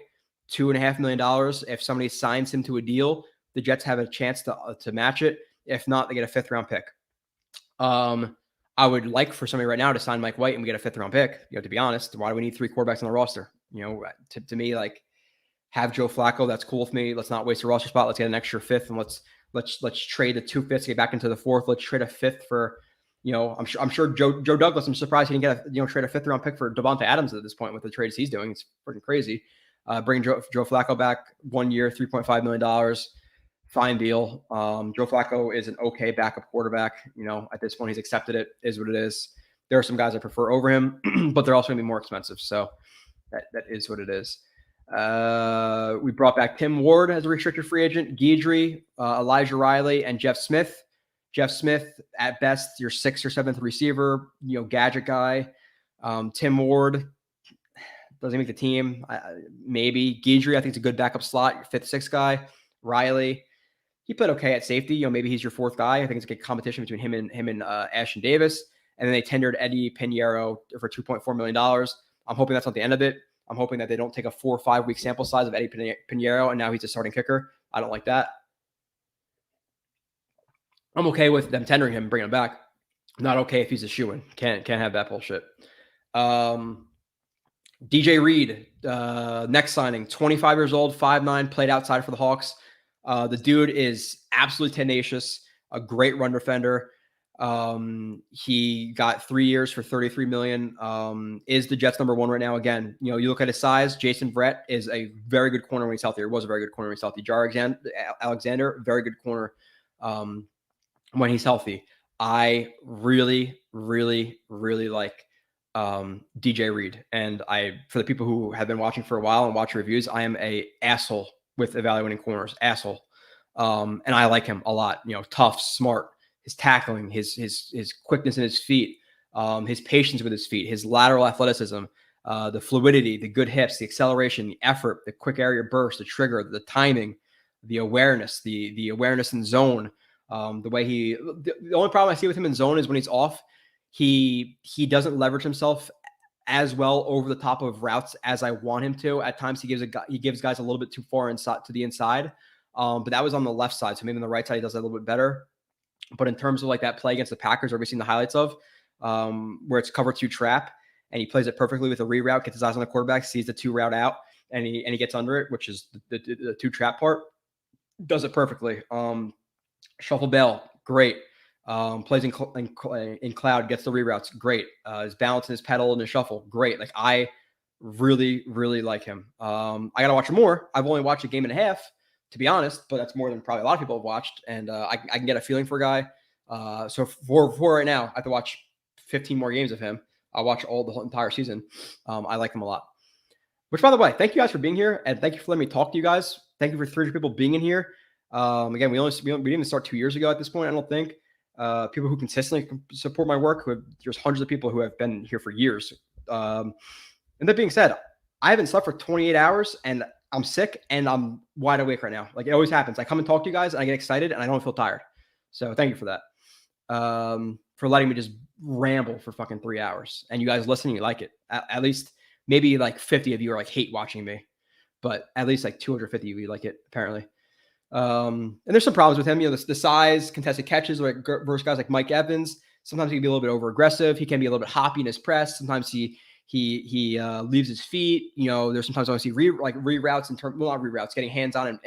$2.5 million. If somebody signs him to a deal, the Jets have a chance to match it. If not, they get a 5th round pick. I would like for somebody right now to sign Mike White and we get a 5th round pick. To be honest, why do we need 3 quarterbacks on the roster? To me, have Joe Flacco. That's cool with me. Let's not waste a roster spot. Let's get an extra 5th, and let's trade the 2 5ths, get back into the 4th. Let's trade a 5th for, I'm sure Joe Douglas. I'm surprised he didn't get trade a 5th round pick for Devontae Adams at this point with the trades he's doing. It's freaking crazy. Bring Joe Flacco back 1 year, $3.5 million. Fine deal. Joe Flacco is an okay backup quarterback. At this point, he's accepted it. Is what it is. There are some guys I prefer over him, but they're also going to be more expensive. So that is what it is. We brought back Tim Ward as a restricted free agent, Guidry, Elijah Riley, and Jeff Smith. Jeff Smith, at best, your 6th or 7th receiver, gadget guy. Tim Ward doesn't make the team. Maybe Guidry, I think, is a good backup slot, your 5th, 6th guy. Riley, he played okay at safety. Maybe he's your 4th guy. I think it's a good competition between him and Ashton Davis. And then they tendered Eddie Pinheiro for $2.4 million. I'm hoping that's not the end of it. I'm hoping that they don't take a 4 or 5 week sample size of Eddie Pinheiro and now he's a starting kicker. I don't like that. I'm okay with them tendering him and bringing him back. I'm not okay if he's a shoo-in. Can't have that bullshit. DJ Reed, next signing, 25 years old, 5'9", played outside for the Hawks. The dude is absolutely tenacious, a great run defender. He got 3 years for $33 million. Is the Jets number one right now? Again, you look at his size. Jason Verrett is a very good corner when he's healthy. Or was a very good corner when he's healthy. Jair Alexander, very good corner when he's healthy. I really, really, really like DJ Reed. And for the people who have been watching for a while and watch reviews, I am a asshole with evaluating corners. Asshole. And I like him a lot. Tough, smart. His tackling, his quickness in his feet, his patience with his feet, his lateral athleticism, the fluidity, the good hips, the acceleration, the effort, the quick area burst, the trigger, the timing, the awareness, the awareness in zone. The way the only problem I see with him in zone is when he's off, he doesn't leverage himself as well over the top of routes as I want him to. At times he gives guys a little bit too far inside to the inside. But that was on the left side. So maybe on the right side, he does that a little bit better. But in terms of like that play against the Packers, where we've seen the highlights of, where it's cover 2 trap, and he plays it perfectly with a reroute, gets his eyes on the quarterback, sees the 2 route out, and he gets under it, which is the 2 trap part, does it perfectly. Shuffle Bell, great. Plays in cloud, gets the reroutes, great. His balance and his pedal and his shuffle, great. Like I really, really like him. I got to watch him more. I've only watched a game and a half, to be honest, but that's more than probably a lot of people have watched, and I can get a feeling for a guy. So for right now, I have to watch 15 more games of him. I'll watch the whole entire season. I like him a lot. Which, by the way, thank you guys for being here, and thank you for letting me talk to you guys. Thank you for 300 people being in here. Again, we didn't even start 2 years ago at this point, I don't think. People who consistently support my work, there's hundreds of people who have been here for years. And that being said, I haven't slept for 28 hours, and I'm sick and I'm wide awake right now. Like it always happens. I come and talk to you guys and I get excited and I don't feel tired. So thank you for that. For letting me just ramble for fucking 3 hours. And you guys listening, you like it. At least maybe like 50 of you are like hate watching me, but at least like 250 of you like it apparently. And there's some problems with him. The size, contested catches versus guys like Mike Evans. Sometimes he can be a little bit over aggressive. He can be a little bit hoppy in his press. Sometimes he leaves his feet. There's sometimes I want to see reroutes not reroutes, getting hands on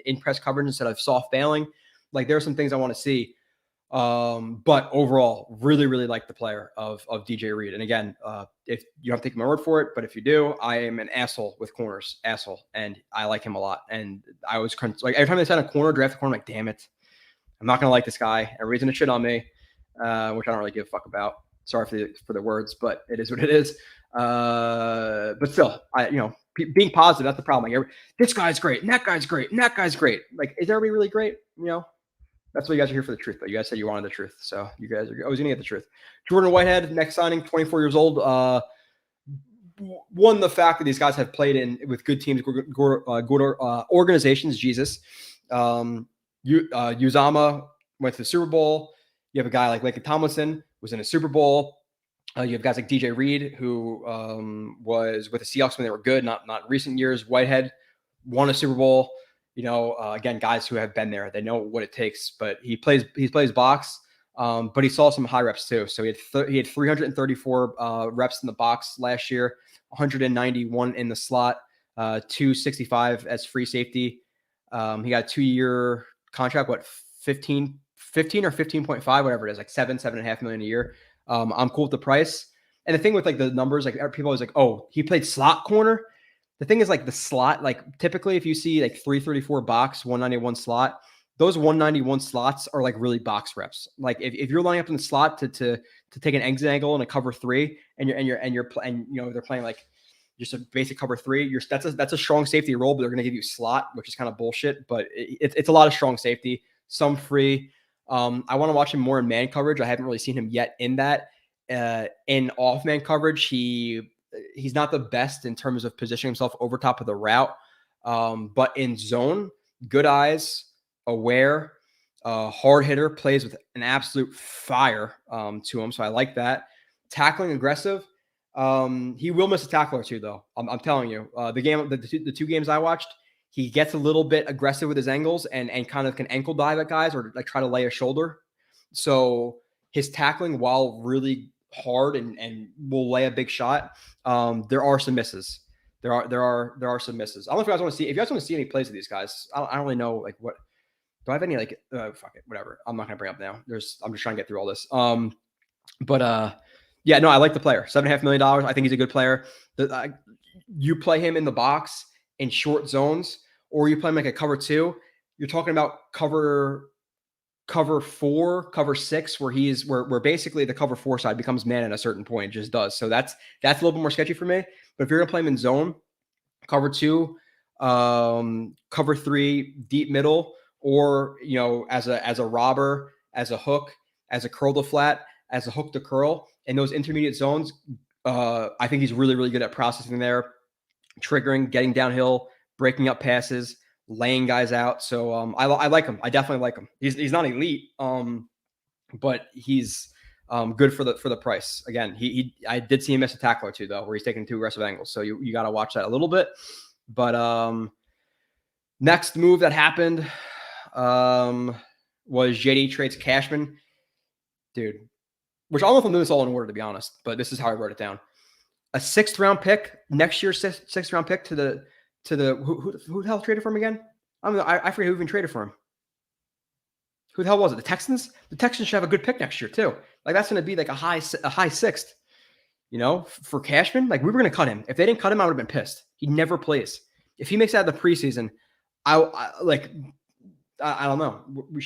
in press coverage instead of soft bailing. Like there are some things I want to see. But overall, really, really like the player of DJ Reed. And again, if you don't take my word for it, but if you do, I am an asshole with corners, and I like him a lot. And I was like every time they send a corner, draft a corner, I'm like, damn it, I'm not gonna like this guy. Everybody's gonna shit on me, which I don't really give a fuck about. Sorry for the words, but it is what it is. But still, being positive, that's the problem. Like, this guy's great, and that guy's great, and that guy's great. Like, is everybody really great? That's why you guys are here for the truth. But you guys said you wanted the truth, so you guys are always gonna get the truth. Jordan Whitehead, next signing, 24 years old. One, the fact that these guys have played with good teams, good organizations. Jesus, Uzama went to the Super Bowl. You have a guy like Laken Tomlinson was in a Super Bowl. You have guys like DJ Reed, who was with the Seahawks when they were good, not recent years. Whitehead won a Super Bowl. Again, guys who have been there, they know what it takes. But he plays box, but he saw some high reps too. So he had 334 reps in the box last year, 191 in the slot, 265 as free safety. He got a 2-year contract, 15 or 15.5, whatever it is, like $7.5 million a year. I'm cool with the price. And the thing with like the numbers, like people always like, oh, he played slot corner. The thing is like the slot, like typically if you see like 334 box, 191 slot, those 191 slots are like really box reps. Like if you're lining up in the slot to take an exit angle and a cover 3 and they're playing like just a basic cover 3, that's a strong safety role, but they're going to give you slot, which is kind of bullshit, but it's a lot of strong safety, some free. I want to watch him more in man coverage. I haven't really seen him yet in that. In off man coverage, he's not the best in terms of positioning himself over top of the route. But in zone, good eyes, aware, hard hitter, plays with an absolute fire to him. So I like that. Tackling aggressive. He will miss a tackle or two, though. I'm telling you. The 2 games I watched, he gets a little bit aggressive with his angles and kind of can ankle dive at guys or like try to lay a shoulder. So his tackling, while really hard and will lay a big shot, there are some misses. there are some misses. I don't know if you guys want to see. If you guys want to see any plays of these guys, I don't really know like what. Do I have any like? Fuck it, whatever. I'm not gonna bring up now. I'm just trying to get through all this. Yeah, no, I like the player. $7.5 million. I think he's a good player. You play him in the box in short zones, or you play him like a cover 2. You're talking about cover 4, cover 6, where basically the cover 4 side becomes man at a certain point. It just does. So that's a little bit more sketchy for me. But if you're gonna play him in zone, cover 2, cover 3, deep middle, or as a robber, as a hook, as a curl to flat, as a hook to curl, in those intermediate zones, I think he's really, really good at processing there, triggering, getting downhill, breaking up passes, laying guys out. So I like him. I definitely like him. He's not elite, but he's good for the price. Again, I did see him miss a tackle or two though, where he's taking 2 aggressive angles. So you got to watch that a little bit. But next move that happened was JD trades Cashman, dude. Which I don't know if I'm doing this all in order, to be honest, but this is how I wrote it down. A 6th round pick, next year's 6th round pick to the who the hell traded for him again? I forget who even traded for him. Who the hell was it? The Texans? The Texans should have a good pick next year too. Like that's going to be like a high 6th, for Cashman. Like we were going to cut him. If they didn't cut him, I would have been pissed. He never plays. If he makes it out of the preseason, I don't know. We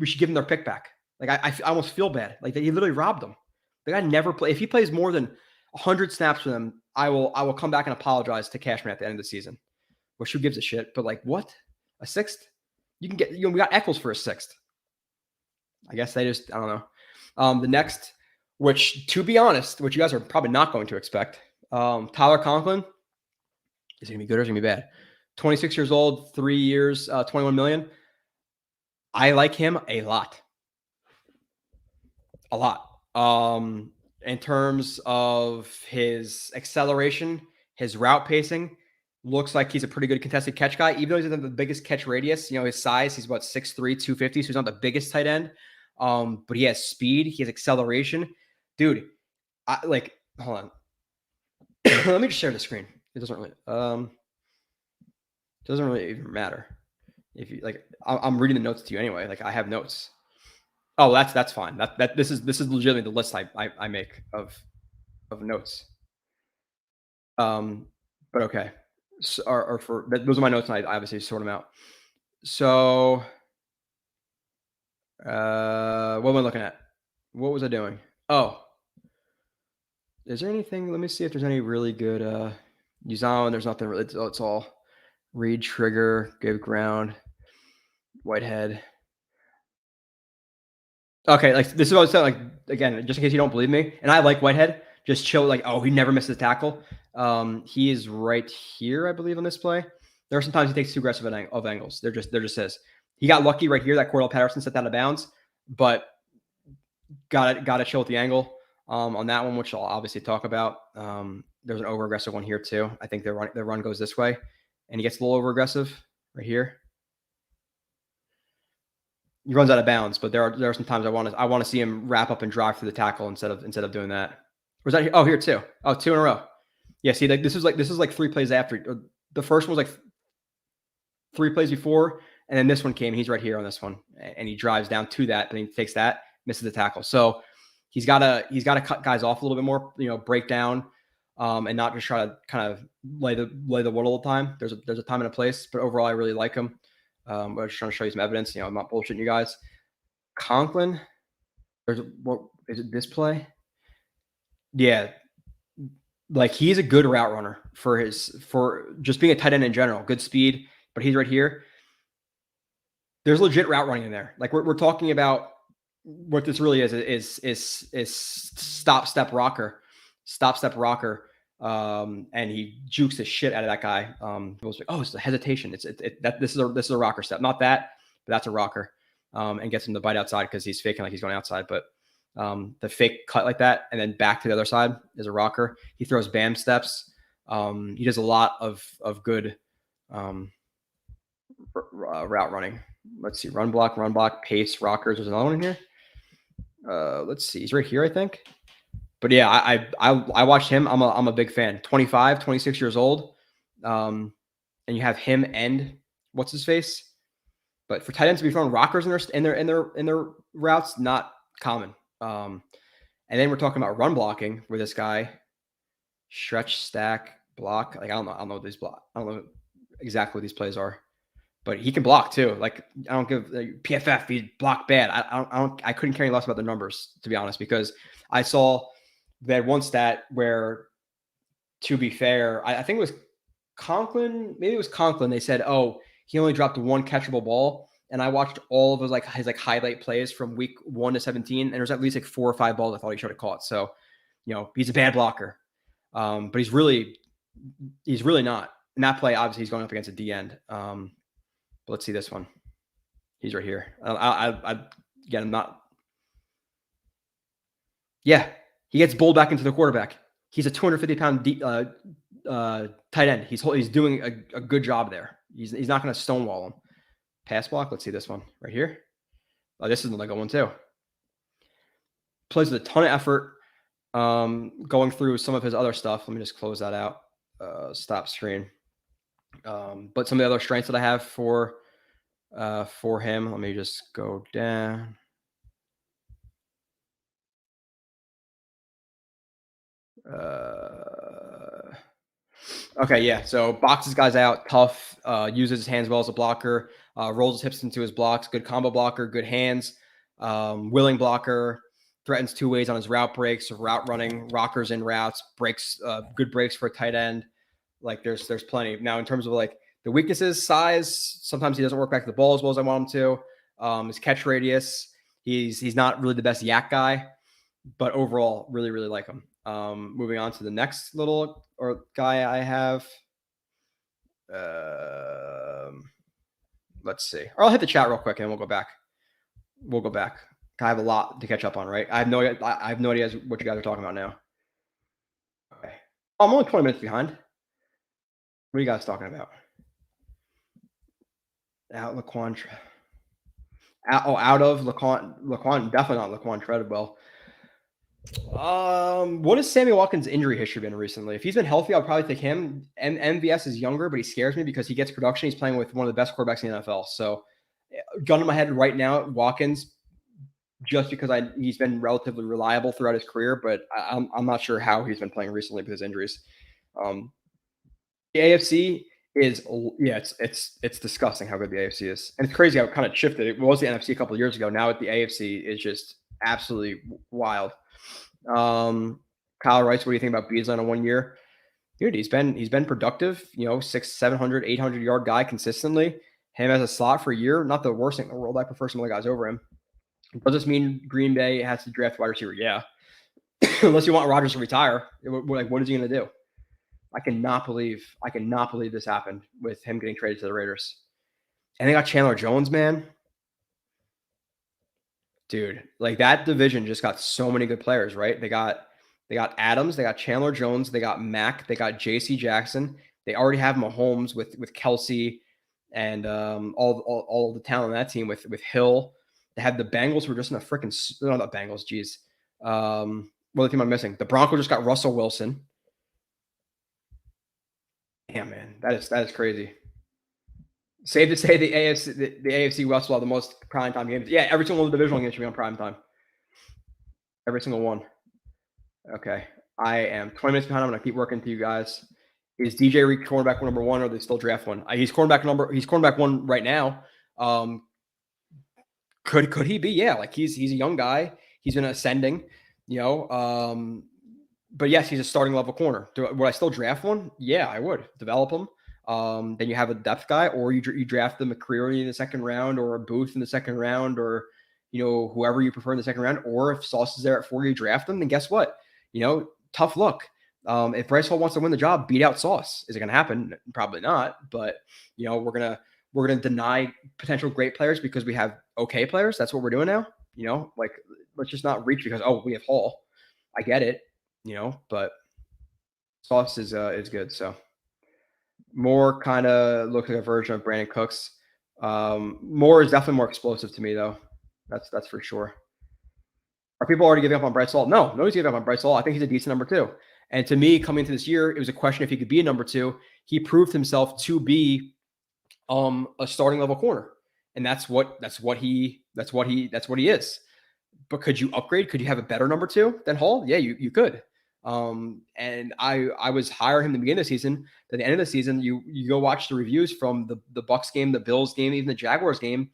should give him their pick back. Like I almost feel bad. Like he literally robbed them. The guy never play. If he plays more than 100 snaps for them, I will come back and apologize to Cashman at the end of the season. Which who gives a shit? But like what? A 6th? You can get. We got Eccles for a 6th. I guess I don't know. The next, which to be honest, which you guys are probably not going to expect, Tyler Conklin. Is he gonna be good or is he gonna be bad? 26 years old, 3 years, 21 million. I like him a lot. A lot. In terms of his acceleration, his route pacing, looks like he's a pretty good contested catch guy. Even though he doesn't have the biggest catch radius, his size, he's about 6'3", 250, so he's not the biggest tight end. But he has speed, he has acceleration. Dude, hold on. Let me just share the screen. It doesn't really even matter. If you I'm reading the notes to you anyway. Like I have notes. Oh, that's fine. This is legitimately the list I make of notes. But okay. So, those are my notes, and I obviously sort them out. So, what am I looking at? What was I doing? Oh, is there anything? Let me see if there's any really good. Uzon, there's nothing really. It's all read, trigger, give ground, Whitehead. Okay, like this is what I was saying. Like again, just in case you don't believe me, and I like Whitehead. Just chill. Like, oh, he never misses a tackle. He is right here, I believe, on this play. There are sometimes he takes too aggressive of angles. They're just his. He got lucky right here that Cordell Patterson set that out of bounds, but got to chill with the angle on that one, which I'll obviously talk about. There's an over aggressive one here too. I think their run goes this way, and he gets a little over aggressive right here. He runs out of bounds, but there are some times I want to see him wrap up and drive through the tackle instead of doing that. Or is that here? Oh, here too. Oh, 2 in a row. Yeah, see, like this is like 3 plays after. The first one was like 3 plays before, and then this one came. He's right here on this one, and he drives down to that, but he takes that, misses the tackle. So he's got to cut guys off a little bit more, break down, and not just try to kind of lay the wood all the time. There's a time and a place, but overall, I really like him. I'm just trying to show you some evidence. I'm not bullshitting you guys. Conklin, what is it? This play? Yeah, like he's a good route runner for just being a tight end in general. Good speed, but he's right here. There's legit route running in there. Like we're talking about what this really is stop step rocker, and he jukes the shit out of that guy. Was like, oh, it's a hesitation. This is a rocker step, not that, but that's a rocker, and gets him to bite outside because he's faking like he's going outside, but. The fake cut like that and then back to the other side is a rocker. He throws BAM steps. He does a lot of good route running. Let's see, run block, pace, rockers. There's another one in here. Let's see, he's right here, I think. But yeah, I watched him. I'm a big fan. 25, 26 years old. And you have him and what's his face. But for tight ends to be throwing rockers in their routes, not common. And then we're talking about run blocking where this guy stretch, stack, block. Like I don't know these block. I don't know exactly what these plays are, but he can block too. Like I don't give PFF. He blocked bad. I couldn't care any less about the numbers, to be honest, because I saw they had one stat where, to be fair, I think it was Conklin. Maybe it was Conklin. They said, oh, he only dropped one catchable ball. And I watched all of his highlight plays from week 1 to 17, and there's at least like 4 or 5 balls I thought he should have caught. So, he's a bad blocker, but he's really not. In that play, obviously, he's going up against a D end. But let's see this one. He's right here. Again, I'm not. Yeah, he gets bowled back into the quarterback. He's a 250-pound tight end. He's doing a good job there. He's not going to stonewall him. Pass block. Let's see this one right here. Oh, this is the Lego one too. Plays with a ton of effort. Going through some of his other stuff. Let me just close that out. Stop screen. But some of the other strengths that I have for him. Let me just go down. Okay, yeah. So boxes guys out, tough, uses his hands well as a blocker, rolls his hips into his blocks, good combo blocker, good hands, willing blocker, threatens 2 ways on his route breaks, route running, rockers in routes, breaks, good breaks for a tight end. Like there's plenty. Now in terms of like the weaknesses, size, sometimes he doesn't work back to the ball as well as I want him to. His catch radius, he's not really the best yak guy, but overall really, really like him. Moving on to the next guy I have. Let's see. Or I'll hit the chat real quick and we'll go back. I have a lot to catch up on, right? I have no idea what you guys are talking about now. Okay. I'm only 20 minutes behind. What are you guys talking about? Out Laquan. Out of Laquan. Definitely not Laquan Treadwell. What has Sammy Watkins' injury history been recently? If he's been healthy, I'll probably take him. MVS is younger, but he scares me because he gets production. He's playing with one of the best quarterbacks in the NFL. So, gun in my head right now, Watkins, just because he's been relatively reliable throughout his career, but I'm not sure how he's been playing recently with his injuries. The AFC is it's disgusting how good the AFC is, and it's crazy how it kind of shifted. It was the NFC a couple of years ago. Now at the AFC is just absolutely wild. Kyle writes, what do you think about Beasley in a 1 year? Dude, he's been productive, 600, 700, 800 yard guy consistently. Him as a slot for a year, not the worst thing in the world. I prefer some other guys over him. Does this mean Green Bay has to draft wide receiver? Yeah. Unless you want Rodgers to retire. What is he going to do? I cannot believe this happened with him getting traded to the Raiders. And they got Chandler Jones, man. Dude, like that division just got so many good players, right? They got Adams, they got Chandler Jones, they got Mack, they got J.C. Jackson. They already have Mahomes with Kelsey and all the talent on that team with Hill. They had the Bengals who were just in a freaking not the Bengals, geez. What other team I'm missing? The Broncos just got Russell Wilson. Damn, man, that is crazy. Safe to say the AFC West will have the most primetime games. Yeah, every single divisional game should be on primetime. Every single one. Okay. I am 20 minutes behind. I'm going to keep working to you guys. Is DJ Reek cornerback number 1 or they still draft one? He's cornerback 1 right now. Could he be? Yeah, like he's a young guy. He's been ascending, but yes, he's a starting level corner. Would I still draft one? Yeah, I would. Develop him. Then you have a depth guy, or you draft the McCreary in the second round, or a Booth in the second round, or whoever you prefer in the second round. Or if Sauce is there at 4, you draft them. Then guess what? Tough luck. If Bryce Hall wants to win the job, beat out Sauce. Is it going to happen? Probably not. But we're gonna deny potential great players because we have okay players. That's what we're doing now. Let's just not reach because we have Hall. I get it. But Sauce is good. So. Moore kind of looks like a version of Brandon Cooks. Moore is definitely more explosive to me, though. That's for sure. Are people already giving up on Bryce Hall? No, nobody's giving up on Bryce Hall. I think he's a decent number 2. And to me, coming into this year, it was a question if he could be a number 2. he proved himself to be a starting level corner, and that's what he is. But could you upgrade? Could you have a better number 2 than Hall? Yeah, you could. And I was higher him in the beginning of the season. At the end of the season, you go watch the reviews from the Bucks game, the Bills game, even the Jaguars game.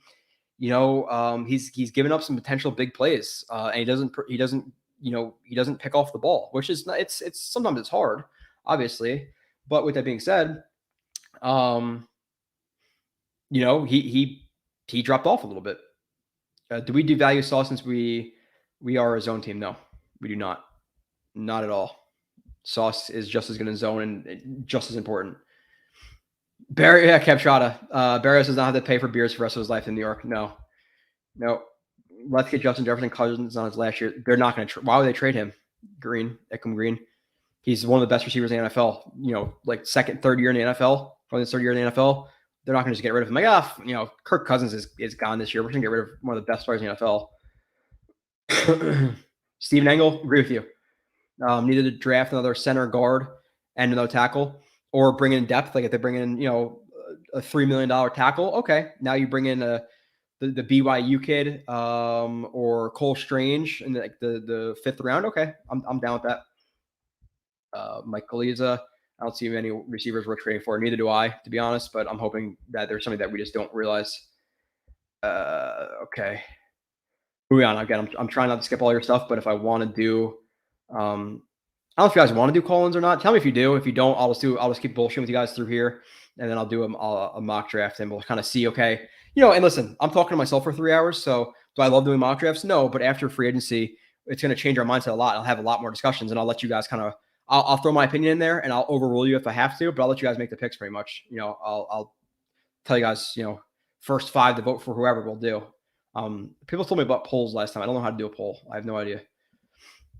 He's given up some potential big plays, and he doesn't pick off the ball, which is not, it's sometimes it's hard, obviously. But with that being said, he dropped off a little bit. Do we devalue Sauce since we are a zone team? No, we do not. Not at all. Sauce is just as good in zone and just as important. Barry, yeah, Captrata. Barrios does not have to pay for beers for the rest of his life in New York. No. Let's get Justin Jefferson Cousins on his last year. They're not going to. Why would they trade him? Eckham Green. He's one of the best receivers in the NFL. Like second, third year in the NFL. Probably the third year in the NFL. They're not going to just get rid of him. Like, Kirk Cousins is gone this year. We're going to get rid of one of the best players in the NFL. Steven Engel, agree with you. Needed to draft another center guard and another tackle, or bring in depth. Like if they bring in, a $3 million tackle, okay. Now you bring in the BYU kid, or Cole Strange in the 5th round. Okay, I'm down with that. Mike Galiza, I don't see many receivers we're trading for. Neither do I, to be honest. But I'm hoping that there's something that we just don't realize. Okay. Moving on. Again, I'm trying not to skip all your stuff, but if I want to do, I don't know if you guys want to do call-ins or not. Tell me if you do. If you don't, I'll just keep bullshitting with you guys through here, and then I'll do a mock draft, and we'll kind of see. Okay, and listen, I'm talking to myself for 3 hours, so do I love doing mock drafts? No, but after free agency, it's going to change our mindset a lot. I'll have a lot more discussions, and I'll let you guys kind of. I'll throw my opinion in there, and I'll overrule you if I have to, but I'll let you guys make the picks pretty much. I'll tell you guys, first 5 to vote for whoever we'll do. People told me about polls last time. I don't know how to do a poll. I have no idea.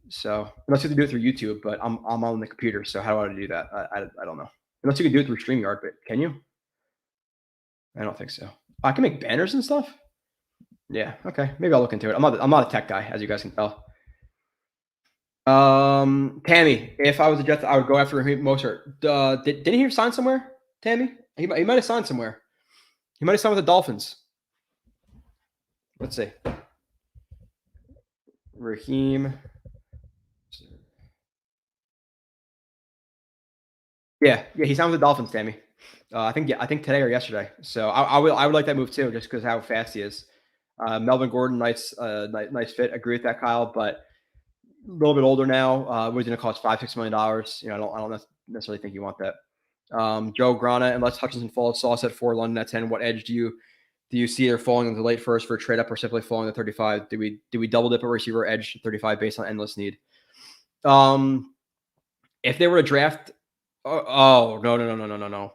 So unless you have to do it through YouTube, but I'm on the computer. So how do I do that? I don't know. Unless you can do it through StreamYard, but can you? I don't think so. I can make banners and stuff. Yeah. Okay. Maybe I'll look into it. I'm not a tech guy, as you guys can tell. Tammy, if I was a Jets, I would go after Raheem Mostert. Didn't he sign somewhere? Tammy, he might have signed somewhere. He might have signed with the Dolphins. Let's see. Raheem. Yeah, he signed with the Dolphins, Tammy. I think today or yesterday. So I would like that move too, just because how fast he is. Melvin Gordon, nice fit. Agree with that, Kyle, but a little bit older now. Was going to cost $5-6 million. I don't necessarily think you want that. Joe Grana, unless Hutchinson falls, Sauce at 4, London at 10. What edge do you see they're falling in the late first for a trade up, or simply falling to 35? Do we double dip a receiver edge 35 based on endless need? If they were to draft, no.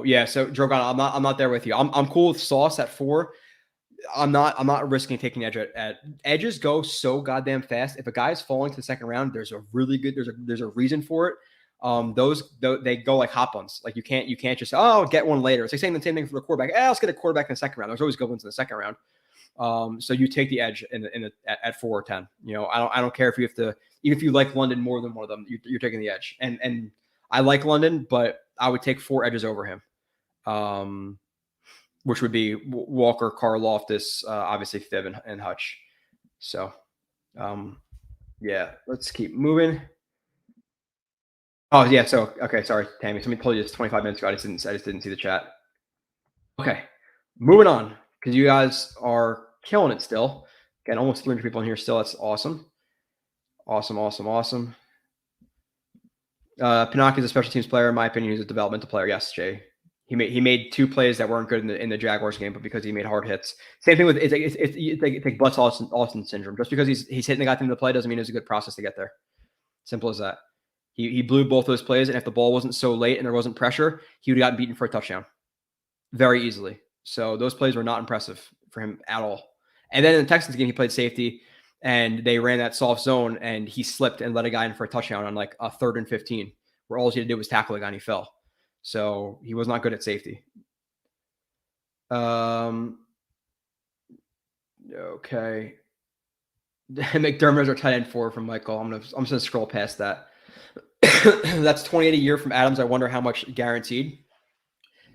Yeah, so Joe Grana, I'm not there with you. I'm cool with Sauce at 4. I'm not risking taking edge at edges go so goddamn fast. If a guy is falling to the second round, there's a reason for it. They go like hot buns. Like you can't just get one later. It's like saying the same thing for the quarterback. Let's get a quarterback in the second round. There's always good ones in the second round. So you take the edge at 4 or 10. I don't care if you have to, even if you like London more than one of them, you're taking the edge. And I like London, but I would take 4 edges over him. Which would be Walker, Karlaftis, obviously Thib and Hutch. So, yeah, let's keep moving. Oh, yeah. So, okay. Sorry, Tammy. Somebody told you this 25 minutes ago. I just didn't see the chat. Okay. Moving on, because you guys are killing it still. Again, almost 300 people in here still. That's awesome. Awesome. Pinocchio is a special teams player. In my opinion, he's a developmental player. Yes, Jay. He made 2 plays that weren't good in the Jaguars game, but because he made hard hits. Same thing with it's like Butts Austin syndrome. Just because he's hitting the guy through the play doesn't mean it was a good process to get there. Simple as that. He blew both those plays, and if the ball wasn't so late and there wasn't pressure, he would have gotten beaten for a touchdown very easily. So those plays were not impressive for him at all. And then in the Texans game, he played safety, and they ran that soft zone, and he slipped and let a guy in for a touchdown on like a 3rd and 15, where all he had to do was tackle the guy and he fell. So he was not good at safety. Okay. McDermott or tight end 4 from Michael. I'm just gonna scroll past that. That's 28 a year from Adams. I wonder how much guaranteed.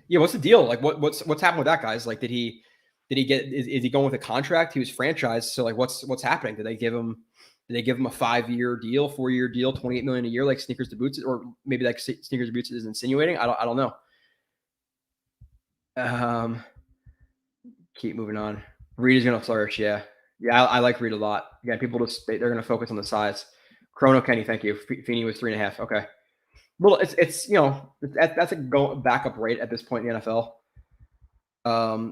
Yeah, what's the deal? Like, what's happened with that, guys? Like, did he get? Is he going with a contract? He was franchised, so like, what's happening? Did they give him a 5-year deal, 4-year deal, $28 million a year, like Sneakers to Boots, or maybe like Sneakers to Boots is insinuating? I don't know. Keep moving on. Reed is gonna flourish. Yeah, I like Reed a lot. Again, people they're gonna focus on the size. Chrono Kenny, thank you. Feeney was 3.5. Okay. Well, it's that's a backup rate at this point in the NFL.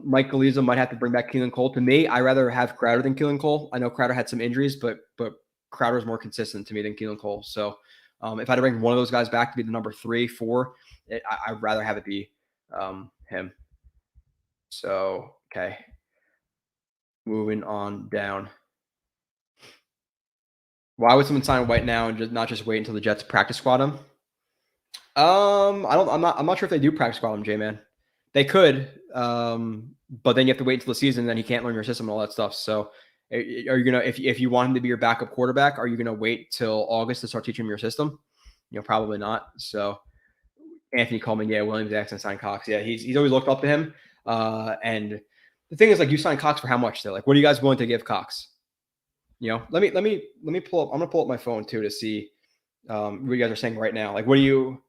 Mike Galiza might have to bring back Keelan Cole. To me, I rather have Crowder than Keelan Cole. I know Crowder had some injuries, but Crowder is more consistent to me than Keelan Cole. So if I had to bring one of those guys back to be the number 3, 4, I'd rather have it be him. So okay, moving on down. Why would someone sign White now and not just wait until the Jets practice squad him? I'm not sure if they do practice squad him, J-Man. They could, but then you have to wait until the season, and then he can't learn your system and all that stuff. So, are you gonna if you want him to be your backup quarterback, are you gonna wait till August to start teaching him your system? Probably not. So, Anthony Coleman, yeah, William Jackson signed Cox, yeah, he's always looked up to him. And the thing is, like, you signed Cox for how much? Though, like, what are you guys willing to give Cox? Let me pull up. I'm gonna pull up my phone too to see what you guys are saying right now. Like, what do you?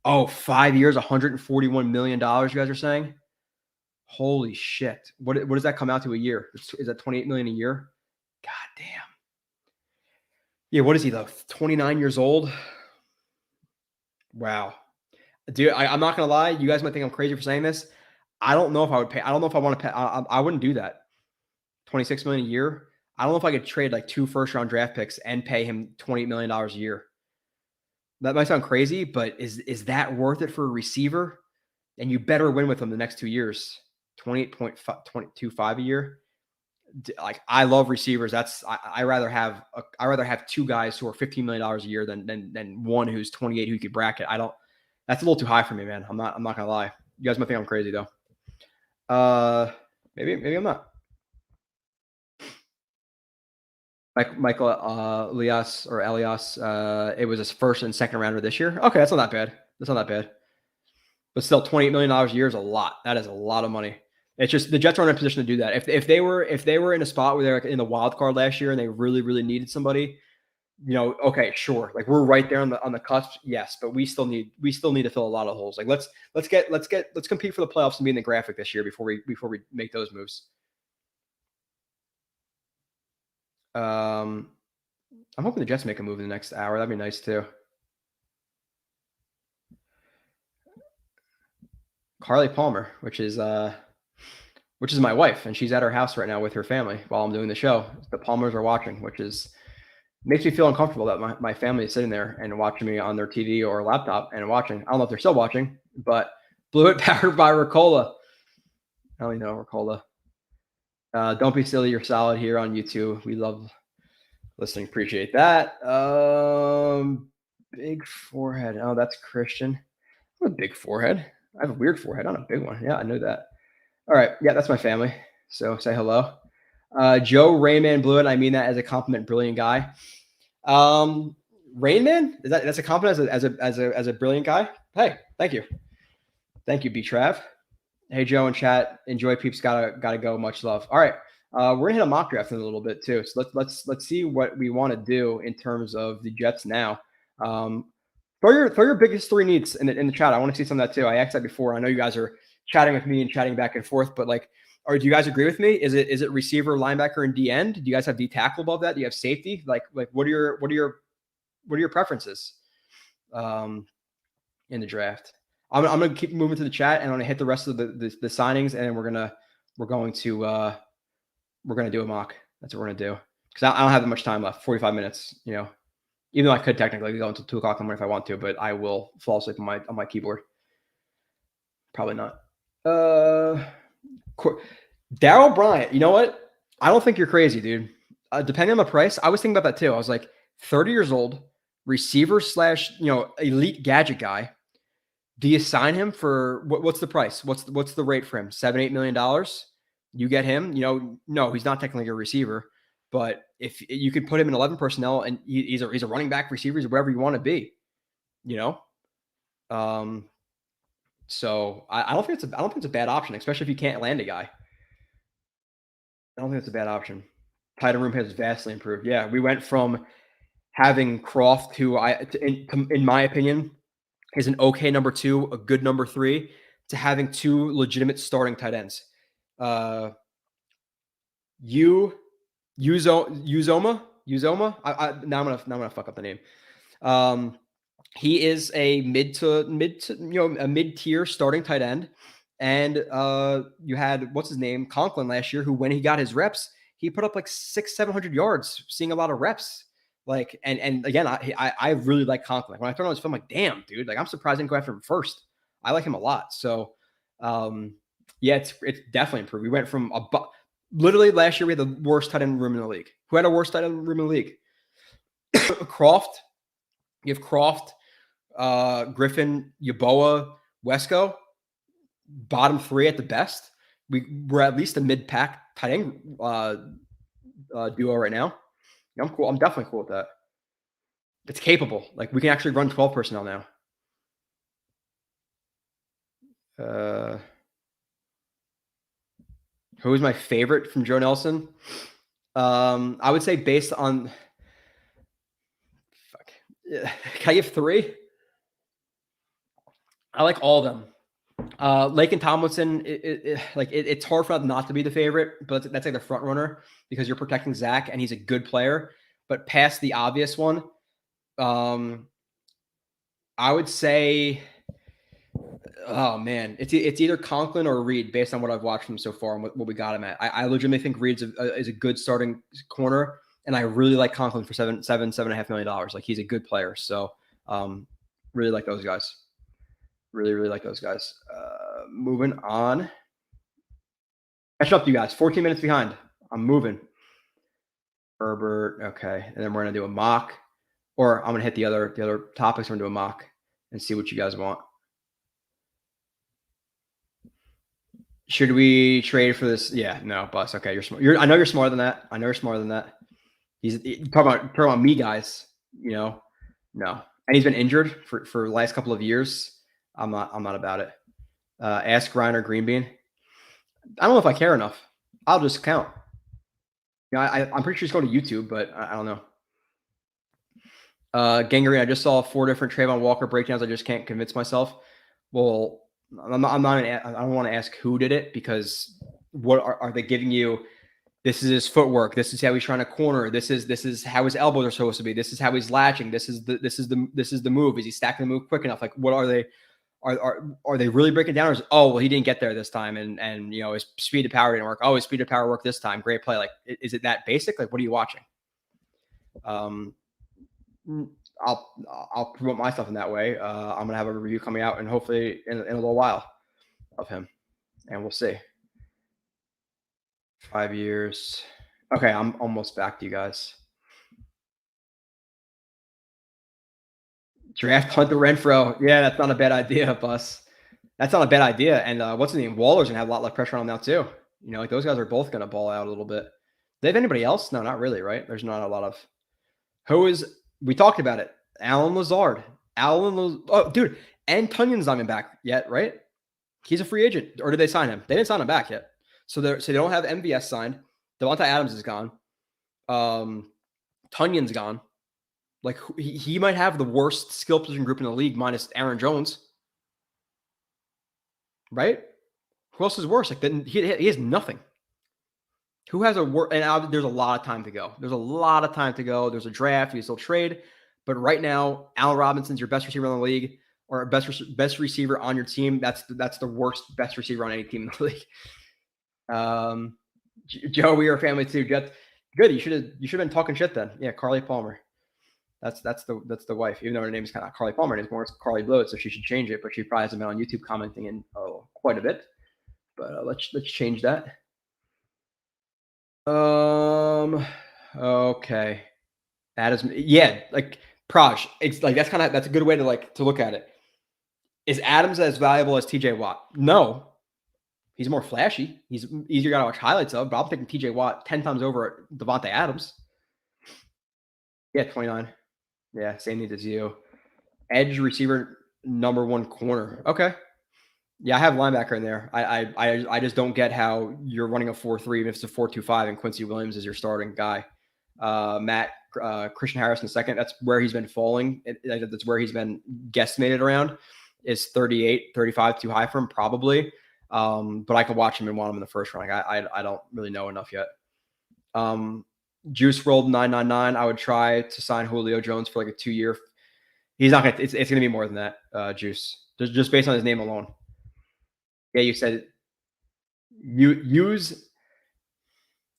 Oh, 5 years, $141 million, you guys are saying? Holy shit. What does that come out to a year? Is that $28 million a year? God damn. Yeah, what is he though? 29 years old? Wow. Dude, I'm not gonna lie, you guys might think I'm crazy for saying this. I don't know if I would pay. I don't know if I want to pay. I wouldn't do that. $26 million a year. I don't know if I could trade like 2 first-round draft picks and pay him $28 million a year. That might sound crazy, but is that worth it for a receiver? And you better win with him the next 2 years. 28.25 a year. Like, I love receivers. I rather have 2 guys who are $15 million a year than one who's 28 who you could bracket. That's a little too high for me, man. I'm not gonna lie. You guys might think I'm crazy though. Maybe I'm not. Michael Elias, it was his first and second rounder this year. Okay, that's not that bad. But still, $28 million a year is a lot. That is a lot of money. It's just the Jets aren't in a position to do that. If they were in a spot where they're like in the wild card last year and they really, really needed somebody, okay, sure. Like, we're right there on the cusp, yes, but we still need to fill a lot of holes. Like, let's compete for the playoffs and be in the graphic this year before we make those moves. I'm hoping the Jets make a move in the next hour. That'd be nice too. Carly Palmer, which is my wife, and she's at her house right now with her family while I'm doing the show. The Palmers are watching, which makes me feel uncomfortable that my family is sitting there and watching me on their TV or laptop and watching. I don't know if they're still watching, but Blewett powered by Ricola. I don't know Ricola. Don't be silly. You're solid here on YouTube. We love listening. Appreciate that. Big forehead. Oh, that's Christian. I have a big forehead. I have a weird forehead. Not a big one. Yeah, I know that. All right. Yeah, that's my family. So say hello. Joe Rayman Blewett. I mean that as a compliment. Brilliant guy. Rainman? That's a compliment as a brilliant guy? Hey, thank you. Thank you, B-Trav. Hey, Joe in chat. Enjoy, peeps. Gotta go. Much love. All right. We're gonna hit a mock draft in a little bit too. So let's see what we want to do in terms of the Jets now. Throw your biggest 3 needs in the chat. I want to see some of that too. I asked that before. I know you guys are chatting with me and chatting back and forth, but like, do you guys agree with me? Is it receiver, linebacker, and D end? Do you guys have D tackle above that? Do you have safety? Like what are your preferences in the draft? I'm gonna keep moving to the chat, and I'm gonna hit the rest of the signings, and then we're going to do a mock. That's what we're gonna do, because I don't have that much time left. 45 minutes. Even though I could technically go until 2:00 in the morning if I want to, but I will fall asleep on my keyboard. Probably not. Darryl Bryant. You know what? I don't think you're crazy, dude. Depending on the price, I was thinking about that too. I was like, 30 years old, receiver / elite gadget guy. Do you sign him for what's the price? What's the rate for him? $7-8 million. You get him. No, he's not technically a receiver, but if you could put him in 11 personnel and he's a running back, receiver, he's wherever you want to be. you know. So I don't think it's a bad option, especially if you can't land a guy. I don't think it's a bad option. Tight end room has vastly improved. Yeah, we went from having Croft, who in my opinion, is an okay number 2, a good number 3, to having 2 legitimate starting tight ends. Uzoma. Now I'm gonna fuck up the name. He is a mid to a mid-tier starting tight end. And you had what's his name, Conklin last year, who when he got his reps, he put up like 600-700 yards, seeing a lot of reps. Like and again, I really like Conklin. When I turned on his film, I'm like, damn, dude, like I'm surprised I didn't go after him first. I like him a lot. So yeah, it's definitely improved. We went from literally last year we had the worst tight end room in the league. Who had a worst tight end room in the league? Croft. You have Croft, Griffin, Yeboah, Wesco, bottom 3 at the best. We're at least a mid-pack tight end duo right now. I'm cool. I'm definitely cool with that. It's capable. Like we can actually run 12 personnel now. Who is my favorite from Joe Nelson? I would say based on. Can I give 3? I like all of them. Lake and Tomlinson, it's hard for that not to be the favorite, but that's like the front runner because you're protecting Zach and he's a good player. But past the obvious one, I would say, oh man, it's either Conklin or Reed based on what I've watched from him so far and what we got him at. I legitimately think Reed's is a good starting corner, and I really like Conklin for $7.5 million. Like he's a good player, so really like those guys. Really like those guys. Moving on. Catch up to you guys. 14 minutes behind. I'm moving. Herbert. Okay. And then we're going to do a mock. Or I'm going to hit the other topics. We're going to do a mock and see what you guys want. Should we trade for this? Yeah. No, Bus. Okay. You're smart. I know you're smarter than that. He's talking about me, guys. You know? No. And he's been injured for the last couple of years. I'm not about it. Ask Reiner Greenbean. I don't know if I care enough. I'll just count. I'm pretty sure he's going to YouTube, but I don't know. Gangrene, I just saw 4 different Trayvon Walker breakdowns. I just can't convince myself. Well, I don't want to ask who did it because what are they giving you? This is his footwork. This is how he's trying to corner. This is how his elbows are supposed to be. This is how he's latching. This is the move. Is he stacking the move quick enough? Like, what are they? Are they really breaking down? Or is, well, he didn't get there this time, and his speed to power didn't work. Oh, his speed to power worked this time. Great play. Like, is it that basic? Like, what are you watching? I'll promote myself in that way. I'm gonna have a review coming out, and hopefully in a little while of him, and we'll see. 5 years. Okay, I'm almost back to you guys. Draft Hunter Renfro. Yeah, that's not a bad idea, Bus. That's not a bad idea. And what's his name? Waller's going to have a lot less pressure on him now, too. Like those guys are both going to ball out a little bit. Do they have anybody else? No, not really, right? There's not a lot of. We talked about it. Alan Lazard. Oh, dude. And Tunyon's not even back yet, right? He's a free agent. Or did they sign him? They didn't sign him back yet. So they don't have MVS signed. Devontae Adams is gone. Tunyon's gone. Like he might have the worst skill position group in the league minus Aaron Jones. Right? Who else is worse? Like then he has nothing. Who has and there's a lot of time to go. There's a draft. You still trade. But right now, Allen Robinson's your best receiver in the league or best receiver on your team. That's the worst best receiver on any team in the league. Joe, we are a family too. Good. You should have been talking shit then. Yeah, Carly Palmer. That's the wife. Even though her name is kind of Carly Palmer, it's more Carly Blewett, so she should change it. But she probably hasn't been on YouTube commenting in quite a bit. But let's change that. Okay. That is like Praj. It's like that's a good way to look at it. Is Adams as valuable as TJ Watt? No. He's more flashy. He's easier to watch highlights of, but I'm thinking TJ Watt 10 times over Devontae Adams. Yeah, 29. Yeah, same needs as you. Edge receiver, number 1 corner. Okay. Yeah, I have linebacker in there. I just don't get how you're running a 4-3 even if it's a 4-2-5 and Quincy Williams is your starting guy. Christian Harris in the second. That's where he's been falling. That's where he's been guesstimated around. Is 38, 35 too high for him? Probably. But I could watch him and want him in the first round. I don't really know enough yet. Juice rolled 999. I would try to sign Julio Jones for like a 2-year. He's not gonna. It's gonna be more than that. Juice just based on his name alone. Yeah, you said you use.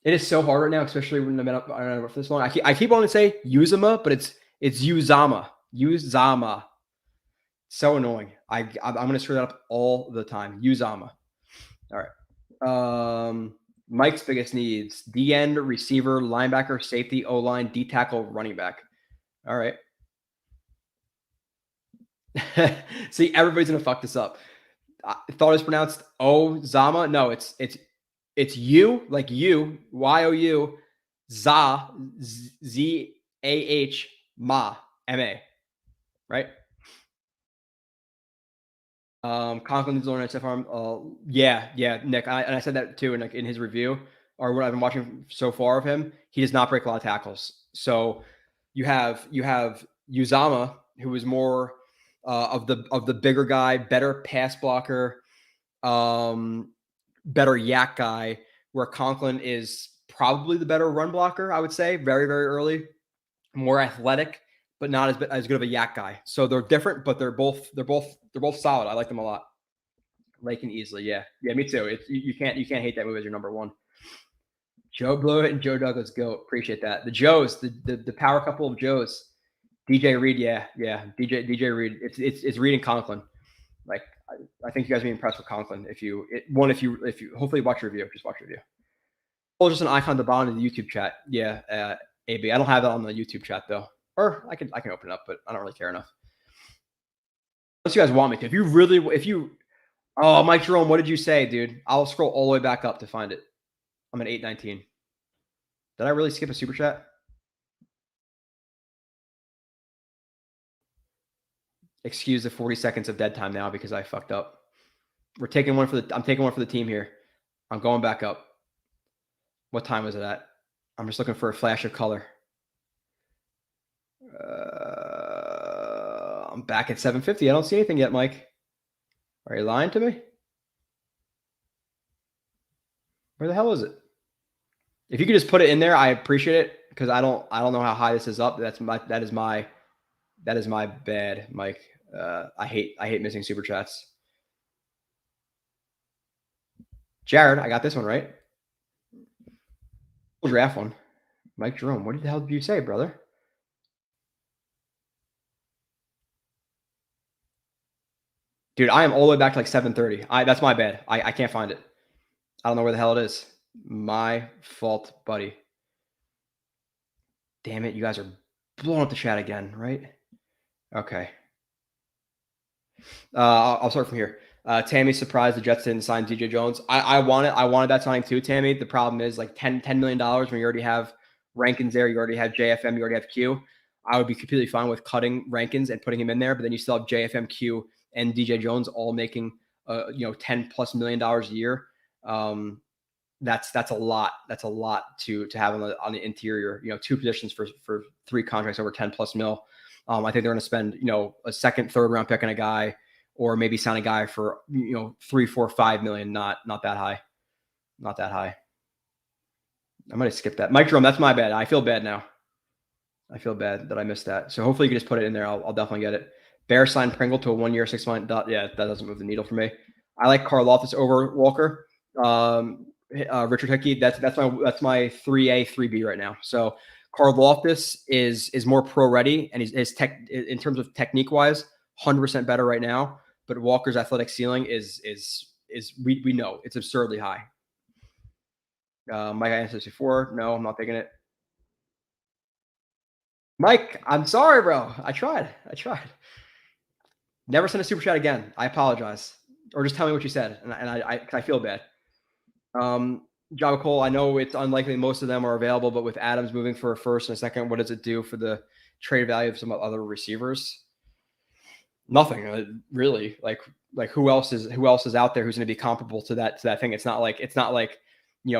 It is so hard right now, especially when I've been up for this long. I keep wanting to say Uzama, but it's Uzama. Uzama. So annoying. I'm gonna screw that up all the time. Uzama. All right. Mike's biggest needs: D end, receiver, linebacker, safety, O line, D tackle, running back. All right. See, everybody's gonna fuck this up. I thought it was pronounced Ozama. No, it's you, like you, Y-O-U, Za, Z-A-H, Ma, M-A, right? Conklin needs to learn SFR. Yeah, Nick. And I said that too in his review, or what I've been watching so far of him. He does not break a lot of tackles. So you have Uzama, who is more of the bigger guy, better pass blocker, better yak guy, where Conklin is probably the better run blocker, I would say, very, very early, more athletic, but not as good of a yak guy. So they're different, but they're both solid. I like them a lot. Lakin easily, yeah, me too. You can't hate that move as your number 1. Joe Blewett and Joe Douglas, go. Appreciate that. The Joes, the power couple of Joes. DJ Reed, yeah. DJ Reed. It's Reed and Conklin. Like, I think you guys will be impressed with Conklin. If you hopefully watch your review, just watch your review. Oh, just an icon at the bottom of the YouTube chat. Yeah, AB. I don't have that on the YouTube chat though, or I can open it up, but I don't really care enough. Unless you guys want me to. Oh, Mike Jerome, what did you say, dude? I'll scroll all the way back up to find it. I'm at 819. Did I really skip a super chat? Excuse the 40 seconds of dead time now because I fucked up. I'm taking one for the team here. I'm going back up. What time was it at? I'm just looking for a flash of color. I'm back at 750. I don't see anything yet, Mike. Are you lying to me? Where the hell is it? If you could just put it in there, I appreciate it because I don't know how high this is up. That is my bad, Mike. I hate missing super chats. Jared, I got this one right. Draft one. Mike Jerome, what the hell did you say, brother? Dude, I am all the way back to like 730. That's my bad. I can't find it. I don't know where the hell it is. My fault, buddy. Damn it, you guys are blowing up the chat again, right? Okay. I'll start from here. Tammy's surprised the Jets didn't sign DJ Jones. I wanted that signing too, Tammy. The problem is like $10 million when you already have Rankins there, you already have JFM, you already have Q. I would be completely fine with cutting Rankins and putting him in there, but then you still have JFM, Q, and DJ Jones all making $10+ million a year. That's a lot. That's a lot to have on the interior. 2 positions for 3 contracts over $10+ million. I think they're going to spend a second, third round pick on a guy, or maybe sign a guy for $3, $4, $5 million. Not that high. Not that high. I might have skipped that. Mike Jerome, that's my bad. I feel bad now. I feel bad that I missed that. So hopefully you can just put it in there. I'll definitely get it. Bear signed Pringle to a 1-year, $6 million. Yeah, that doesn't move the needle for me. I like Karlaftis over Walker. Richard Hickey. That's my 3A, 3B right now. So Karlaftis is more pro ready, and his tech in terms of technique wise, 100% better right now. But Walker's athletic ceiling is we know it's absurdly high. Mike, I answered this before. No, I'm not taking it. Mike, I'm sorry, bro. I tried. Never send a super chat again. I apologize. Or just tell me what you said, and I feel bad. Java Cole, I know it's unlikely most of them are available, but with Adams moving for a first and a second, what does it do for the trade value of some other receivers? Nothing really. Like who else is out there who's going to be comparable to that thing? It's not like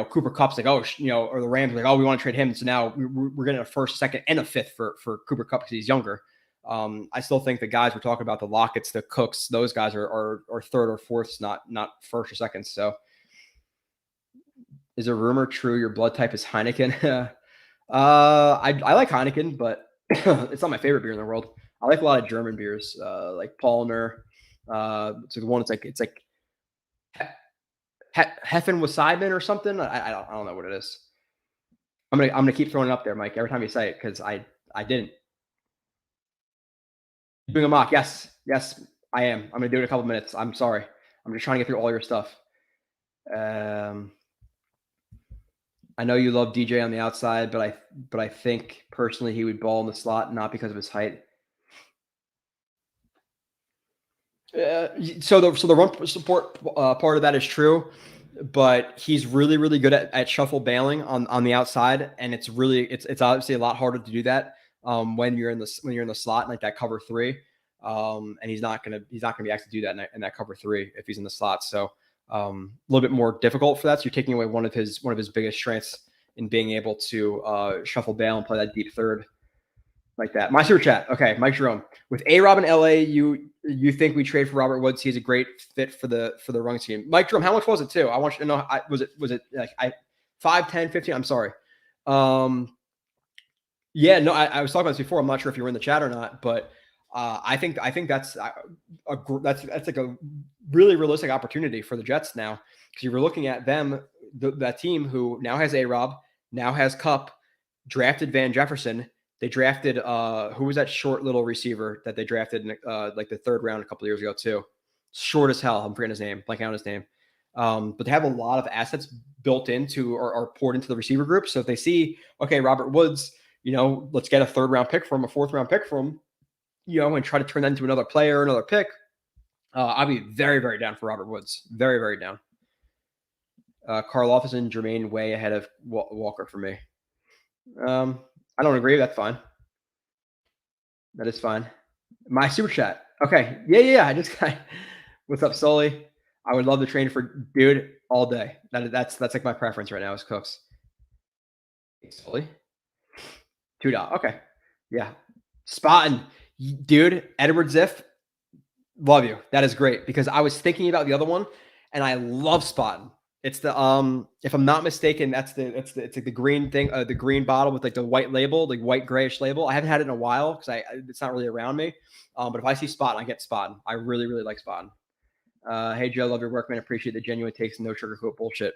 Cooper Kupp's like, oh, or the Rams like, oh, we want to trade him, so now we're getting a first, second, and a fifth for Cooper Kupp because he's younger. I still think the guys we're talking about, the Lockett's, the Cooks, those guys are third or fourths, not first or second. So, is a rumor true your blood type is Heineken? I like Heineken, but it's not my favorite beer in the world. I like a lot of German beers, like Paulaner. It's the one. It's like Heffen with Simon or something. I don't know what it is. I'm gonna keep throwing it up there, Mike, every time you say it because I didn't. Doing a mock, yes, I am. I'm gonna do it in a couple minutes. I'm sorry. I'm just trying to get through all your stuff. I know you love DJ on the outside, but I think personally he would ball in the slot, not because of his height. So the run support part of that is true, but he's really, really good at shuffle bailing on the outside, and it's obviously a lot harder to do that when you're in the slot like that cover three, and he's not gonna be asked to do that in that cover three if he's in the slot. So a little bit more difficult for that. So you're taking away one of his biggest strengths in being able to shuffle bail and play that deep third like that. My super chat. Okay, Mike Jerome. With A-Rob in LA, you think we trade for Robert Woods? He's a great fit for the run team. Mike Jerome, how much was it too? I want you to know. Was it like 5, 10, 15? I'm sorry. Yeah, no, I was talking about this before. I'm not sure if you were in the chat or not, but I think that's like a really realistic opportunity for the Jets now, because you were looking at them, that team who now has A-Rob, now has Kupp, drafted Van Jefferson. They drafted who was that short little receiver that they drafted in like the third round a couple of years ago too? Short as hell. I'm forgetting his name. Blanking on his name. But they have a lot of assets built into or poured into the receiver group. So if they see, okay, Robert Woods, let's get a third round pick from him, a fourth round pick from him, and try to turn that into another player, another pick. I'll be very, very down for Robert Woods. Very, very down. Carl Offison, Jermaine way ahead of Walker for me. I don't agree. That's fine. That is fine. My super chat. Okay. Yeah. I just got. What's up, Sully? I would love to train for dude all day. That's like my preference right now is Cooks. Sully. $2. Okay. Yeah. Spotting. Dude, Edward Ziff. Love you. That is great because I was thinking about the other one and I love Spotting. It's the if I'm not mistaken, it's like the green thing, the green bottle with like the white label, like white grayish label. I haven't had it in a while because it's not really around me. But if I see Spot, I get Spot. I really, really like Spot. Hey Joe, love your work, man. Appreciate the genuine takes, no sugarcoat bullshit.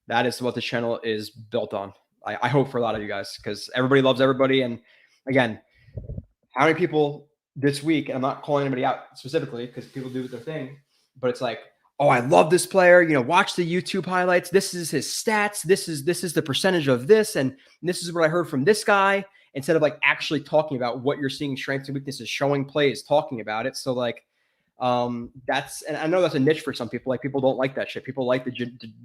That is what the channel is built on. I hope for a lot of you guys because everybody loves everybody. And again, how many people this week? And I'm not calling anybody out specifically because people do their thing, but it's like, oh, I love this player. Watch the YouTube highlights. This is his stats. This is the percentage of this. And this is what I heard from this guy, instead of like actually talking about what you're seeing, strengths and weaknesses, showing plays, talking about it. So like, and I know that's a niche for some people. Like people don't like that shit. People like the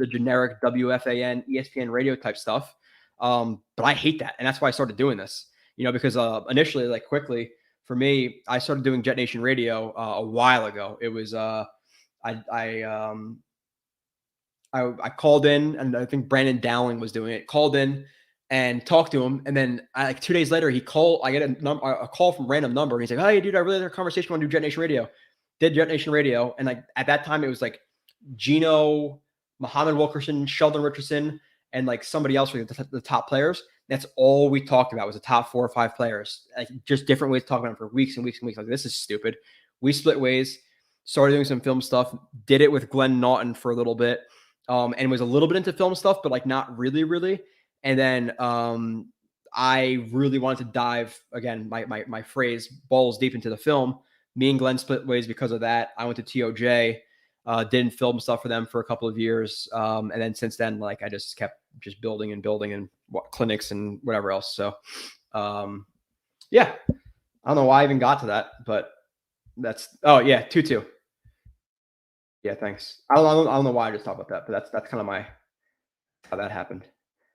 generic WFAN, ESPN radio type stuff. But I hate that. And that's why I started doing this, because initially, like quickly for me, I started doing Jet Nation Radio a while ago. It was, I called in, and I think Brandon Dowling was doing it. Called in and talked to him, and then like 2 days later, I get a call from random number. He's like, "Hey, dude, I really had a conversation. Want to do Jet Nation Radio?" Did Jet Nation Radio, and like at that time, it was like Gino, Muhammad Wilkerson, Sheldon Richardson, and like somebody else were the top players. That's all we talked about was the top 4 or 5 players. Like just different ways to talk about them for weeks and weeks and weeks. Like this is stupid. We split ways. Started doing some film stuff, did it with Glenn Naughton for a little bit, and was a little bit into film stuff, but like not really, really. And then I really wanted to dive, again, my phrase, balls deep into the film. Me and Glenn split ways because of that. I went to TOJ, didn't film stuff for them for a couple of years. And then since then, like I just kept just building and clinics and whatever else. So yeah, I don't know why I even got to that, but that's, oh yeah, 2-2. Yeah, thanks. I don't know why I just talked about that, but that's kind of how that happened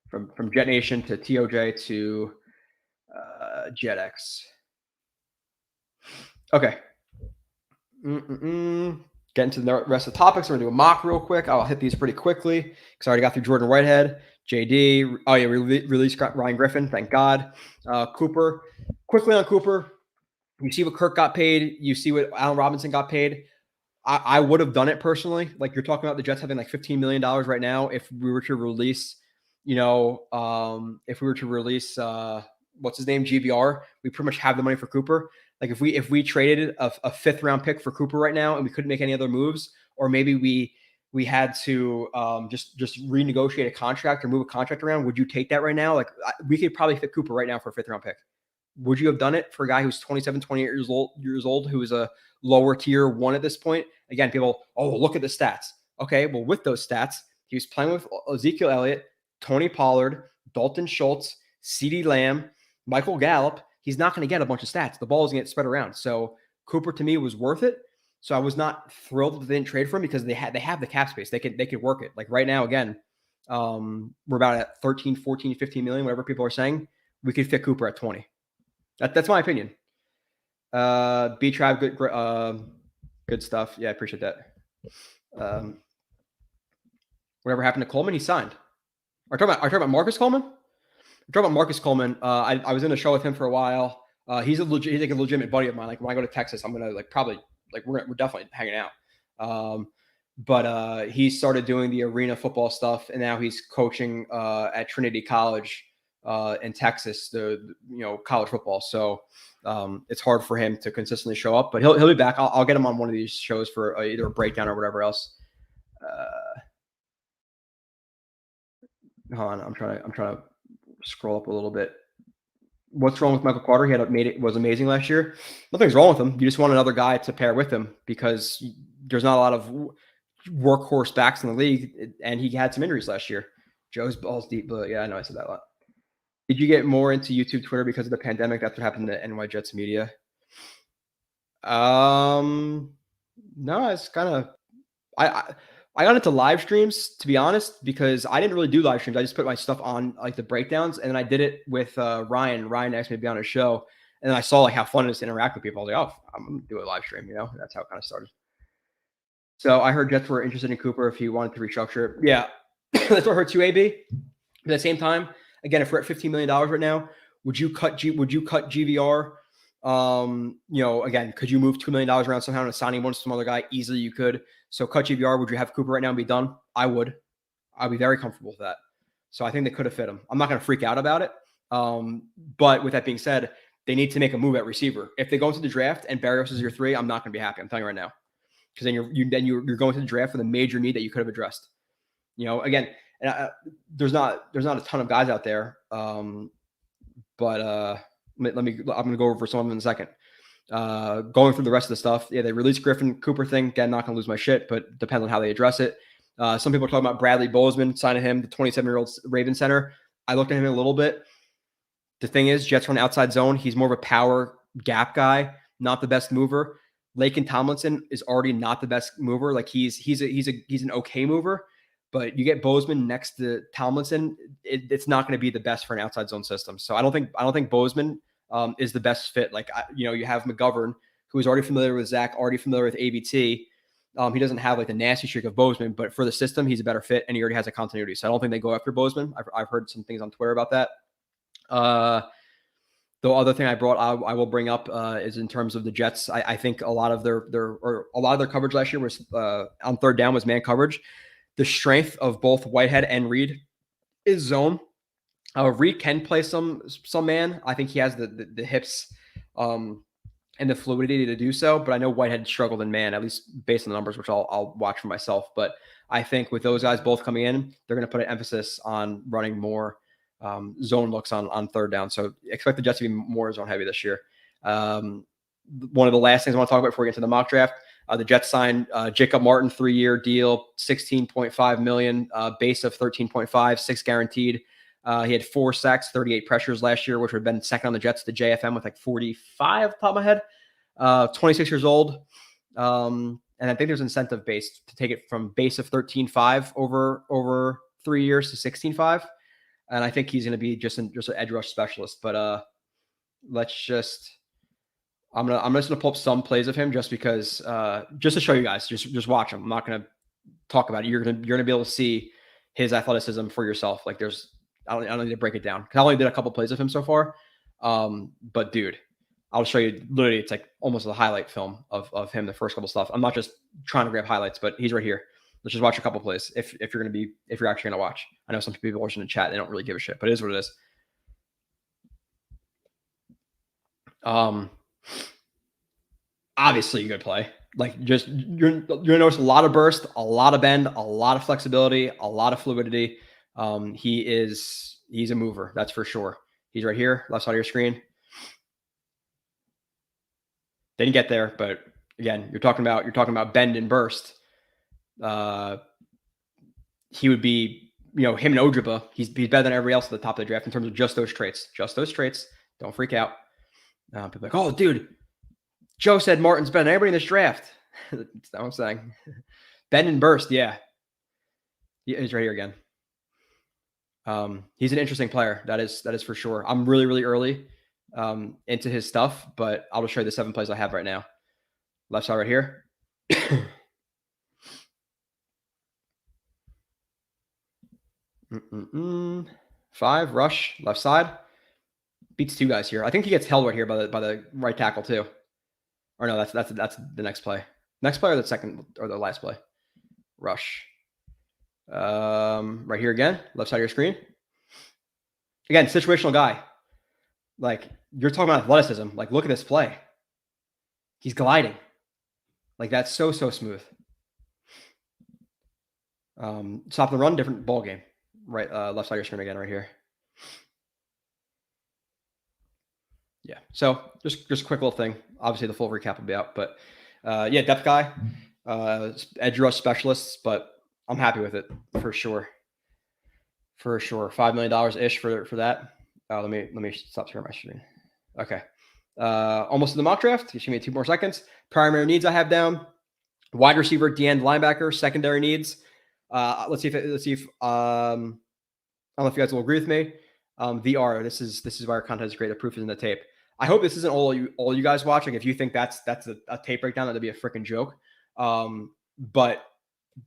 from Jet Nation to TOJ to JetX. Okay, Getting to the rest of the topics. We're going to do a mock real quick. I'll hit these pretty quickly because I already got through Jordan Whitehead, JD. Oh, yeah, released Ryan Griffin. Thank God. Cooper. Quickly on Cooper. You see what Kirk got paid. You see what Allen Robinson got paid. I would have done it personally. Like, you're talking about the Jets having like $15 million right now. If we were to release, what's his name, GVR, we pretty much have the money for Cooper. Like, if we traded a 5th round pick for Cooper right now and we couldn't make any other moves, or maybe we had to just renegotiate a contract or move a contract around, would you take that right now? Like, we could probably fit Cooper right now for a 5th round pick. Would you have done it for a guy who's 27, 28 years old, who is a lower tier 1 at this point? Again, people, look at the stats. Okay, well, with those stats, he was playing with Ezekiel Elliott, Tony Pollard, Dalton Schultz, CeeDee Lamb, Michael Gallup. He's not going to get a bunch of stats. The ball is going to get spread around. So Cooper, to me, was worth it. So I was not thrilled that they didn't trade for him because they have the cap space. They could work it. Like, right now, again, we're about at 13, 14, 15 million, whatever people are saying. We could fit Cooper at 20. That's my opinion. B-Tribe, good stuff. Yeah, I appreciate that. Whatever happened to Coleman? He signed. Are you talking about Marcus Coleman? We're talking about Marcus Coleman. I was in a show with him for a while. He's like a legitimate buddy of mine. Like, when I go to Texas, I'm gonna we're definitely hanging out. But he started doing the arena football stuff, and now he's coaching at Trinity College in Texas, the college football. So it's hard for him to consistently show up, but he'll be back. I'll get him on one of these shows for either a breakdown or whatever else. Hold on, I'm trying to scroll up a little bit. What's wrong with Michael Carter? He was amazing last year. Nothing's wrong with him. You just want another guy to pair with him because there's not a lot of workhorse backs in the league, and he had some injuries last year. Joe's balls deep, but yeah, I know I said that a lot. Did you get more into YouTube, Twitter because of the pandemic? That's what happened to NY Jets media. No, it's kind of I got into live streams, to be honest, because I didn't really do live streams. I just put my stuff on like the breakdowns, and then I did it with Ryan. Ryan asked me to be on his show, and then I saw like how fun it is to interact with people. I was like, oh, I'm gonna do a live stream. That's how it kind of started. So I heard Jets were interested in Cooper if he wanted to restructure. Yeah, that's what I heard too, AB. But at the same time, again, if we're at $15 million right now, would you cut GVR? Again, could you move $2 million around somehow and signing one to some other guy? Easily you could. So cut GVR. Would you have Cooper right now and be done? I would. I'd be very comfortable with that. So I think they could have fit him. I'm not going to freak out about it. But with that being said, they need to make a move at receiver. If they go into the draft and Barrios is your 3, I'm not going to be happy. I'm telling you right now, because then you're going to the draft with a major need that you could have addressed. Again, and there's not a ton of guys out there. I'm going to go over some of them in a second. Going through the rest of the stuff. Yeah, they released Griffin Cooper thing. Again, not going to lose my shit, but depends on how they address it. Some people are talking about Bradley Bozeman signing him, the 27-year-old Raven center. I looked at him a little bit. The thing is, Jets run outside zone. He's more of a power gap guy, not the best mover. Laken Tomlinson is already not the best mover. Like, he's an okay mover, but you get Bozeman next to Tomlinson, it's not going to be the best for an outside zone system. So I don't think Bozeman is the best fit. Like, you have McGovern, who is already familiar with Zach, already familiar with ABT. He doesn't have like the nasty streak of Bozeman, but for the system, he's a better fit, and he already has a continuity. So I don't think they go after Bozeman. I've heard some things on Twitter about that. The other thing I will bring up is in terms of the Jets. I think a lot of their coverage last year was on third down was man coverage. The strength of both Whitehead and Reed is zone. Reed can play some man. I think he has the hips and the fluidity to do so. But I know Whitehead struggled in man, at least based on the numbers, which I'll watch for myself. But I think with those guys both coming in, they're going to put an emphasis on running more zone looks on third down. So expect the Jets to be more zone heavy this year. One of the last things I want to talk about before we get to the mock draft. The Jets signed Jacob Martin, 3-year deal, $16.5 million, base of 13.5, 6 guaranteed. He had 4 sacks, 38 pressures last year, which would have been second on the Jets to JFM with like 45 top of my head. 26 years old. And I think there's incentive based to take it from base of 13.5 over 3 years to 16.5. And I think he's going to be just an edge rush specialist. But let's just I'm just gonna pull up some plays of him just because just to show you guys. Just watch him. I'm not gonna talk about it. You're gonna be able to see his athleticism for yourself. Like I don't need to break it down because I only did a couple plays of him so far. But dude, I'll show you. Literally, it's like almost a highlight film of him. The first couple stuff. I'm not just trying to grab highlights, but he's right here. Let's just watch a couple plays if you're actually gonna watch. I know some people watching in the chat, they don't really give a shit, but it is what it is. Obviously a good play. Like just you're gonna notice a lot of burst, a lot of bend, a lot of flexibility, a lot of fluidity. He's a mover, that's for sure. He's right here, left side of your screen. Didn't get there, but again, you're talking about bend and burst. He would be, him and Ojaba, he's better than everybody else at the top of the draft in terms of just those traits. Just those traits. Don't freak out. People are like, oh, dude, Joe said Martin's better than everybody in this draft. That's not what I'm saying. Bend and burst, yeah. He's right here again. He's an interesting player. That is for sure. I'm really, really early into his stuff, but I'll just show you the 7 plays I have right now. Left side right here. 5 rush left side. Beats 2 guys here. I think he gets held right here by the right tackle too. Or no, that's the next play. Next play or the second or the last play. Rush. Right here again, left side of your screen. Again, situational guy. Like you're talking about athleticism. Like look at this play. He's gliding. Like that's so smooth. Stop the run, different ball game. Right, left side of your screen again, right here. Yeah. So just a quick little thing. Obviously, the full recap will be out, but yeah, depth guy, edge rush specialists, but I'm happy with it for sure. For sure, $5 million ish for that. Let me stop sharing my screen. Okay. Almost to the mock draft. Just give me 2 more seconds. Primary needs I have down: wide receiver, D-end, linebacker. Secondary needs. Let's see if I don't know if you guys will agree with me. VR. This is why our content is great. The proof is in the tape. I hope this isn't all you guys watching. If you think that's a tape breakdown, that'd be a freaking joke. But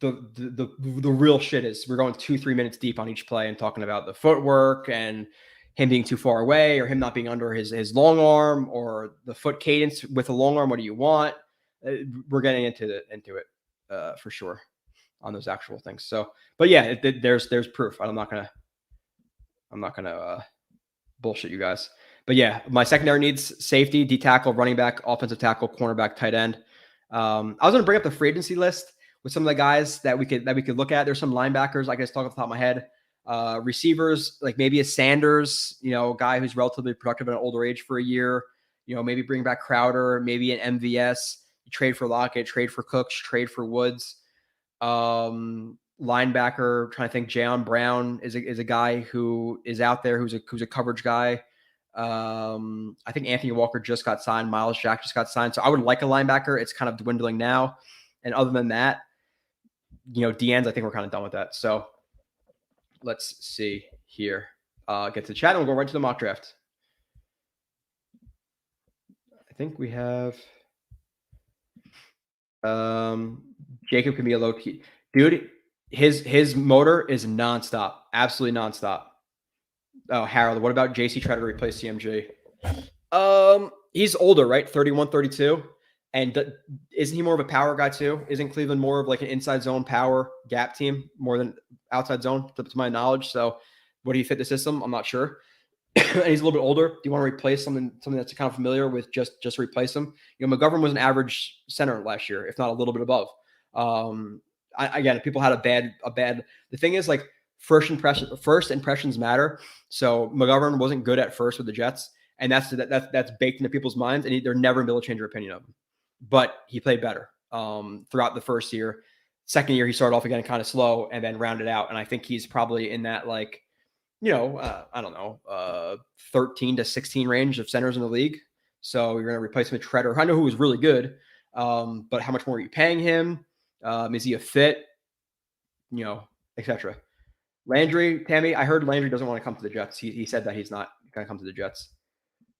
the real shit is we're going 2-3 minutes deep on each play and talking about the footwork and him being too far away or him not being under his long arm or the foot cadence with a long arm. What do you want? We're getting into it for sure on those actual things. So, but yeah, there's proof. I'm not gonna bullshit you guys. But yeah, my secondary needs: safety, D tackle, running back, offensive tackle, cornerback, tight end. I was gonna bring up the free agency list with some of the guys that we could look at. There's some linebackers I guess talk off the top of my head. Receivers, like maybe a Sanders, guy who's relatively productive at an older age for a year. Maybe bring back Crowder, maybe an MVS. You trade for Lockett, trade for Cooks, trade for Woods. Linebacker, trying to think. Jayon Brown is a guy who is out there who's a coverage guy. I think Anthony Walker just got signed. Miles Jack just got signed. So I would like a linebacker. It's kind of dwindling now. And other than that, D-ends, I think we're kind of done with that. So let's see here. Get to the chat and we'll go right to the mock draft. I think we have Jacob can be a low key. Dude, his motor is nonstop. Absolutely nonstop. Oh, Harold, what about JC trying to replace CMG? He's older, right? 31, 32. And isn't he more of a power guy too? Isn't Cleveland more of like an inside zone power gap team more than outside zone, to my knowledge? So would he fit the system? I'm not sure. And he's a little bit older. Do you want to replace something that's kind of familiar with just replace him? McGovern was an average center last year, if not a little bit above. Again, people had a bad. The thing is, like, first impressions matter. So McGovern wasn't good at first with the Jets, and that's baked into people's minds, and they're never going to be able to change their opinion of him. But he played better throughout the first year. Second year, he started off again kind of slow, and then rounded out. And I think he's probably in that I don't know, 13 to 16 range of centers in the league. So you're going to replace him with Treader. I know who was really good, but how much more are you paying him? Is he a fit? Etc. Landry, Tammy, I heard Landry doesn't want to come to the Jets. He said that he's not going to come to the Jets.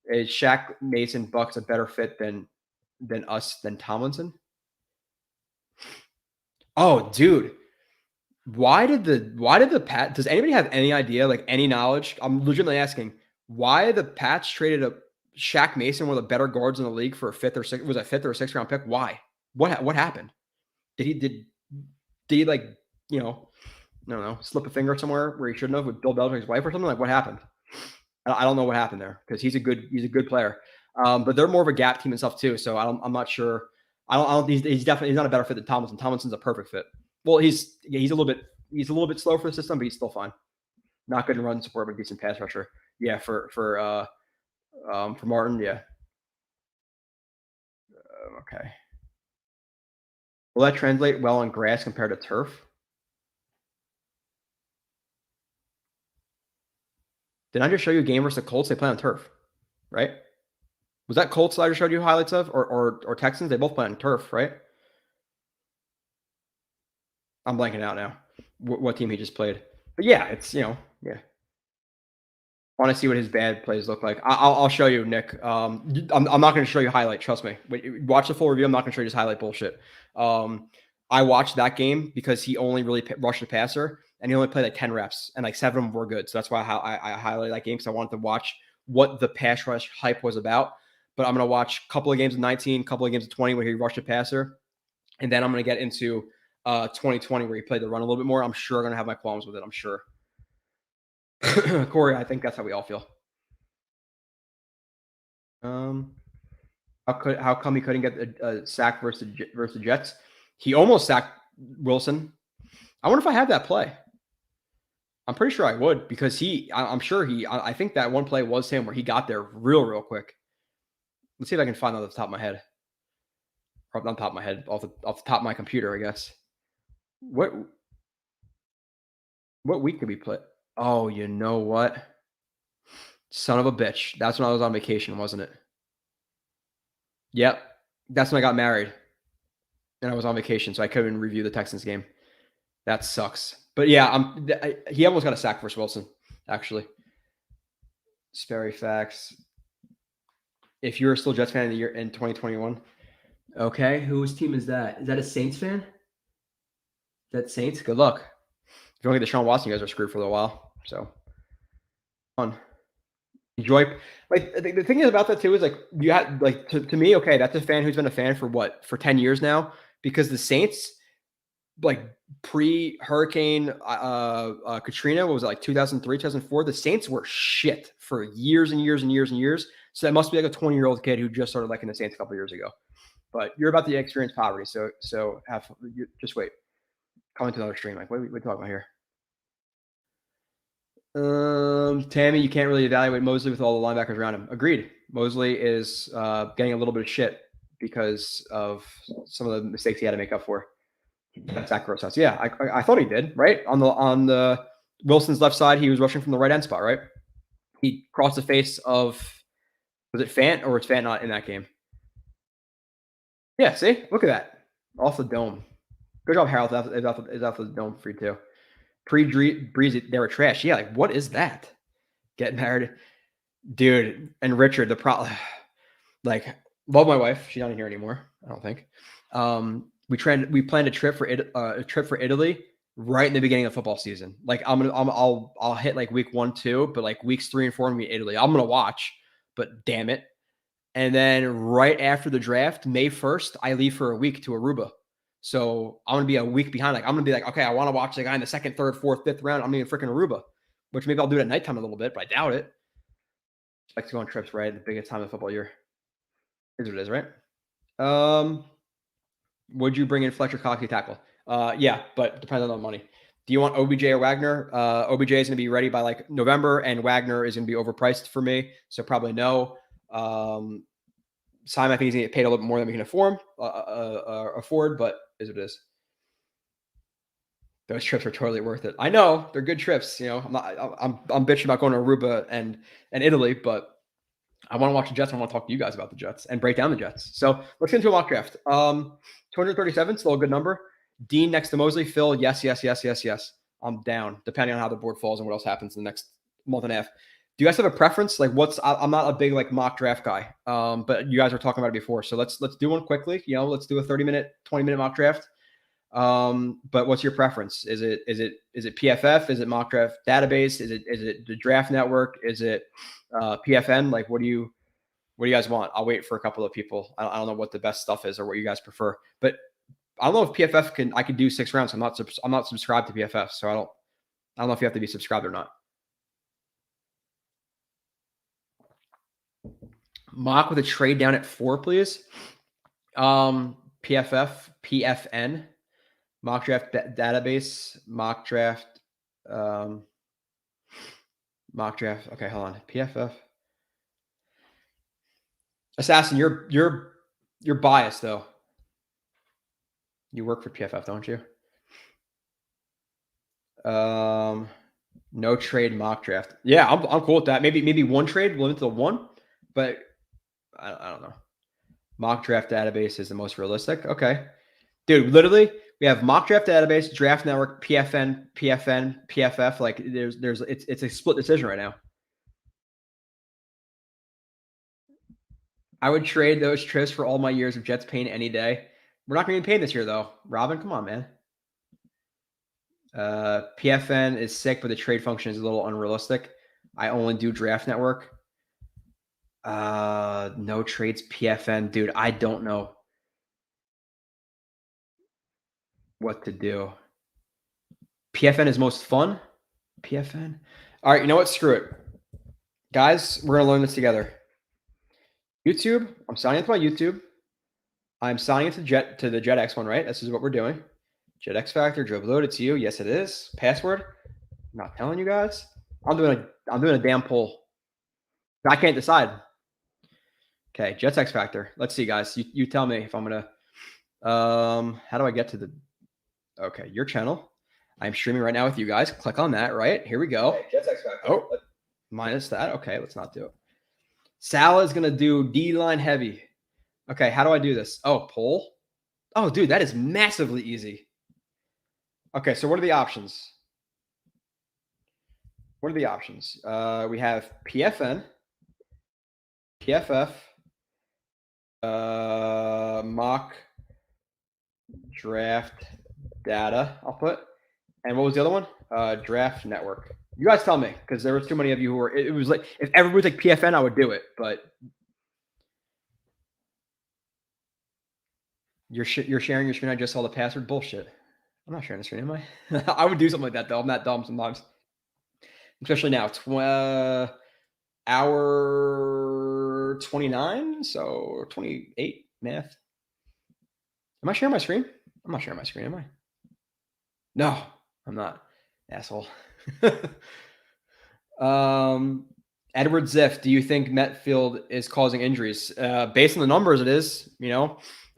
Is Shaq Mason Bucks a better fit than Tomlinson? Oh, dude. Why did the Pat? Does anybody have any idea, like any knowledge? I'm legitimately asking. Why the Pats traded a Shaq Mason, one of the better guards in the league, for a fifth or sixth round pick? Why? What happened? Did he like, I don't know, slip a finger somewhere where he shouldn't have with Bill Belichick's wife or something? Like, what happened? I don't know what happened there, because he's a good player. But they're more of a gap team and stuff too. So I'm not sure. He's definitely not a better fit than Tomlinson. Tomlinson's a perfect fit. Well, he's a little bit slow for the system, but he's still fine. Not good in run support, but decent pass rusher. Yeah, for Martin, yeah. Okay. Will that translate well on grass compared to turf? Did I just show you a game versus the Colts? They play on turf, right? Was that Colts that I just showed you highlights of, or Texans? They both play on turf, right? I'm blanking out now. What team he just played? But yeah, it's yeah. I want to see what his bad plays look like. I'll show you, Nick. I'm not going to show you highlight. Trust me. Watch the full review. I'm not going to show you his highlight bullshit. I watched that game because he only really rushed the passer, and he only played like 10 reps, and like 7 of them were good. So that's why I highlighted that game, because I wanted to watch what the pass rush hype was about. But I'm going to watch a couple of games of 19, a couple of games of 20 where he rushed a passer, and then I'm going to get into 2020 where he played the run a little bit more. I'm sure I'm going to have my qualms with it. I'm sure. Corey, I think that's how we all feel. How come he couldn't get a sack versus the Jets? He almost sacked Wilson. I wonder if I have that play. I'm pretty sure I would, because I'm sure I think that one play was him where he got there real quick. Let's see if I can find that off the top of my head. Or not top of my head, off the top of my computer, I guess. What week did we play? Oh, you know what? Son of a bitch. That's when I was on vacation, wasn't it? Yep. That's when I got married. And I was on vacation, so I couldn't review the Texans game. That sucks. But yeah, he almost got a sack versus Wilson, actually. Sperry facts. If you're still Jets fan of the year in 2021. Okay, whose team is that? Is that a Saints fan? Is that Saints? Good luck. If you want to get Deshaun Watson, you guys are screwed for a little while. So, fun. Enjoy. Like, the thing is about that too is, like, you had, like, to me, okay, that's a fan who's been a fan for 10 years now, because the Saints, like, pre-Hurricane Katrina, what was it, like 2003, 2004? The Saints were shit for years and years and years and years. So that must be like a 20-year-old kid who just started liking the Saints a couple years ago. But you're about to experience poverty, so just wait. Coming to another stream. Like, what are we talking about here? Tammy, you can't really evaluate Mosley with all the linebackers around him. Agreed. Mosley is getting a little bit of shit because of some of the mistakes he had to make up for. That's Zach Gross house. Yeah, I thought he did, right? On the Wilson's left side, he was rushing from the right end spot, right? He crossed the face of, was it Fant, or was Fant not in that game? Yeah, see? Look at that. Off the dome. Good job, Harold. Is off the dome for you too. Breezy, they were trash. Yeah, like, what is that? Getting married. Dude, and Richard, like, love my wife. She's not in here anymore, I don't think. We planned a trip for Italy right in the beginning of football season. Like, I'll hit like week 1, 2, but like weeks 3 and 4 I'm gonna be Italy. I'm gonna watch, but damn it. And then right after the draft, May 1st, I leave for a week to Aruba. So I'm gonna be a week behind. Like, I'm gonna be like, okay, I want to watch the guy in the 2nd, 3rd, 4th, 5th round. I'm in freaking Aruba, which maybe I'll do it at nighttime a little bit, but I doubt it. I like to go on trips right at the biggest time of the football year. Is what it is, right? Would you bring in Fletcher Coxey tackle? Yeah, but depends on the money. Do you want OBJ or Wagner? OBJ is going to be ready by like November, and Wagner is going to be overpriced for me, so probably no. Simon, I think he's going to get paid a little bit more than we can afford, but is what it is. Those trips are totally worth it. I know they're good trips. You know, I'm bitching about going to Aruba and Italy, but I want to watch the Jets. I want to talk to you guys about the Jets and break down the Jets. So let's get into a mock draft. 237, still a good number. Dean next to Mosley. Phil, yes. I'm down, depending on how the board falls and what else happens in the next month and a half. Do you guys have a preference? Like, I'm not a big like mock draft guy, but you guys were talking about it before, so let's do one quickly. Let's do a 30-minute, 20-minute mock draft. But what's your preference? Is it PFF? Is it mock draft database? Is it the draft network? Is it PFN? Like, what do you guys want? I'll wait for a couple of people. I don't know what the best stuff is or what you guys prefer, but I don't know if PFF I could do 6 rounds. I'm not subscribed to PFF, so I don't know if you have to be subscribed or not. Mock with a trade down at 4, please. PFN, mock draft database, mock draft. Okay, hold on. PFF. Assassin, you're biased though. You work for PFF, don't you? No trade mock draft. Yeah, I'm cool with that. Maybe one trade, limit to 1, but I don't know. Mock draft database is the most realistic. Okay, dude. Literally, we have mock draft database, draft network, PFN, PFF. Like it's a split decision right now. I would trade those trips for all my years of Jets pain any day. We're not going to be paid this year though. Robin, come on, man. PFN is sick, but the trade function is a little unrealistic. I only do draft network. No trades PFN, dude. I don't know what to do. PFN is most fun. PFN. All right, you know what? Screw it, guys. We're gonna learn this together. YouTube. I'm signing into my YouTube. I'm signing into to the Jet X one, right? This is what we're doing. Jet X Factor. Joe Blewett. It's you. Yes, it is. Password. I'm not telling you guys. I'm doing a damn poll. I can't decide. Okay, Jets X Factor. Let's see, guys. You tell me if I'm gonna. How do I get to the? Okay, your channel. I'm streaming right now with you guys. Click on that. Right here we go. Okay, Jets X Factor. Oh, minus that. Okay, let's not do it. Sal is gonna do D-line heavy. Okay, how do I do this? Oh, poll. Oh, dude, that is massively easy. Okay, so what are the options? What are the options? We have PFN, PFF. Mock draft data, I'll put. And what was the other one? Draft network. You guys tell me, because there was too many of you who were. It was like if everybody was like PFN, I would do it, but you're sharing your screen. I just saw the password. Bullshit. I'm not sharing the screen, am I? I would do something like that though. I'm not dumb sometimes, especially now. Hour 29, so 28 math. Am I sharing my screen? I'm not sharing my screen, am I? No, I'm not. Asshole. Edward Ziff, do you think Metfield is causing injuries? Based on the numbers, it is.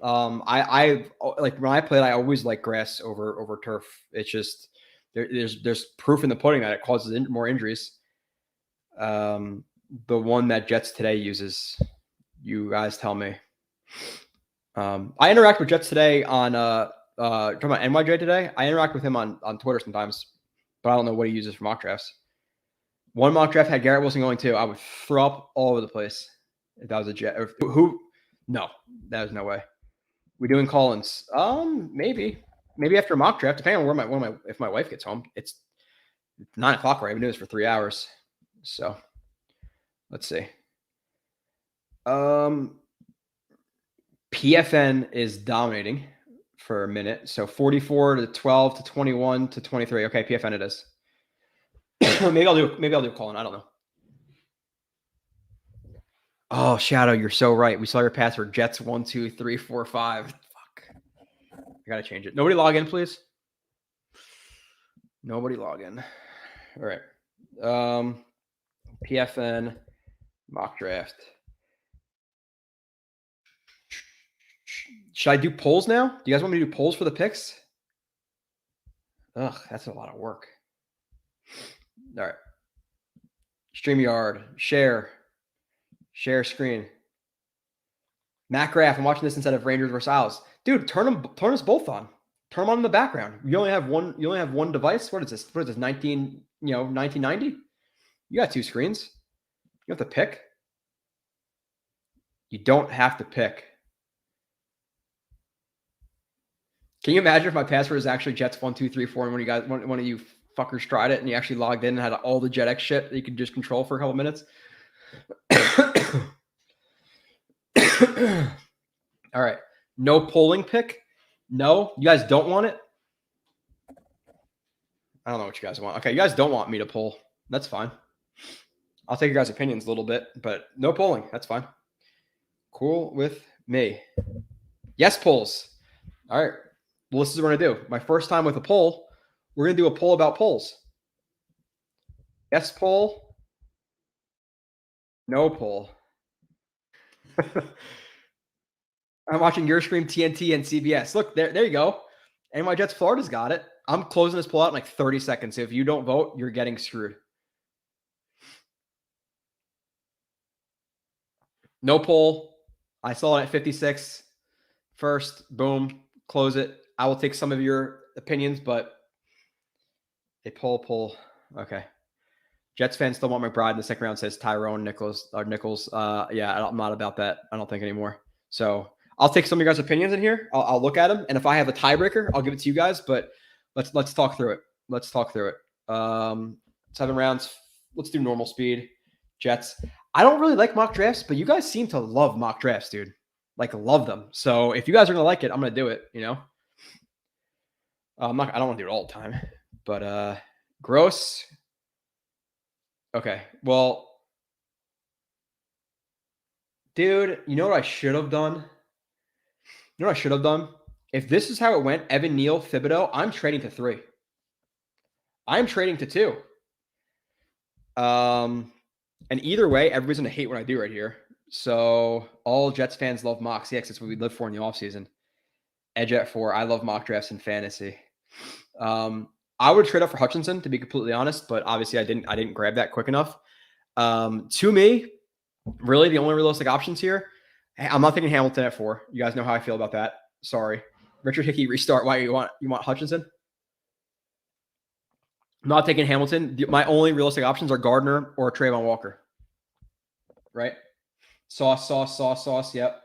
I like when I played, I always like grass over turf. It's just there's proof in the pudding that it causes more injuries. The one that Jets Today uses, you guys tell me. I interact with Jets Today on talking about NYJ today. I interact with him on Twitter sometimes, but I don't know what he uses for mock drafts. One mock draft had Garrett Wilson going too. I would throw up all over the place if that was a Jet. Or who? No, that was no way. We doing call-ins? Maybe after a mock draft, depending on if my wife gets home. It's 9 o'clock, right? I've been doing this for 3 hours, so let's see. PFN is dominating for a minute. So 44 to 12 to 21 to 23. Okay, PFN it is. maybe I'll do Colin. I don't know. Oh, Shadow, you're so right. We saw your password. Jets 1, 2, 3, 4, 5. Fuck. I gotta change it. Nobody log in, please. Nobody log in. All right. PFN mock draft. Should I do polls now? Do you guys want me to do polls for the picks? Ugh, that's a lot of work. All right. StreamYard, share screen. Matt Graff, I'm watching this instead of Rangers versus Isles. Dude, turn us both on. Turn them on in the background. You only have one device. What is this? 1990? You got 2 screens. You have to pick? You don't have to pick. Can you imagine if my password is actually Jets1234 and one of you fuckers tried it and you actually logged in and had all the JetX shit that you could just control for a couple minutes? All right. No polling pick? No? You guys don't want it? I don't know what you guys want. Okay, you guys don't want me to poll. That's fine. I'll take your guys' opinions a little bit, but no polling. That's fine. Cool with me. Yes, polls. All right. Well, this is what we're going to do. My first time with a poll, we're going to do a poll about polls. Yes poll. No poll. I'm watching your stream, TNT, and CBS. Look, there you go. NY Jets Florida's got it. I'm closing this poll out in like 30 seconds. So if you don't vote, you're getting screwed. No poll. I saw it at 56. First, boom, close it. I will take some of your opinions, but a poll. Okay. Jets fans still want McBride in the second round, says Tyrone Nichols. Yeah, I'm not about that. I don't think anymore. So I'll take some of your guys' opinions in here. I'll look at them, and if I have a tiebreaker, I'll give it to you guys. But let's talk through it. 7 rounds. Let's do normal speed. Jets. I don't really like mock drafts, but you guys seem to love mock drafts, dude. Like love them. So if you guys are gonna like it, I'm gonna do it. You know. I don't want to do it all the time, but gross. Okay. Well, dude, you know what I should have done? If this is how it went, Evan Neal, Thibodeau, I'm trading to 3. I'm trading to 2. And either way, everybody's going to hate what I do right here. So all Jets fans love mocks. Yeah, that's what we live for in the offseason. Edge at 4. I love mock drafts and fantasy. I would trade up for Hutchinson, to be completely honest, but obviously I didn't grab that quick enough. To me, really the only realistic options here, I'm not taking Hamilton at 4. You guys know how I feel about that. Sorry. Richard Hickey restart. Why you want Hutchinson? I'm not taking Hamilton. My only realistic options are Gardner or Trayvon Walker. Right? Sauce. Yep.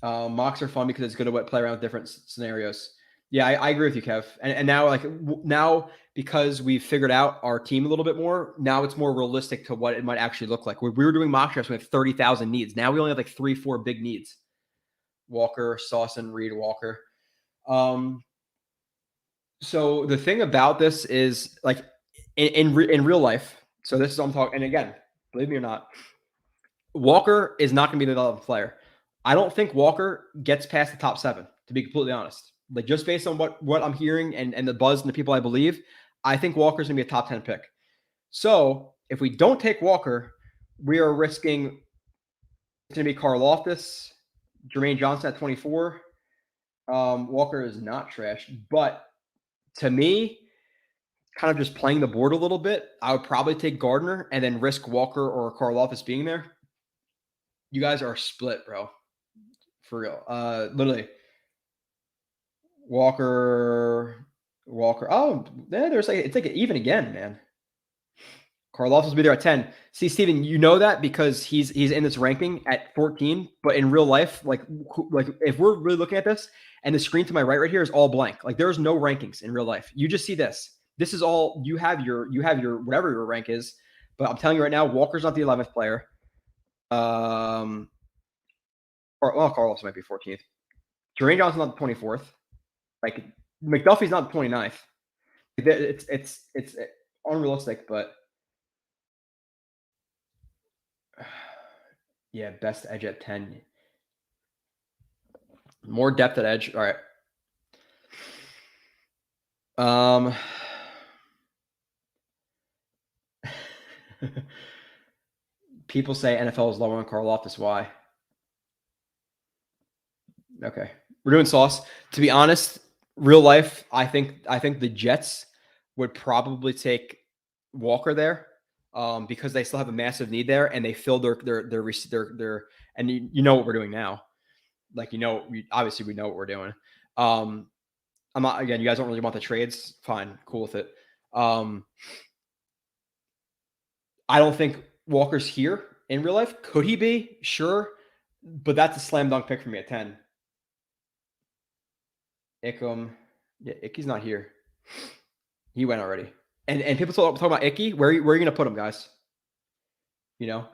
Mocks are fun because it's good to play around with different scenarios. Yeah, I agree with you, Kev. And now because we've figured out our team a little bit more, now it's more realistic to what it might actually look like. When we were doing mock drafts, we have 30,000 needs. Now we only have like 3-4 big needs. Walker, Sauce, Reed, Walker. So the thing about this is like in real life. So this is what I'm talking. And again, believe me or not, Walker is not going to be the 11th player. I don't think Walker gets past the top 7, to be completely honest. Like just based on what I'm hearing and the buzz and the people I believe, I think Walker's going to be a top 10 pick. So if we don't take Walker, we are risking it's going to be Karlaftis, Jermaine Johnson at 24. Walker is not trash, but to me, kind of just playing the board a little bit, I would probably take Gardner and then risk Walker or Karlaftis being there. You guys are split, bro. For real. Literally. Walker. Oh, yeah, it's like even again, man. Karlaftis will be there at 10. See, Steven, you know that because he's in this ranking at 14, but in real life, like if we're really looking at this and the screen to my right here is all blank, like there's no rankings in real life. You just see this. This is all you have your whatever your rank is, but I'm telling you right now, Walker's not the 11th player. Carlos might be 14th. Jermaine Johnson's not the 24th. Like McDuffie's not the 29th. It's unrealistic, but yeah, best edge at 10. More depth at edge. All right. People say NFL is lower on Karlaftis. Why? Okay. We're doing Sauce. To be honest, real life, I think the Jets would probably take Walker there because they still have a massive need there and they fill their and you know what we're doing now. Like, obviously we know what we're doing. I'm not, again, you guys don't really want the trades. Fine. Cool with it. I don't think Walker's here in real life. Could he be? Sure. But that's a slam dunk pick for me at 10. Ickham. Yeah, Icky's not here. He went already. And people talk about Icky. Where are you going to put him, guys? You know?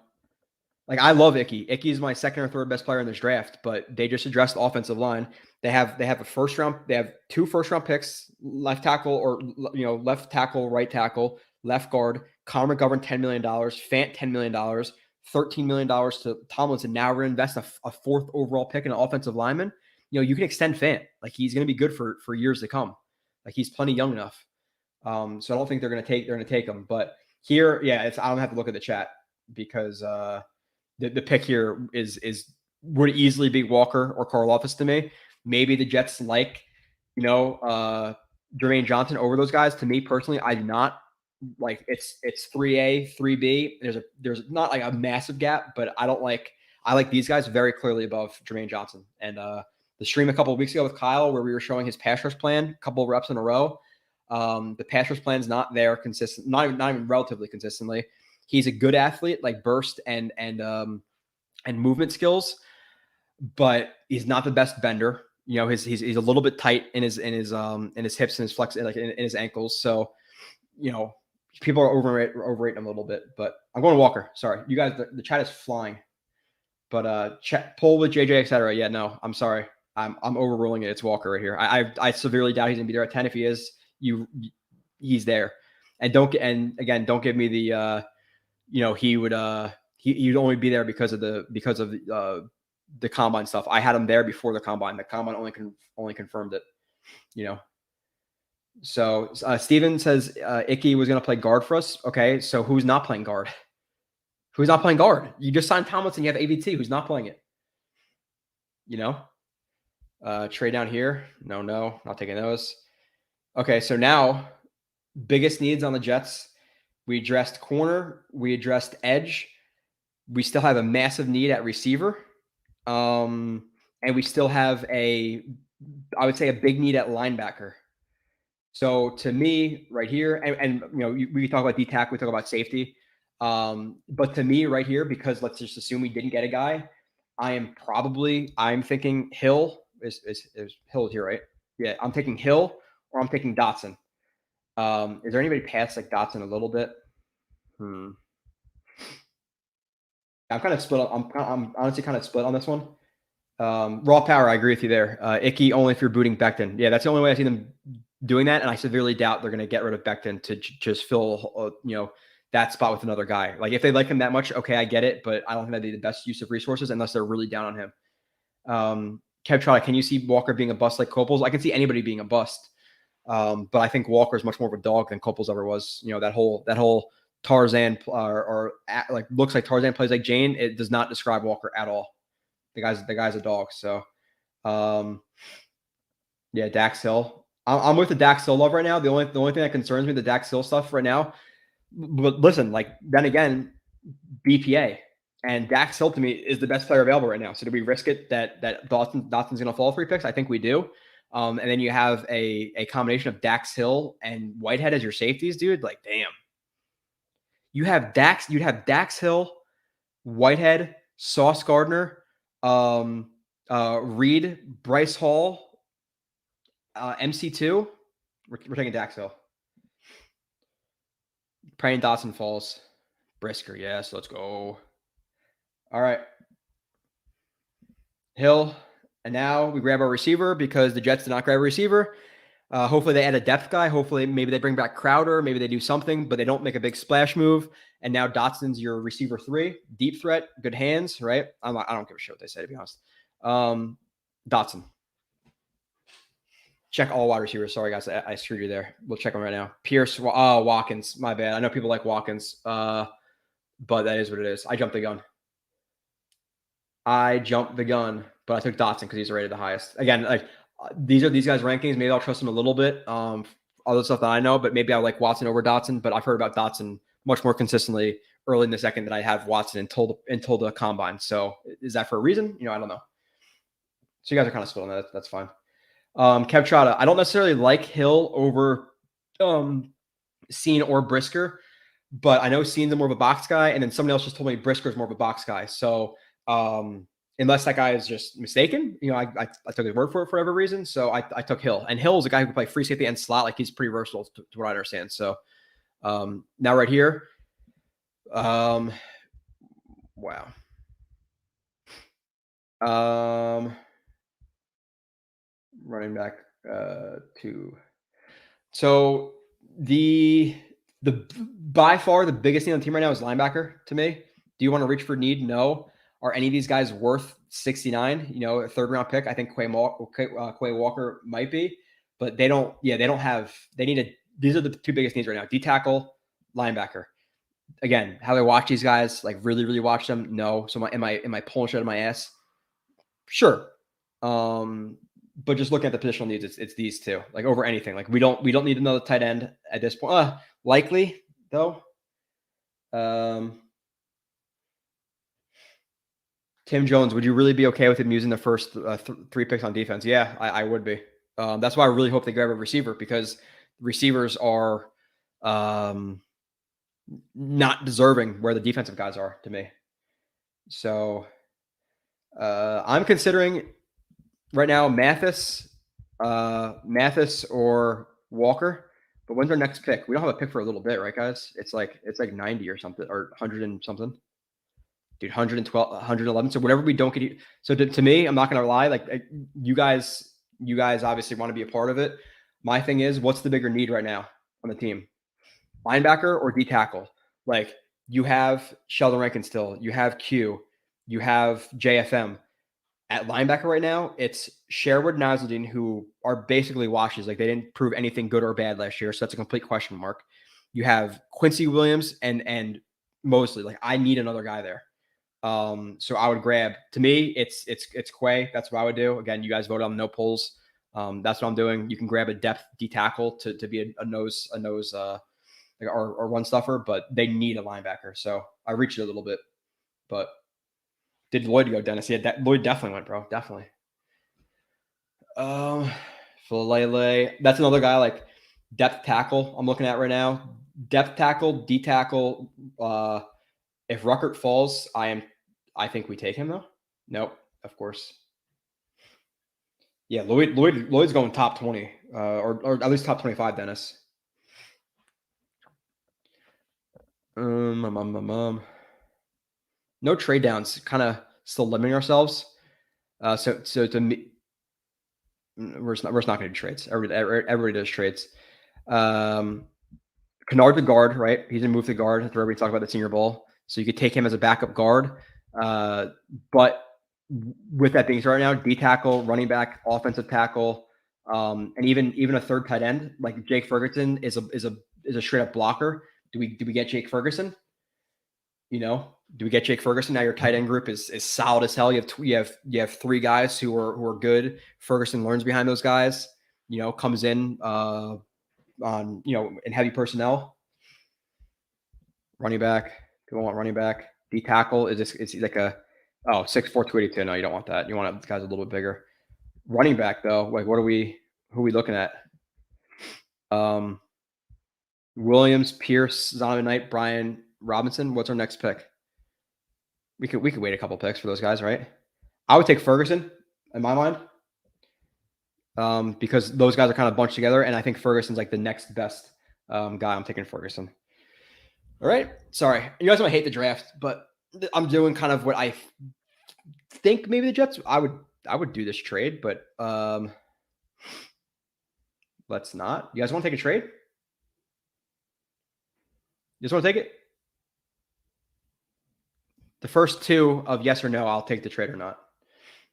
Like, I love Icky. Icky is my second or third best player in this draft, but they just addressed the offensive line. They have a first round. They have 2 first round picks, left tackle or left tackle, right tackle, left guard. Connor McGovern, $10 million. Fant, $10 million. $13 million to Tomlinson. Now we're going to invest a 4th overall pick in an offensive lineman. You can extend Fant. Like, he's going to be good for years to come. Like, he's plenty young enough. So I don't think they're going to take him. But here, yeah, I don't have to look at the chat because the pick here would easily be Walker or Karlaftis to me. Maybe the Jets like, Jermaine Johnson over those guys. To me personally, I do not. Like, it's 3A, 3B. There's not like a massive gap, but I like these guys very clearly above Jermaine Johnson. And the stream a couple of weeks ago with Kyle where we were showing his pass rush plan, a couple of reps in a row. The pass rush plan is not there consistent, not even relatively consistently. He's a good athlete, like burst and movement skills, but he's not the best bender. He's a little bit tight in his hips and his flex, like in his ankles. So, people are overrating him a little bit. But I'm going to Walker. Sorry, you guys. The chat is flying. But poll with JJ, etc. Yeah, no, I'm sorry. I'm overruling it. It's Walker right here. I severely doubt he's gonna be there at 10. If he is, he's there. And don't give me the he'd only be there because of the combine stuff. I had him there before the combine. The combine only confirmed it. So Steven says Icky was going to play guard for us. Okay, so who's not playing guard? Who's not playing guard? You just signed Tomlinson. You have AVT. Who's not playing it? Trade down here. No, not taking those. Okay, so now biggest needs on the Jets. We addressed corner. We addressed edge. We still have a massive need at receiver. And we still have I would say a big need at linebacker. So to me right here, and we talk about D-tackle, we talk about safety. But to me right here, because let's just assume we didn't get a guy, I'm thinking Hill is Hill here, right? Yeah, I'm taking Hill or I'm taking Dotson. Is there anybody past like Dotson a little bit? I'm kind of split. I'm honestly kind of split on this one. Raw power, I agree with you there. Icky only if you're booting Becton. Yeah, that's the only way I see them doing that, and I severely doubt they're going to get rid of Becton to just fill that spot with another guy. Like if they like him that much, okay, I get it, but I don't think that'd be the best use of resources unless they're really down on him. Kev Trotter, can you see Walker being a bust like Copels? I can see anybody being a bust, but I think Walker is much more of a dog than Copels ever was. That whole Tarzan like looks like Tarzan plays like Jane. It does not describe Walker at all. The guy's a dog. So, yeah, Dax Hill. I'm with the Dax Hill love right now. The only thing that concerns me, the Dax Hill stuff right now. But listen, like then again, BPA and Dax Hill to me is the best player available right now. So do we risk it that Dawson's going to fall 3 picks? I think we do. And then you have a combination of Dax Hill and Whitehead as your safeties, dude. Like, damn. You'd have Dax Hill, Whitehead, Sauce Gardner, Reed, Bryce Hall, MC2. We're taking Dax Hill. Praying Dotson falls. Brisker, yes, let's go. All right. Hill. And now we grab our receiver because the Jets did not grab a receiver. Hopefully they add a depth guy. Hopefully maybe they bring back Crowder. Maybe they do something, but they don't make a big splash move. And now Dotson's your receiver 3. Deep threat, good hands, right? I don't give a shit what they say, to be honest. Dotson. Check all wide receivers. Sorry, guys. I screwed you there. We'll check them right now. Pierce. Watkins. My bad. I know people like Watkins, but that is what it is. I jumped the gun, but I took Dotson because he's rated the highest. Again, like these are these guys' rankings. Maybe I'll trust them a little bit. Other stuff that I know, but maybe I like Watson over Dotson. But I've heard about Dotson much more consistently early in the second than I have Watson until the combine. So is that for a reason? I don't know. So you guys are kind of split on that. That's fine. Kev Trotta, I don't necessarily like Hill over Scene or Brisker, but I know Ceen's more of a box guy, and then someone else just told me Brisker's more of a box guy. So unless that guy is just mistaken, I took his word for it for whatever reason. So I took Hill, and Hill is a guy who can play free safety and slot. Like he's pretty versatile to what I understand. So now right here, wow. Running back 2. So the by far the biggest need on the team right now is linebacker to me. Do you want to reach for need? No. Are any of these guys worth 69? A third round pick. I think Quay Walker might be, but they don't. Yeah, they don't have. They need a. These are the 2 biggest needs right now: D tackle, linebacker. Again, how do I watch these guys? Like really, really watch them? No. So am I pulling shit out of my ass? Sure. But just looking at the positional needs, it's these 2, like over anything. Like we don't need another tight end at this point. Likely though. Tim Jones, would you really be okay with him using the first 3 picks on defense? Yeah, I would be. That's why I really hope they grab a receiver, because receivers are not deserving where the defensive guys are to me. So I'm considering right now Mathis or Walker. But when's our next pick? We don't have a pick for a little bit, right, guys? It's like 90 or something, or 100 and something. Dude, 112, 111. So whatever we don't get. So to me, I'm not going to lie. Like you guys obviously want to be a part of it. My thing is, what's the bigger need right now on the team? Linebacker or D tackle? Like you have Sheldon Rankin still. You have Q. You have JFM. At linebacker right now, it's Sherwood and Nasruddin, who are basically washes. Like they didn't prove anything good or bad last year. So that's a complete question mark. You have Quincy Williams and Mosley. Like I need another guy there. So I would grab, to me, it's Quay. That's what I would do. Again, you guys voted on no polls. That's what I'm doing. You can grab a depth D tackle to be a nose or run stuffer, but they need a linebacker. So I reached it a little bit, but did Lloyd go, Dennis? Yeah, Lloyd definitely went, bro. Definitely. Filele. That's another guy like depth tackle I'm looking at right now. Depth tackle, D tackle. If Ruckert falls, I think we take him though. Nope, of course. Yeah, Lloyd's going top 20, or at least top 25, Dennis. No trade downs, kind of still limiting ourselves. So to me, we're just not going to do trades. Everybody does trades. Kennard the guard, right? He's gonna move the guard. That's where we talk about the Senior Bowl. So you could take him as a backup guard. But with that being said, right now, D tackle, running back, offensive tackle, and even a third tight end like Jake Ferguson is a straight up blocker. Do we get Jake Ferguson? Do we get Jake Ferguson? Now your tight end group is solid as hell. You have 3 guys who are good. Ferguson learns behind those guys. Comes in on in heavy personnel. Running back. People want running back. D tackle is he like a 6'4", 282? No, you don't want that. You want guys a little bit bigger. Running back though, like who are we looking at? Williams, Pierce, Zonovan Knight, Brian Robinson. What's our next pick? We could wait a couple picks for those guys, right? I would take Ferguson in my mind. Because those guys are kind of bunched together, and I think Ferguson's like the next best guy. I'm taking Ferguson. All right. Sorry. You guys might hate the draft, but I'm doing kind of what I think maybe the Jets. I would do this trade, but let's not. You guys want to take a trade? You just want to take it? The first 2 of yes or no, I'll take the trade or not.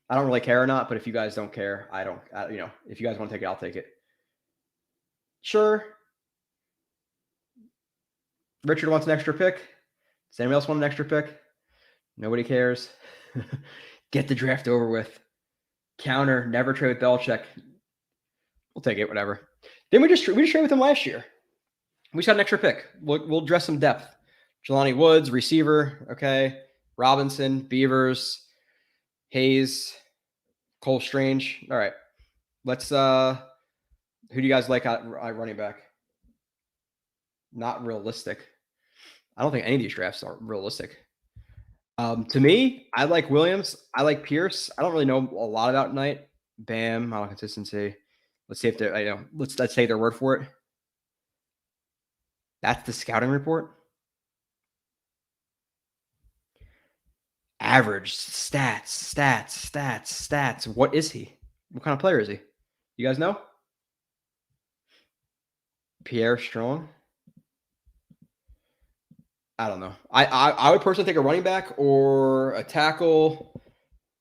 I don't really care or not, but if you guys don't care, I don't. If you guys want to take it, I'll take it. Sure. Richard wants an extra pick. Does anyone else want an extra pick? Nobody cares. Get the draft over with. Counter, never trade with Belichick. We'll take it, whatever. Then we just traded with him last year. We just got an extra pick. We'll dress some depth. Jelani Woods, receiver. Okay. Robinson, Beavers, Hayes, Cole Strange. All right. Let's who do you guys like at running back? Not realistic. I don't think any of these drafts are realistic. To me, I like Williams. I like Pierce. I don't really know a lot about Knight. Bam, model consistency. Let's see if they're, let's take their word for it. That's the scouting report. Average, stats. What is he? What kind of player is he? You guys know? Pierre Strong. I don't know. I would personally take a running back or a tackle.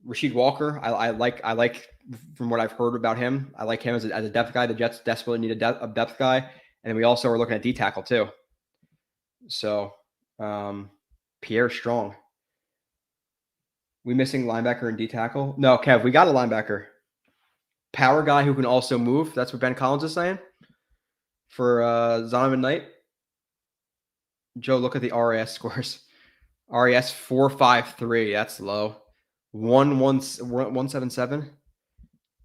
Rasheed Walker. I like from what I've heard about him. I like him as a depth guy. The Jets desperately need a depth guy, and then we also are looking at D tackle too. So Pierre Strong. We missing linebacker and D tackle? No, Kev, we got a linebacker. Power guy who can also move. That's what Ben Collins is saying for Zonovan Knight. Joe, look at the RAS scores. RAS 4.53. That's low. 177.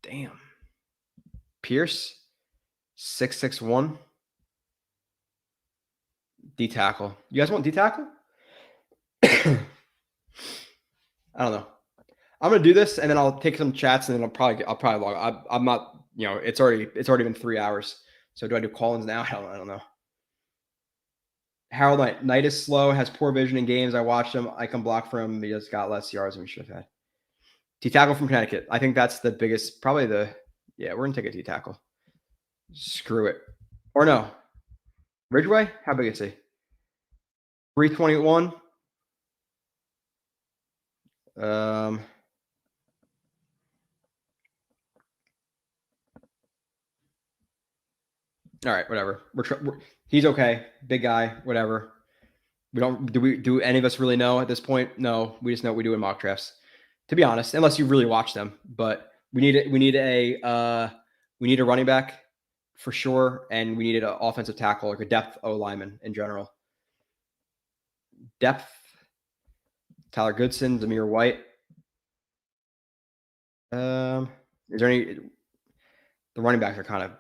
Damn. Pierce 661. D tackle. You guys want D tackle? I don't know. I'm gonna do this and then I'll take some chats and then I'll probably log. I'm not. It's already been 3 hours. So do I do call-ins now? I don't know. Harold Knight is slow, has poor vision in games. I watched him. I can block for him. He just got less yards than we should have had. T tackle from Connecticut. I think that's the biggest, probably we're gonna take a T tackle. Screw it. Or no. Ridgeway? How big is he? 321. All right, whatever. He's okay. Big guy, whatever. Do any of us really know at this point? No, we just know what we do in mock drafts. To be honest, unless you really watch them, but we need a running back for sure, and we needed an offensive tackle, like a depth O lineman in general. Depth: Tyler Goodson, Zamir White. Is there any? The running backs are kind of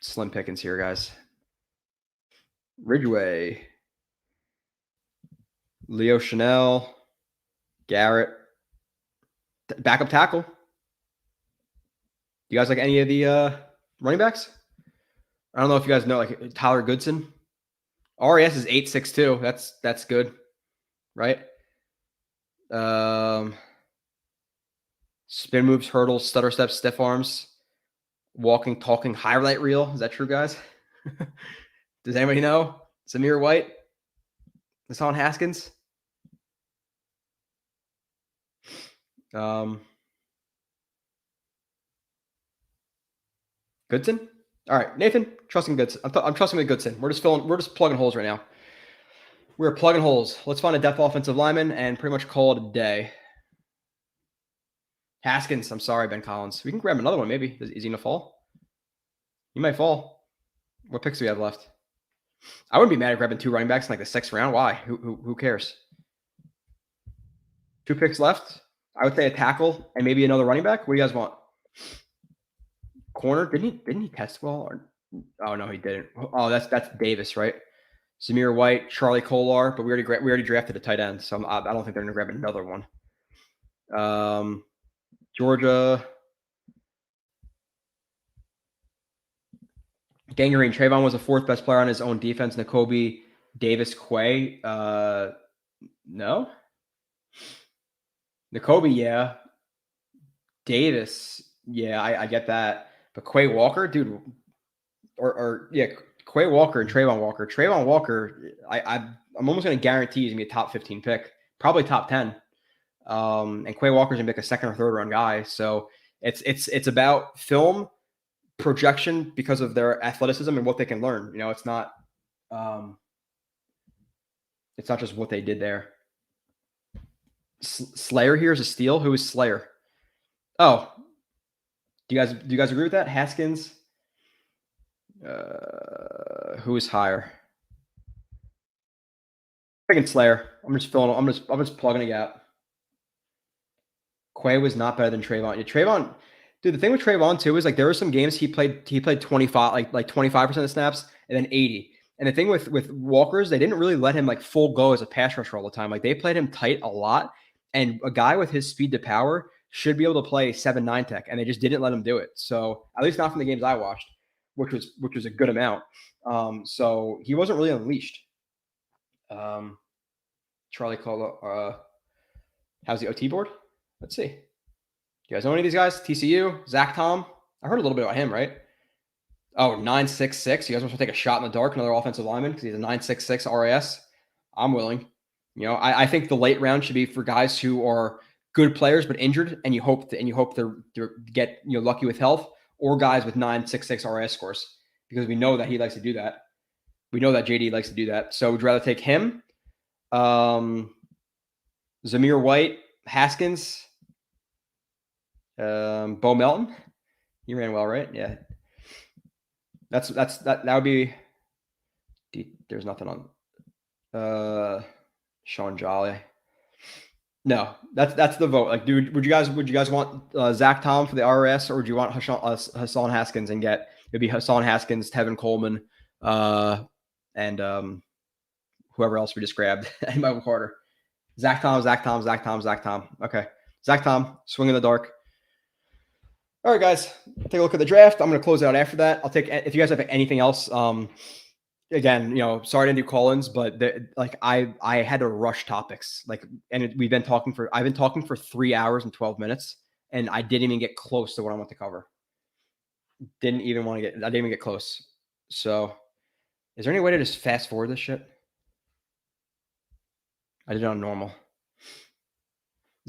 slim pickings here, guys. Ridgeway, Leo Chanel, Garrett, backup tackle. You guys like any of the running backs? I don't know if you guys know, like Tyler Goodson. RAS is 8.62. That's good, right? Spin moves, hurdles, stutter steps, stiff arms, walking, talking, highlight reel. Is that true, guys? Does anybody know? Zamir White? Hassan Haskins? Goodson? All right, Nathan, trusting Goodson. I'm trusting with Goodson. We're just plugging holes right now. We're plugging holes. Let's find a depth offensive lineman and pretty much call it a day. Haskins, I'm sorry, Ben Collins. We can grab another one, maybe. Is he going to fall? He might fall. What picks do we have left? I wouldn't be mad at grabbing 2 running backs in like the 6th round. Why? Who cares? 2 picks left. I would say a tackle and maybe another running back. What do you guys want? Corner? Didn't he test well? Oh no, he didn't. Oh, that's Davis, right? Zamir White, Charlie Kolar, but we already drafted a tight end, so I don't think they're going to grab another one. Georgia. Gangrene. Trayvon was the 4th best player on his own defense. Nakobe Davis Quay. No. Nakobe, yeah. Davis, yeah, I get that. But Quay Walker, dude, Quay Walker and Trayvon Walker. Trayvon Walker, I'm almost going to guarantee he's going to be a top 15 pick, probably top 10. And Quay Walker's going to be like a 2nd or 3rd round guy. So it's about film projection because of their athleticism and what they can learn. It's not just what they did there. Slayer here is a steal. Who is Slayer? Oh, do you guys agree with that? Haskins. Who is higher? Picking Slayer. I'm just plugging a gap. Quay was not better than Trayvon. Yeah, Trayvon, dude. The thing with Trayvon too is like there were some games he played 25 like 25% of snaps and then 80. And the thing with Walker's, they didn't really let him like full go as a pass rusher all the time. Like they played him tight a lot. And a guy with his speed to power should be able to play 7-9 tech, and they just didn't let him do it. So at least not from the games I watched, which was a good amount. So he wasn't really unleashed. Charlie Colo, how's the OT board? Let's see. You guys know any of these guys? TCU, Zach Tom. I heard a little bit about him, right? Oh, 9.66. You guys want to take a shot in the dark, another offensive lineman because he's a 9.66 RAS? I'm willing. I think the late round should be for guys who are good players but injured, and you hope to get lucky with health, or guys with 9.66 RAS scores, because we know that he likes to do that. We know that JD likes to do that. So we'd rather take him. Zamir White, Haskins, Bo Melton. He ran well, right? Yeah. That would be. There's nothing on. Sean Jolly. No, that's the vote. Like, dude, would you guys want Zach Tom for the RS, or would you want Hassan Haskins and get it'd be Hassan Haskins, Tevin Coleman, and whoever else we just grabbed, and Michael Carter. Zach Tom. Okay, Zach Tom, swing in the dark. All right, guys, take a look at the draft. I'm going to close it out after that. I'll take if you guys have anything else. Again, sorry to do call-ins, but I had to rush topics. I've been talking for 3 hours and 12 minutes, and I didn't even get close to what I want to cover. I didn't even get close. So, is there any way to just fast forward this shit? I did it on normal.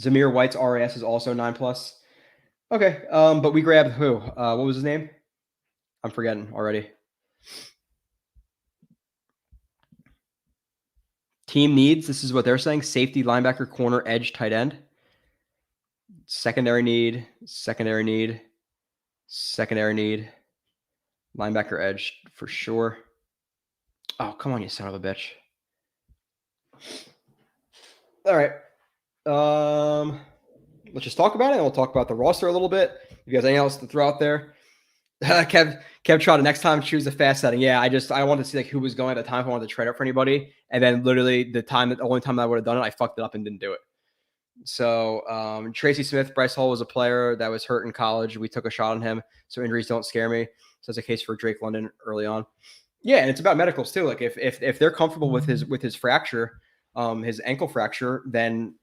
Zamir White's RAS is also 9+. Okay, but we grabbed who? What was his name? I'm forgetting already. Team needs, this is what they're saying: safety, linebacker, corner, edge, tight end. Secondary need. Linebacker, edge for sure. Oh, come on, you son of a bitch. All right. Let's just talk about it, and we'll talk about the roster a little bit. If you guys have anything else to throw out there. Kev tried to next time choose a fast setting. Yeah, I wanted to see who was going at the time if I wanted to trade up for anybody. And then literally the only time that I would have done it, I fucked it up and didn't do it. So Tracy Smith, Bryce Hall was a player that was hurt in college. We took a shot on him, so injuries don't scare me. So it's a case for Drake London early on. Yeah, and it's about medicals too. Like if they're comfortable with his fracture, his ankle fracture, then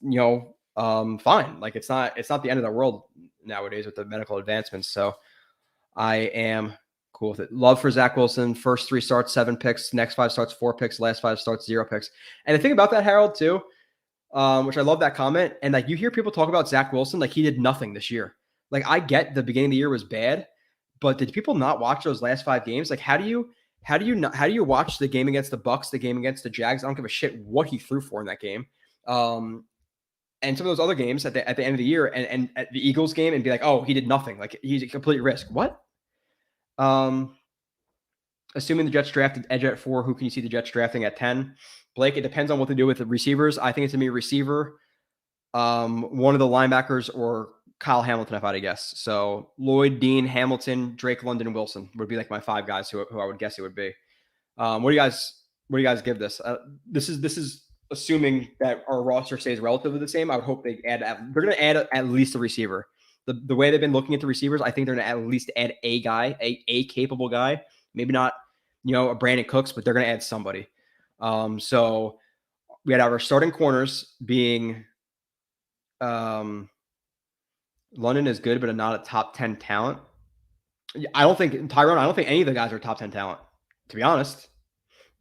fine. Like it's not the end of the world nowadays with the medical advancements. So I am cool with it. Love for Zach Wilson. First 3 starts, 7 picks. Next 5 starts, 4 picks. Last 5 starts, 0 picks. And the thing about that, Harold, too, which I love that comment. And you hear people talk about Zach Wilson like he did nothing this year. Like, I get the beginning of the year was bad, but did people not watch those last 5 games? Like, how do you watch the game against the Bucks, the game against the Jags? I don't give a shit what he threw for in that game. And some of those other games at the end of the year and at the Eagles game and be like, oh, he did nothing. Like, he's a complete risk. What? Assuming the Jets drafted edge at 4, who can you see the Jets drafting at 10? Blake, it depends on what they do with the receivers. I think it's going to be a receiver, one of the linebackers, or Kyle Hamilton, if I had to guess. So Lloyd, Dean, Hamilton, Drake London, Wilson would be my 5 guys who I would guess it would be. What do you guys give this? This is assuming that our roster stays relatively the same. I would hope they're going to add at least a receiver. The way they've been looking at the receivers, I think they're going to at least add a guy, a capable guy. Maybe not, a Brandon Cooks, but they're going to add somebody. So we had our starting corners being London is good, but not a top 10 talent. I don't think any of the guys are top 10 talent, to be honest.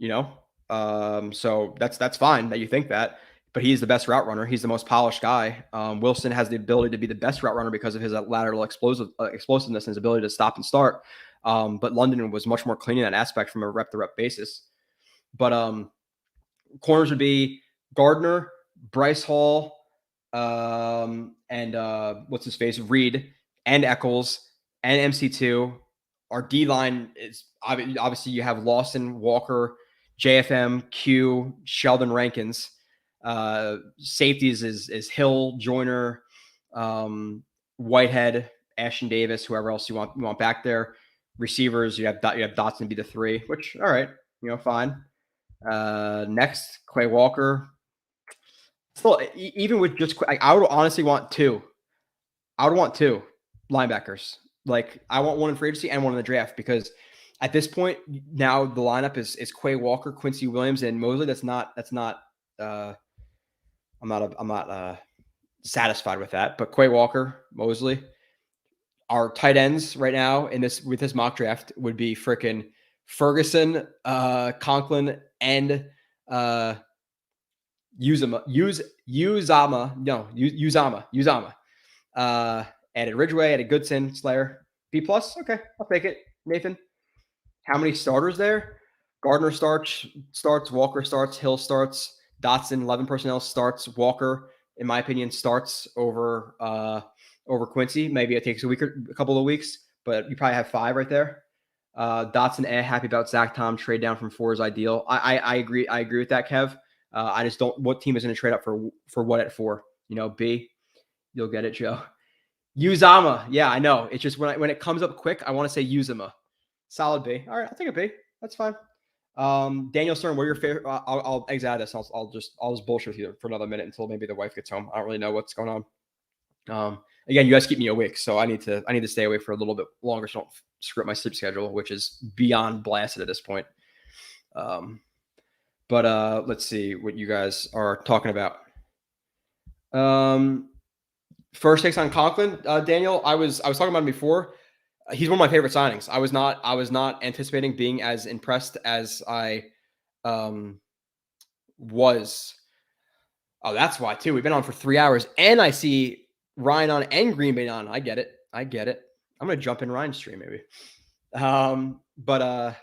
So that's fine that you think that. But he's the best route runner. He's the most polished guy. Wilson has the ability to be the best route runner because of his lateral explosiveness and his ability to stop and start. But London was much more clean in that aspect from a rep-to-rep basis. But corners would be Gardner, Bryce Hall, and what's his face, Reed, and Eccles, and MC2. Our D-line is obviously you have Lawson, Walker, JFM, Q, Sheldon Rankins. Safeties is Hill, Joyner, Whitehead, Ashton Davis, whoever else you want back there. Receivers, you have Dotson be the 3, which, all right, Fine. Next, Quay Walker. Still, even with just, I would honestly want two. I would want two linebackers. Like, I want one in free agency and one in the draft, because at this point now the lineup is Quay Walker, Quincy Williams, and Mosley. I'm not satisfied with that. But Quay Walker, Mosley, our tight ends right now with this mock draft would be freaking Ferguson, Conklin, and Uzama. Added Ridgeway, added Goodson, Slayer. B+. Okay, I'll take it. Nathan, how many starters there? Gardner starts, Walker starts, Hill starts, Dotson, 11 personnel starts, Walker, in my opinion, starts over Quincy. Maybe it takes a couple of weeks, but you probably have 5 right there. Dotson, happy about Zach Tom. Trade down from 4 is ideal. I agree. I agree with that, Kev. I just don't. What team is going to trade up for what at 4? B. You'll get it, Joe. Uzama. Yeah, I know. It's just when it comes up quick, I want to say Uzama. Solid B. All right, I'll take a B. That's fine. Daniel Stern, what are your favorite? I'll exit out of this. I'll just bullshit with you for another minute until maybe the wife gets home. I don't really know what's going on. Again, you guys keep me awake, so I need to stay awake for a little bit longer so I don't screw up my sleep schedule, which is beyond blasted at this point. But let's see what you guys are talking about. First takes on Conklin, Daniel. I was talking about him before. He's one of my favorite signings. I was not anticipating being as impressed as I was. Oh, that's why too. We've been on for 3 hours, and I see Ryan on and Green Bay on. I get it. I'm gonna jump in Ryan's stream maybe. But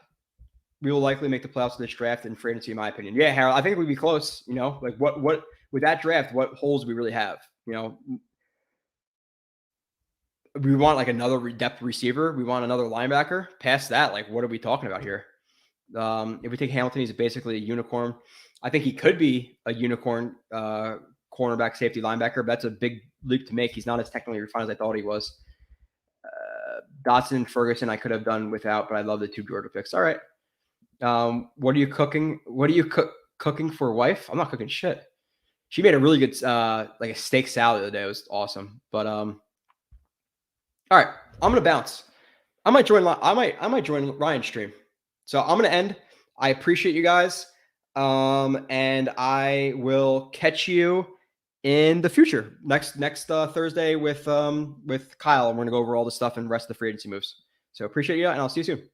we will likely make the playoffs in this draft and free agency, in my opinion. Yeah, Harold, I think we'd be close. Like what with that draft, what holes we really have. We want like another depth receiver. We want another linebacker. Past that, like, what are we talking about here? If we take Hamilton, he's basically a unicorn. I think he could be a unicorn cornerback, safety, linebacker, but that's a big leap to make. He's not as technically refined as I thought he was. Dotson, Ferguson, I could have done without, but I love the 2 Georgia picks. All right. What are you cooking? What are you cooking for wife? I'm not cooking shit. She made a really good like a steak salad the other day. It was awesome. But all right, I'm gonna bounce. I might join Ryan's stream. So I'm gonna end. I appreciate you guys. And I will catch you in the future next Thursday with Kyle. And we're gonna go over all the stuff and rest of the free agency moves. So appreciate you, and I'll see you soon.